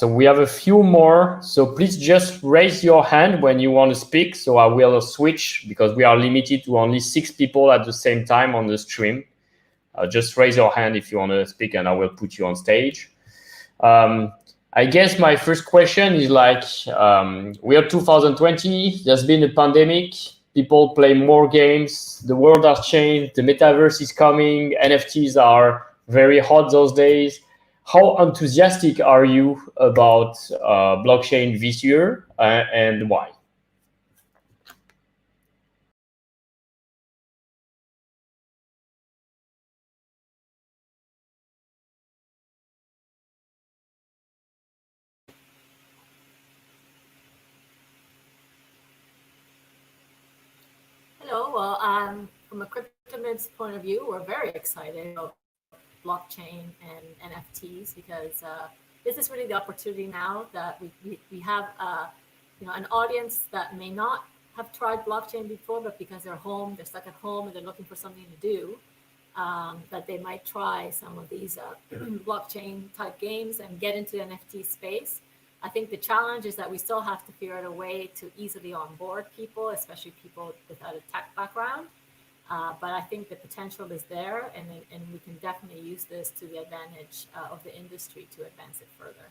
we have a few more. So please just raise your hand when you want to speak. So I will switch because we are limited to only 6 people at the same time on the stream. Just raise your hand if you want to speak and I will put you on stage. I guess my first question is we are 2020, there's been a pandemic, people play more games, the world has changed, the metaverse is coming, NFTs are very hot those days. How enthusiastic are you about blockchain this year and why? Hello, well, from a CryptoMibs point of view, we're very excited about blockchain and NFTs because this is really the opportunity now that we have an audience that may not have tried blockchain before, but because they're home, they're stuck at home and they're looking for something to do, that they might try some of these blockchain type games and get into the NFT space. I think the challenge is that we still have to figure out a way to easily onboard people, especially people without a tech background. But I think the potential is there, and we can definitely use this to the advantage of the industry to advance it further.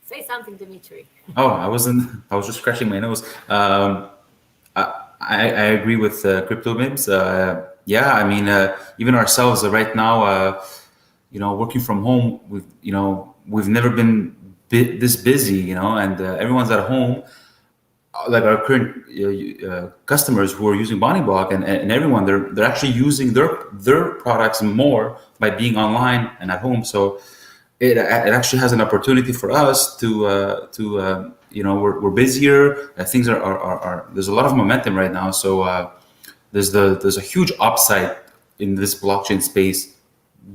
Say something, Dimitri. Oh, I was just scratching my nose. I agree with CryptoMibs. Yeah, I mean, even ourselves right now, working from home, we've never been this busy, and everyone's at home. Like our current customers who are using bountyblok and everyone, they're actually using their products more by being online and at home. So it actually has an opportunity for us to we're busier. Things are there's a lot of momentum right now. So there's a huge upside in this blockchain space,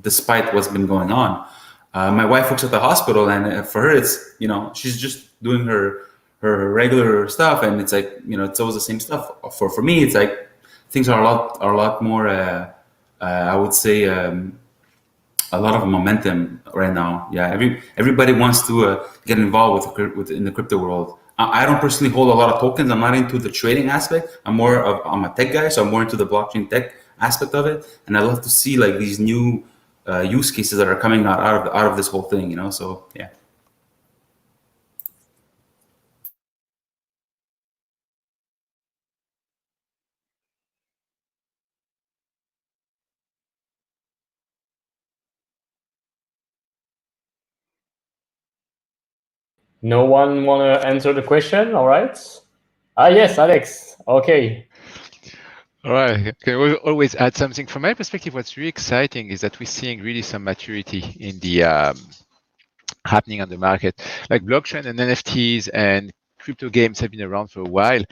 despite what's been going on. My wife works at the hospital, and for her, it's she's just doing her regular stuff, and it's like it's always the same stuff. For me, it's like things are a lot more. I would say a lot of momentum right now. Yeah, everybody wants to get involved in the crypto world. I don't personally hold a lot of tokens. I'm not into the trading aspect. I'm a tech guy, so I'm more into the blockchain tech aspect of it. And I love to see like these new use cases that are coming out of this whole thing. So yeah. No one want to answer the question? All right. Yes, Alex. Okay. All right. Can we always add something? From my perspective, what's really exciting is that we're seeing really some maturity in the happening on the market. Like blockchain and NFTs and crypto games have been around for a while.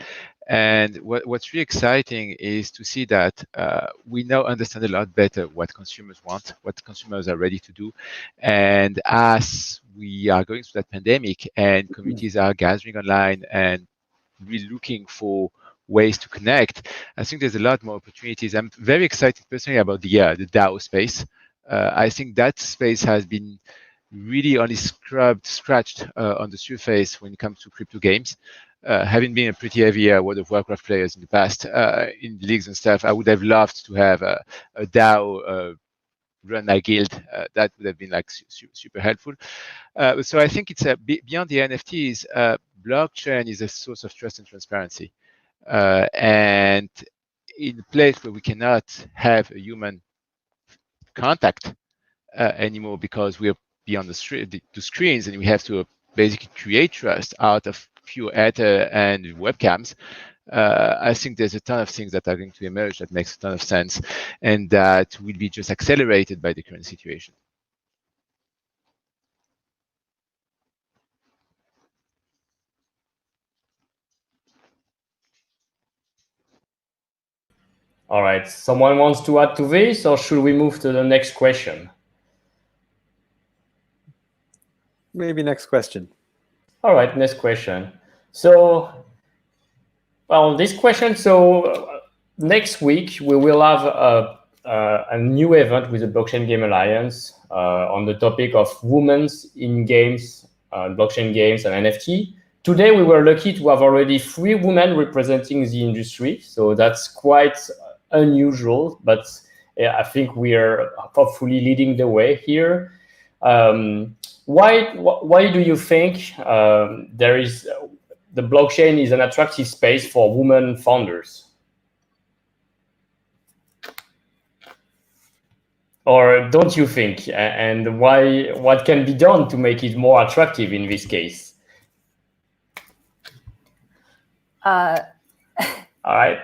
And what's really exciting is to see that we now understand a lot better what consumers want, what consumers are ready to do. And as we are going through that pandemic and communities are gathering online and really looking for ways to connect, I think there's a lot more opportunities. I'm very excited personally about the DAO space. I think that space has been really only scratched on the surface when it comes to crypto games. Having been a pretty heavy World of Warcraft players in the past in leagues and stuff, I would have loved to have a DAO run my guild. That would have been like super helpful. So I think it's beyond the NFTs, blockchain is a source of trust and transparency. And in a place where we cannot have a human contact anymore because we're beyond the screens and we have to basically create trust out of pure ether and webcams, I think there's a ton of things that are going to emerge that makes a ton of sense and that will be just accelerated by the current situation. All right. Someone wants to add to this, or should we move to the next question? Maybe next question. All right, next question. So, well, this question. So next week we will have a new event with the Blockchain Game Alliance on the topic of women in games, blockchain games, and NFT. Today we were lucky to have already 3 women representing the industry, so that's quite unusual. But I think we are hopefully leading the way here. Why do you think there is the blockchain is an attractive space for women founders? Or don't you think? And why? What can be done to make it more attractive in this case? All right.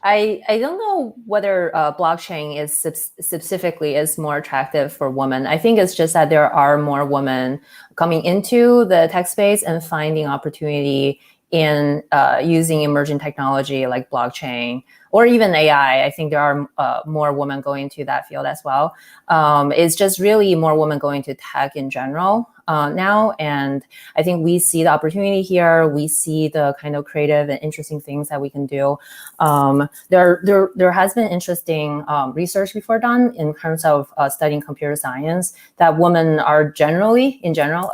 I don't know whether blockchain is specifically is more attractive for women. I think it's just that there are more women coming into the tech space and finding opportunity in using emerging technology like blockchain or even AI. I think there are more women going to that field as well. It's just really more women going to tech in general now. And I think we see the opportunity here. We see the kind of creative and interesting things that we can do. There has been interesting research before done in terms of studying computer science that women are generally, in general,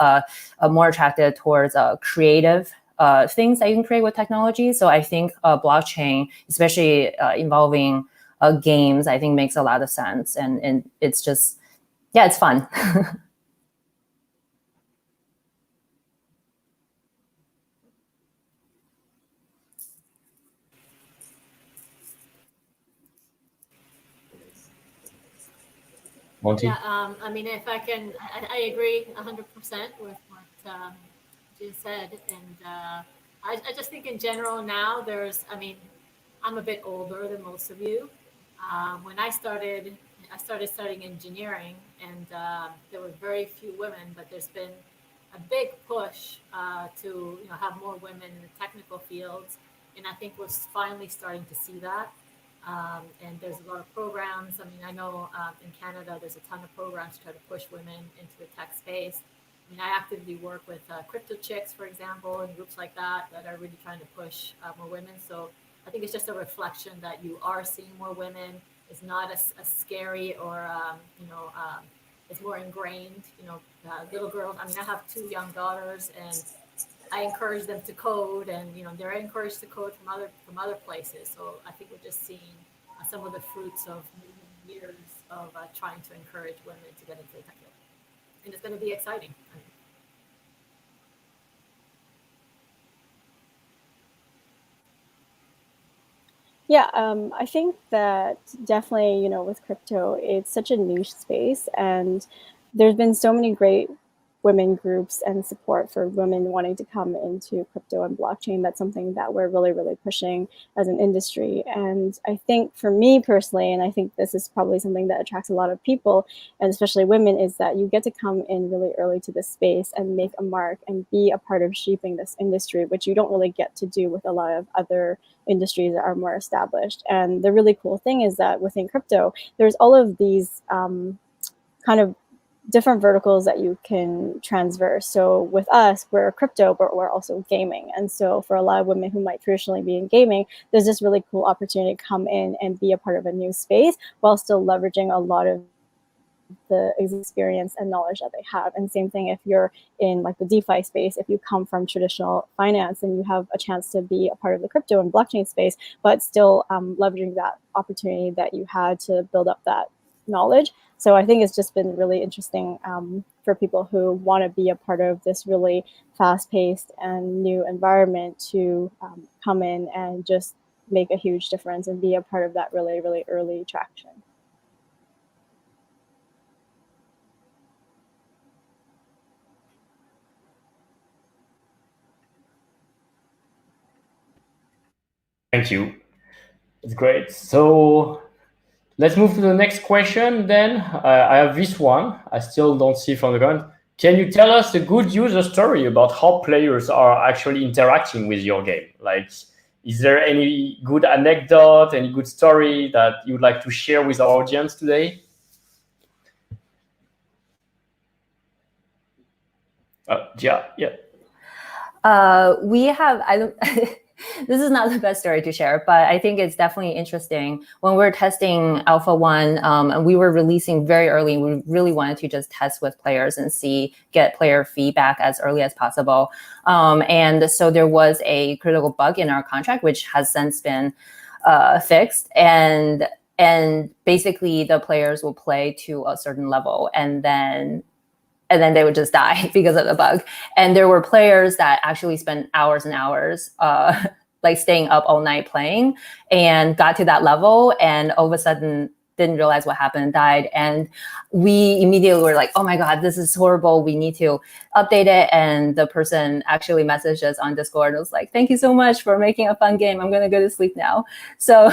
more attracted towards creative things that you can create with technology. So I think blockchain, especially involving games, I think makes a lot of sense. And it's just, yeah, it's fun. Yeah, I mean, if I can, I agree 100% with what you said. And I just think in general now there's, I mean, I'm a bit older than most of you. When I started studying engineering, and there were very few women, but there's been a big push to have more women in the technical fields, and I think we're finally starting to see that. And there's a lot of programs. I mean, I know in Canada there's a ton of programs to try to push women into the tech space. I mean, I actively work with Crypto Chicks, for example, and groups like that are really trying to push more women. So I think it's just a reflection that you are seeing more women. is not as scary or is more ingrained. Little girls. I mean, I have 2 young daughters, and I encourage them to code, and they're encouraged to code from other places. So I think we're just seeing some of the fruits of years of trying to encourage women to get into the tech field, and it's going to be exciting. Yeah, I think that definitely, with crypto, it's such a niche space, and there's been so many great women groups and support for women wanting to come into crypto and blockchain. That's something that we're really, really pushing as an industry. And I think for me personally, and I think this is probably something that attracts a lot of people, and especially women, is that you get to come in really early to this space and make a mark and be a part of shaping this industry, which you don't really get to do with a lot of other industries that are more established. And the really cool thing is that within crypto, there's all of these kind of different verticals that you can transverse. So with us, we're crypto, but we're also gaming. And so for a lot of women who might traditionally be in gaming, there's this really cool opportunity to come in and be a part of a new space while still leveraging a lot of the experience and knowledge that they have. And same thing if you're in like the DeFi space, if you come from traditional finance, and you have a chance to be a part of the crypto and blockchain space, but still leveraging that opportunity that you had to build up that knowledge. So I think it's just been really interesting for people who want to be a part of this really fast-paced and new environment to come in and just make a huge difference and be a part of that really, really early traction. Thank you. It's great. So let's move to the next question then. I have this one. I still don't see from the ground. Can you tell us a good user story about how players are actually interacting with your game? Like, is there any good anecdote, any good story that you'd like to share with our audience today? Yeah. We have, this is not the best story to share, but I think it's definitely interesting. When we're testing Alpha 1, and we were releasing very early, we really wanted to just test with players and get player feedback as early as possible. And so there was a critical bug in our contract, which has since been fixed. And basically the players will play to a certain level, and then they would just die because of the bug. And there were players that actually spent hours and hours like staying up all night playing and got to that level, and all of a sudden didn't realize what happened, died. And we immediately were like, oh my God, this is horrible. We need to update it. And the person actually messaged us on Discord. It was like, thank you so much for making a fun game. I'm going to go to sleep now. So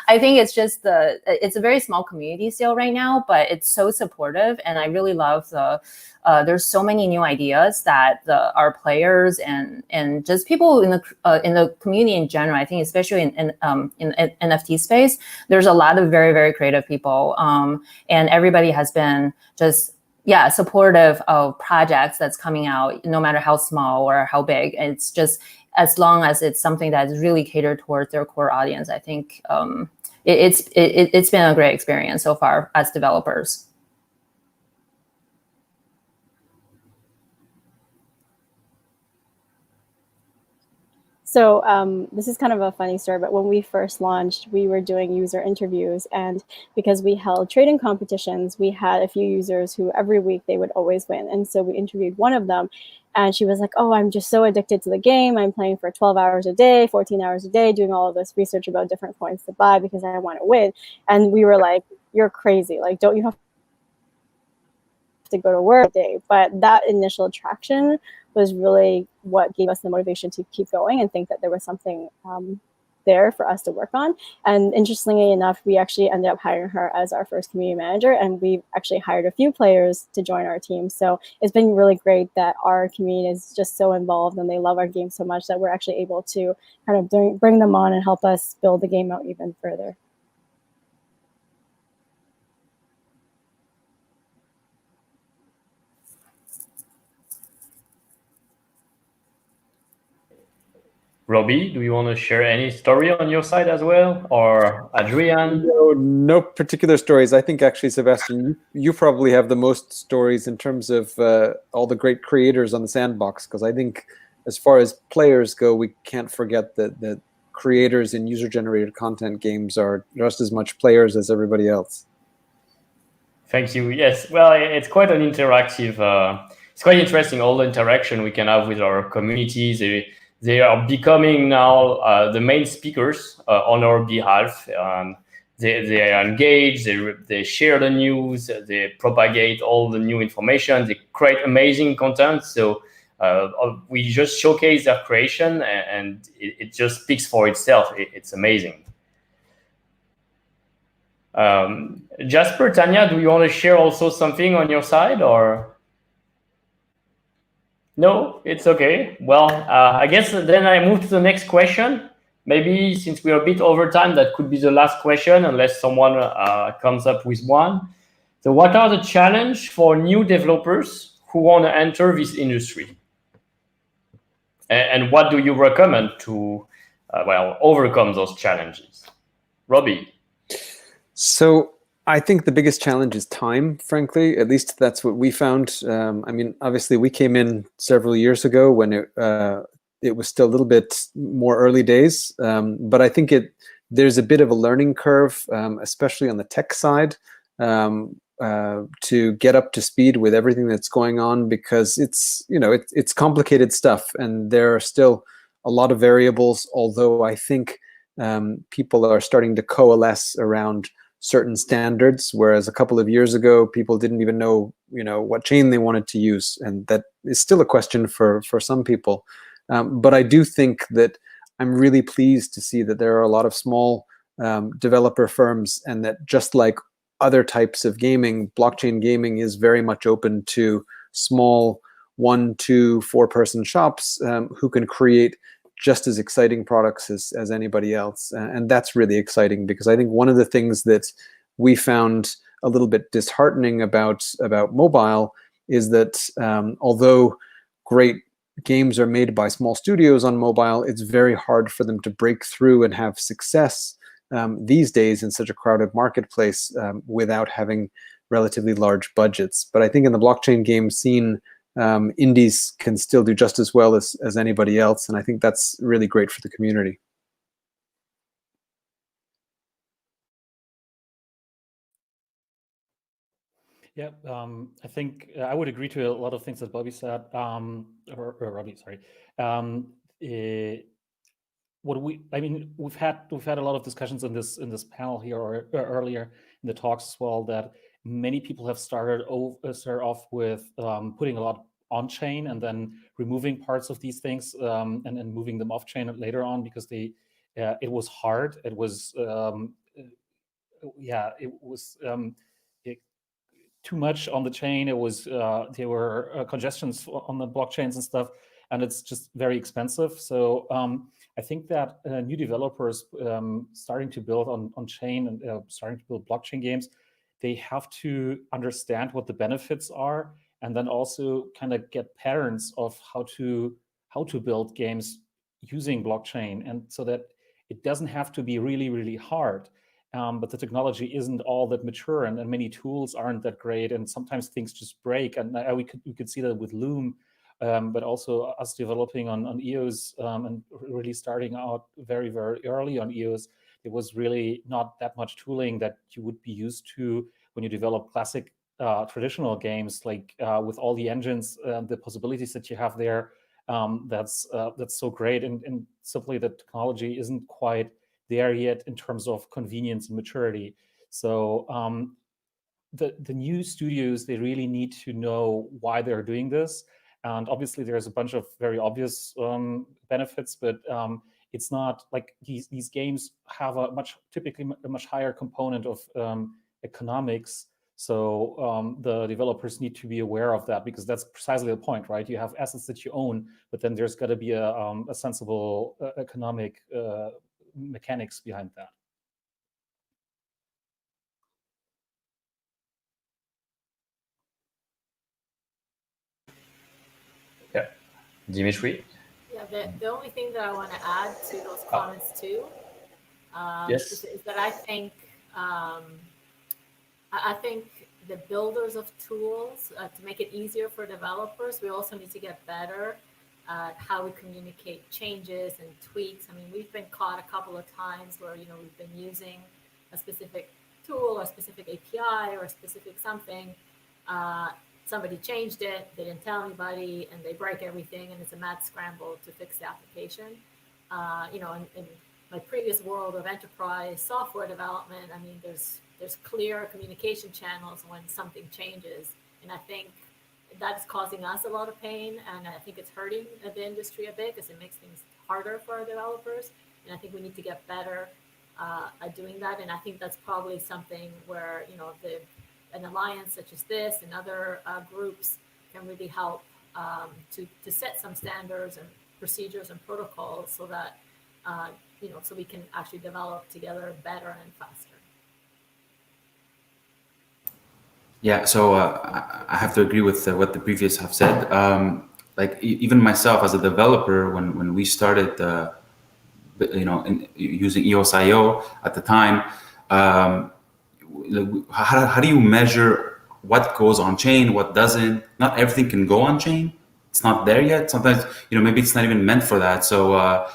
I think it's just it's a very small community still right now, but it's so supportive. And I really love there's so many new ideas that our players and just people in the community in general, I think especially in NFT space, there's a lot of very, very creative people. And everybody has been just, supportive of projects that's coming out, no matter how small or how big. And it's just, as long as it's something that's really catered towards their core audience, I think it's been a great experience so far as developers. So this is kind of a funny story, but when we first launched, we were doing user interviews, and because we held trading competitions, we had a few users who every week they would always win. And so we interviewed one of them, and she was like, oh, I'm just so addicted to the game. I'm playing for 12 hours a day, 14 hours a day, doing all of this research about different coins to buy because I want to win. And we were like, you're crazy. Like, don't you have to go to work today? But that initial traction was really what gave us the motivation to keep going and think that there was something there for us to work on. And interestingly enough, we actually ended up hiring her as our first community manager, and we've actually hired a few players to join our team. So it's been really great that our community is just so involved and they love our game so much that we're actually able to kind of bring them on and help us build the game out even further. Robby, do you want to share any story on your side as well, or Adrian? No particular stories. I think actually, Sebastien, you probably have the most stories in terms of all the great creators on the sandbox, because I think as far as players go, we can't forget that creators in user-generated content games are just as much players as everybody else. Thank you. Yes, well, it's quite an interactive. It's quite interesting, all the interaction we can have with our communities. They are becoming now the main speakers on our behalf. They are engaged. They share the news. They propagate all the new information. They create amazing content. So we just showcase their creation, and it just speaks for itself. It's amazing. Jasper, Tanya, do you want to share also something on your side, or? No, it's okay. Well, I guess then I move to the next question. Maybe since we are a bit over time, that could be the last question, unless someone comes up with one. So what are the challenges for new developers who want to enter this industry? And what do you recommend to, overcome those challenges? Robby? So I think the biggest challenge is time, frankly. At least that's what we found. I mean, obviously, we came in several years ago when it was still a little bit more early days. But I think there's a bit of a learning curve, especially on the tech side, to get up to speed with everything that's going on, because it's complicated stuff, and there are still a lot of variables. Although I think people are starting to coalesce around certain standards, whereas a couple of years ago people didn't even know what chain they wanted to use, and that is still a question for some people. But I do think that I'm really pleased to see that there are a lot of small developer firms, and that just like other types of gaming, blockchain gaming is very much open to small 1, 2, 4-person shops who can create just as exciting products as anybody else. And that's really exciting, because I think one of the things that we found a little bit disheartening about mobile is that although great games are made by small studios on mobile, it's very hard for them to break through and have success these days in such a crowded marketplace without having relatively large budgets. But I think in the blockchain game scene, indies can still do just as well as anybody else, and I think that's really great for the community. Yeah, I think I would agree to a lot of things that Bobby said, or Robby, sorry. We've had a lot of discussions in this panel here or earlier in the talks as well, that many people have started off with putting a lot on chain and then removing parts of these things and then moving them off chain later on, because it was hard. It was too much on the chain. It was there were congestions on the blockchains and stuff, and it's just very expensive. So I think that new developers starting to build on chain and starting to build blockchain games, they have to understand what the benefits are, and then also kind of get patterns of how to build games using blockchain, and so that it doesn't have to be really, really hard. But the technology isn't all that mature, and many tools aren't that great, and sometimes things just break. And we could see that with Loom, but also us developing on EOS and really starting out very, very early on EOS. It was really not that much tooling that you would be used to when you develop classic traditional games, like with all the engines, the possibilities that you have there. That's so great, and simply the technology isn't quite there yet in terms of convenience and maturity. So the new studios, they really need to know why they're doing this. And obviously there's a bunch of very obvious benefits, but it's not like these games have typically a much higher component of economics. So the developers need to be aware of that, because that's precisely the point, right? You have assets that you own, but then there's got to be a sensible economic mechanics behind that. Yeah, Dimitri. Yeah, the only thing that I want to add to those comments too Yes. is that I think the builders of tools to make it easier for developers, we also need to get better at how we communicate changes and tweaks. I mean, we've been caught a couple of times where, you know, we've been using a specific tool or a specific API or a specific something. Somebody changed it, they didn't tell anybody, and they break everything, and it's a mad scramble to fix the application. You know, in my previous world of enterprise software development, I mean, there's clear communication channels when something changes, and I think that's causing us a lot of pain, and I think it's hurting the industry a bit because it makes things harder for our developers, and I think we need to get better at doing that, and I think that's probably something where, you know, an alliance such as this and other groups can really help to set some standards and procedures and protocols so that, you know, so we can actually develop together better and faster. Yeah, so I have to agree with what the previous have said. Like even myself as a developer, when we started, you know, using EOS.io at the time, how do you measure what goes on chain, what doesn't? Not everything can go on chain. It's not there yet. Sometimes, you know, maybe it's not even meant for that. So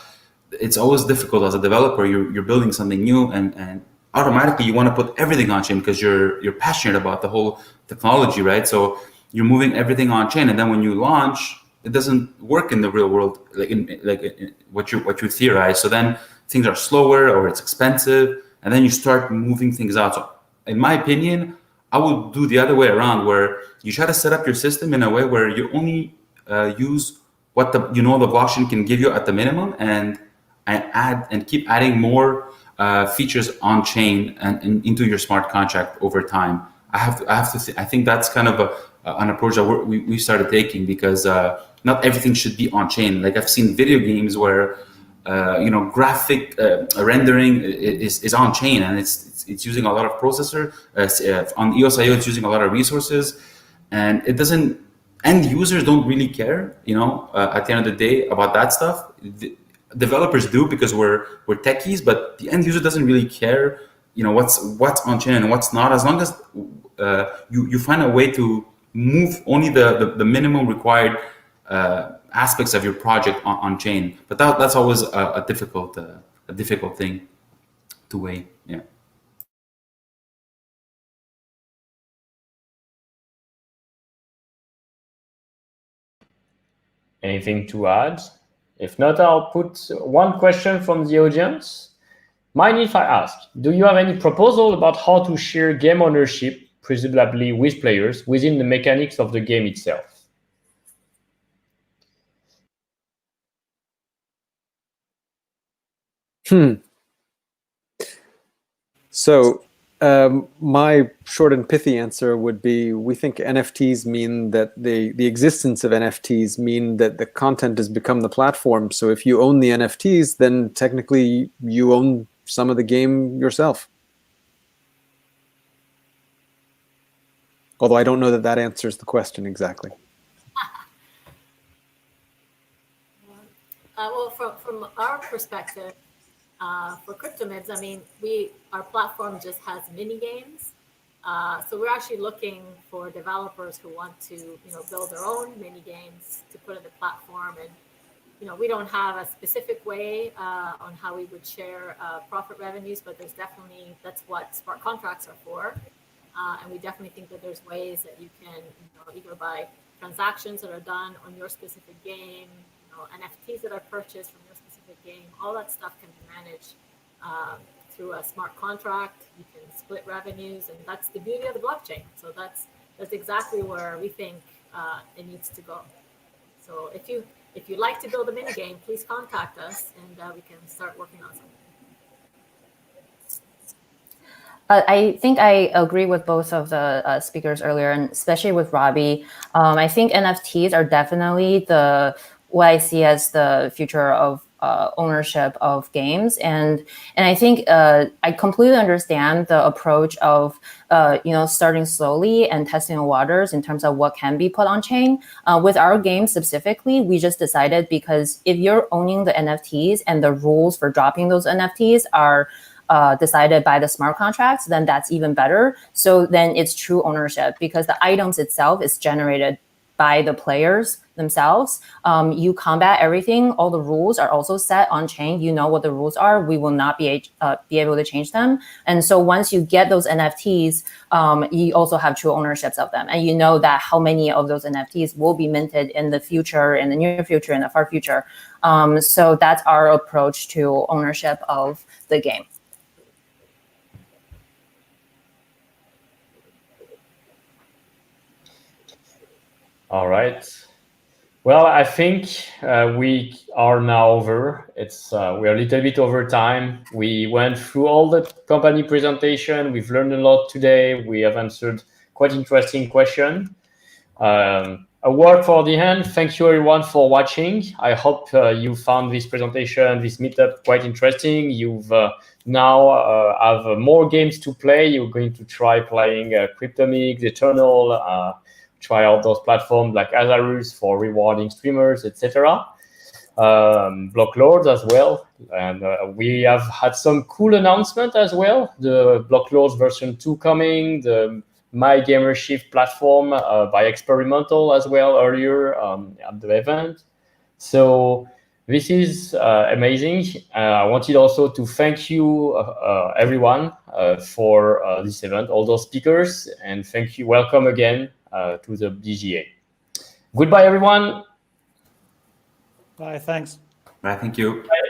it's always difficult as a developer. You're building something new, and automatically you want to put everything on chain because you're passionate about the whole technology, right? So you're moving everything on chain, and then when you launch, it doesn't work in the real world, like what you theorize. So then things are slower or it's expensive, and then you start moving things out. So in my opinion, I would do the other way around, where you try to set up your system in a way where you only use what the blockchain can give you at the minimum, and add and keep adding more features on chain and into your smart contract over time. I think that's kind of an approach that we started taking, because not everything should be on chain. Like I've seen video games where you know, graphic rendering is on chain, and it's using a lot of processor. On EOS.io, it's using a lot of resources, and it doesn't. End users don't really care, you know, at the end of the day about that stuff. Developers do, because we're techies, but the end user doesn't really care, you know, what's on chain and what's not, as long as you find a way to move only the minimum required aspects of your project on chain. But that's always a difficult thing to weigh. Yeah. Anything to add? If not, I'll put one question from the audience. Mind if I ask, do you have any proposal about how to share game ownership, presumably with players, within the mechanics of the game itself? So my short and pithy answer would be, we think NFTs mean that the existence of NFTs mean that the content has become the platform. So if you own the NFTs, then technically you own some of the game yourself. Although I don't know that answers the question exactly. Well, from our perspective, for CryptoMibs, I mean, our platform just has mini games. So we're actually looking for developers who want to, you know, build their own mini games to put in the platform. And, you know, we don't have a specific way on how we would share profit revenues, but there's definitely, that's what smart contracts are for. And we definitely think that there's ways that you can, you know, either by transactions that are done on your specific game, you know, NFTs that are purchased from your specific game, all that stuff can be managed through a smart contract. You can split revenues, and that's the beauty of the blockchain. So that's exactly where we think it needs to go. So if you'd like to build a mini game, please contact us, and we can start working on something. I think I agree with both of the speakers earlier, and especially with Robby. I think NFTs are definitely what I see as the future of ownership of games. And I think I completely understand the approach of starting slowly and testing the waters in terms of what can be put on chain. With our game specifically, we just decided, because if you're owning the NFTs and the rules for dropping those NFTs are decided by the smart contracts, then that's even better. So then it's true ownership, because the items itself is generated by the players themselves. You combat everything. All the rules are also set on chain. You know what the rules are. We will not be able to change them. And so once you get those NFTs, you also have true ownerships of them. And you know that how many of those NFTs will be minted in the future, in the near future, in the far future. So that's our approach to ownership of the game. All right. Well, I think we are now over. We're a little bit over time. We went through all the company presentation. We've learned a lot today. We have answered quite interesting questions. A word for the end. Thank you everyone for watching. I hope you found this presentation, this meetup quite interesting. You've now have more games to play. You're going to try playing CryptoMibs, Ethernal, try out those platforms like Azarus for rewarding streamers, etc. Block Lords as well. And we have had some cool announcement as well. The Block Lords version 2 coming, the My Gamer Shift platform by Experimental as well earlier at the event. So this is amazing. I wanted also to thank you everyone for this event, all those speakers, and thank you. Welcome again to the BGA. Goodbye, everyone. Bye, thanks. Bye, thank you. Bye.